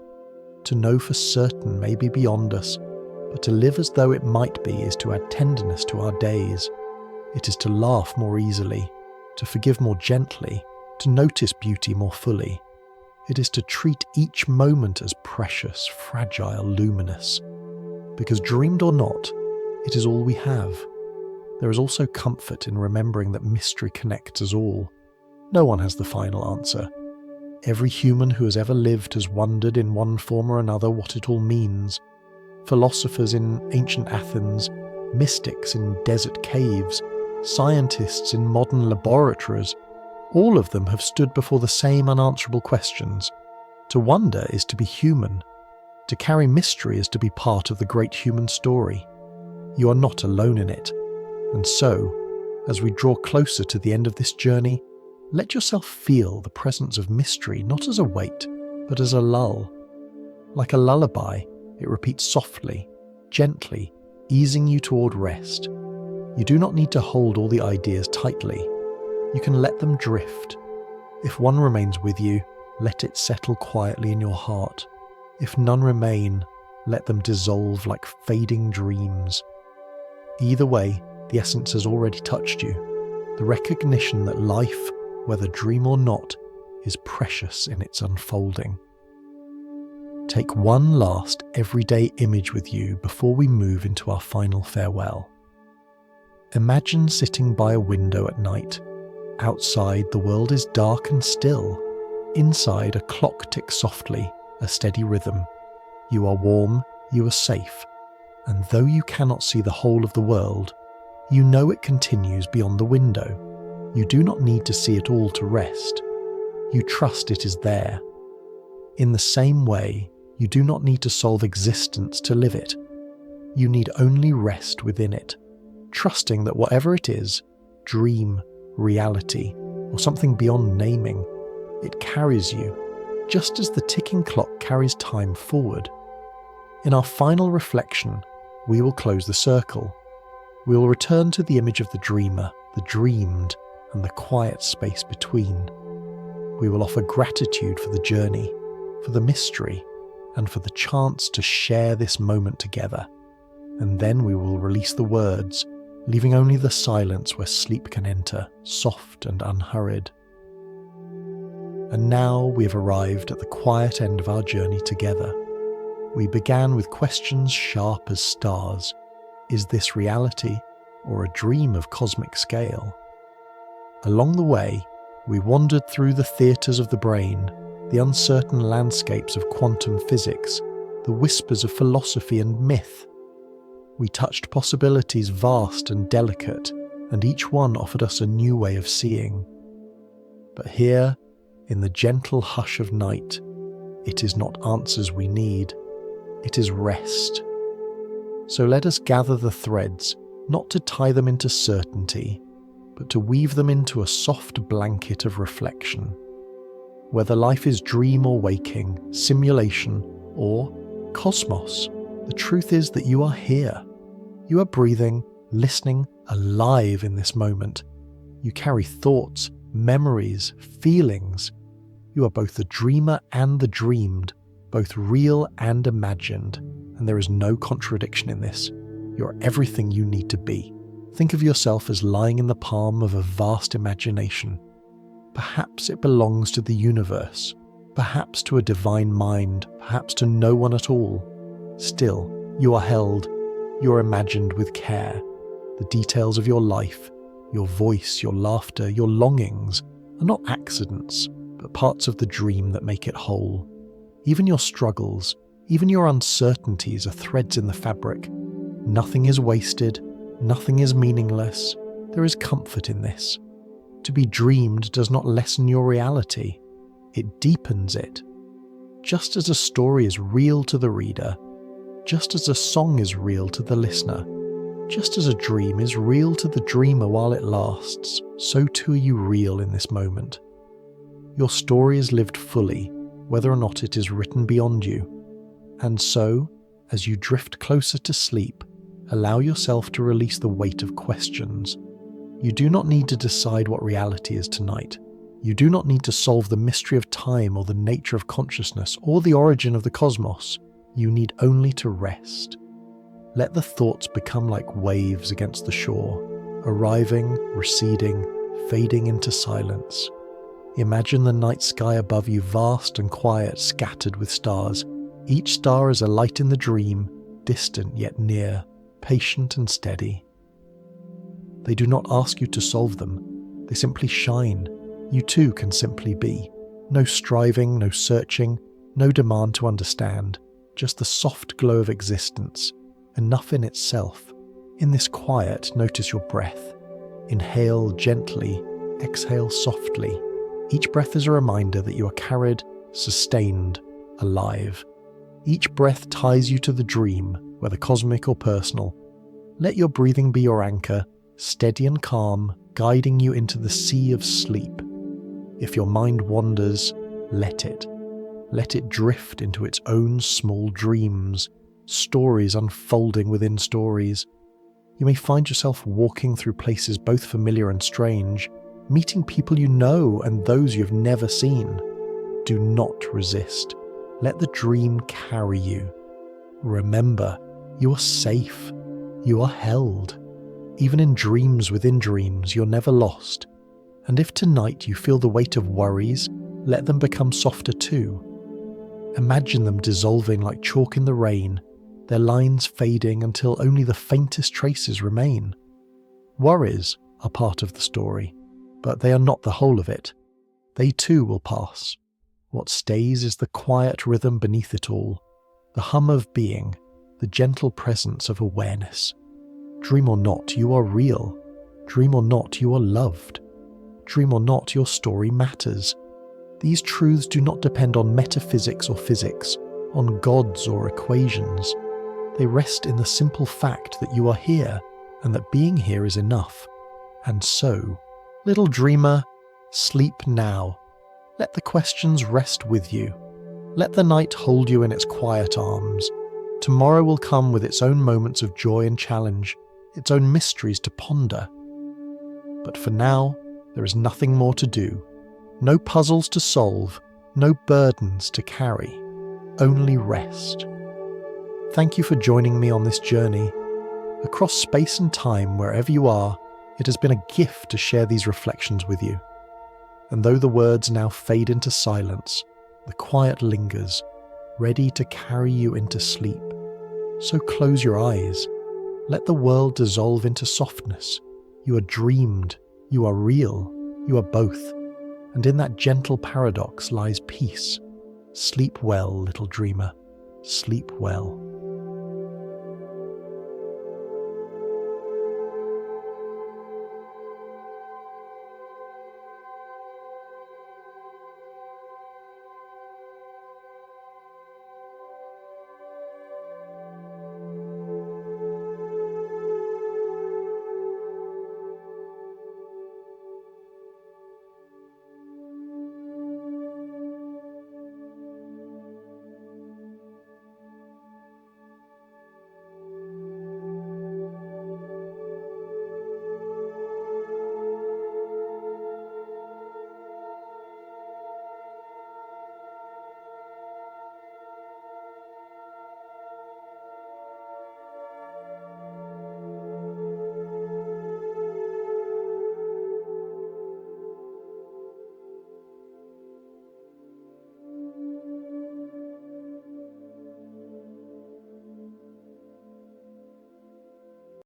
To know for certain may be beyond us, but to live as though it might be is to add tenderness to our days. It is to laugh more easily, to forgive more gently, to notice beauty more fully. It is to treat each moment as precious, fragile, luminous. Because dreamed or not, it is all we have. There is also comfort in remembering that mystery connects us all. No one has the final answer. Every human who has ever lived has wondered in one form or another what it all means. Philosophers in ancient Athens, mystics in desert caves, scientists in modern laboratories, all of them have stood before the same unanswerable questions. To wonder is to be human. To carry mystery is to be part of the great human story. You are not alone in it. And so, as we draw closer to the end of this journey, let yourself feel the presence of mystery not as a weight, but as a lull. Like a lullaby, it repeats softly, gently, easing you toward rest. You do not need to hold all the ideas tightly. You can let them drift. If one remains with you, let it settle quietly in your heart. If none remain, let them dissolve like fading dreams. Either way, the essence has already touched you. The recognition that life, whether dream or not, is precious in its unfolding. Take one last everyday image with you before we move into our final farewell. Imagine sitting by a window at night. Outside, the world is dark and still. Inside, a clock ticks softly, a steady rhythm. You are warm, you are safe, and though you cannot see the whole of the world, you know it continues beyond the window. You do not need to see it all to rest. You trust it is there. In the same way, you do not need to solve existence to live it. You need only rest within it, trusting that whatever it is, dream, reality, or something beyond naming, it carries you, just as the ticking clock carries time forward. In our final reflection, we will close the circle. We will return to the image of the dreamer, the dreamed, and the quiet space between. We will offer gratitude for the journey, for the mystery, and for the chance to share this moment together. And then we will release the words, leaving only the silence where sleep can enter, soft and unhurried. And now we have arrived at the quiet end of our journey together. We began with questions sharp as stars. Is this reality or a dream of cosmic scale? Along the way, we wandered through the theatres of the brain, the uncertain landscapes of quantum physics, the whispers of philosophy and myth. We touched possibilities vast and delicate, and each one offered us a new way of seeing. But here, in the gentle hush of night, it is not answers we need, it is rest. So let us gather the threads, not to tie them into certainty, but to weave them into a soft blanket of reflection. Whether life is dream or waking, simulation or cosmos, the truth is that you are here. You are breathing, listening, alive in this moment. You carry thoughts, memories, feelings. You are both the dreamer and the dreamed, both real and imagined, and there is no contradiction in this. You are everything you need to be. Think of yourself as lying in the palm of a vast imagination. Perhaps it belongs to the universe, perhaps to a divine mind, perhaps to no one at all. Still, you are held, you are imagined with care. The details of your life, your voice, your laughter, your longings are not accidents, but parts of the dream that make it whole. Even your struggles, even your uncertainties are threads in the fabric. Nothing is wasted, nothing is meaningless. There is comfort in this. To be dreamed does not lessen your reality, it deepens it. Just as a story is real to the reader, just as a song is real to the listener, just as a dream is real to the dreamer while it lasts, so too are you real in this moment. Your story is lived fully, whether or not it is written beyond you. And so, as you drift closer to sleep, allow yourself to release the weight of questions. You do not need to decide what reality is tonight. You do not need to solve the mystery of time or the nature of consciousness or the origin of the cosmos. You need only to rest. Let the thoughts become like waves against the shore, arriving, receding, fading into silence. Imagine the night sky above you vast and quiet, scattered with stars. Each star is a light in the dream, distant yet near, patient and steady. They do not ask you to solve them. They simply shine. You too can simply be. No striving, no searching, no demand to understand. Just the soft glow of existence, enough in itself. In this quiet, notice your breath. Inhale gently, exhale softly. Each breath is a reminder that you are carried, sustained, alive. Each breath ties you to the dream, whether cosmic or personal. Let your breathing be your anchor, steady and calm, guiding you into the sea of sleep. If your mind wanders, let it. Let it drift into its own small dreams, stories unfolding within stories. You may find yourself walking through places both familiar and strange, meeting people you know and those you have never seen. Do not resist. Let the dream carry you. Remember, you are safe. You are held. Even in dreams within dreams, you're never lost. And if tonight you feel the weight of worries, let them become softer too. Imagine them dissolving like chalk in the rain, their lines fading until only the faintest traces remain. Worries are part of the story, but they are not the whole of it. They too will pass. What stays is the quiet rhythm beneath it all, the hum of being, the gentle presence of awareness. Dream or not, you are real. Dream or not, you are loved. Dream or not, your story matters. These truths do not depend on metaphysics or physics, on gods or equations. They rest in the simple fact that you are here and that being here is enough. And so, little dreamer, sleep now. Let the questions rest with you. Let the night hold you in its quiet arms. Tomorrow will come with its own moments of joy and challenge, its own mysteries to ponder. But for now, there is nothing more to do. No puzzles to solve, no burdens to carry. only rest. Thank you for joining me on this journey. Across space and time, wherever you are, it has been a gift to share these reflections with you. And though the words now fade into silence, the quiet lingers, ready to carry you into sleep. So close your eyes. Let the world dissolve into softness. You are dreamed. You are real. You are both. And in that gentle paradox lies peace. Sleep well, little dreamer. Sleep well.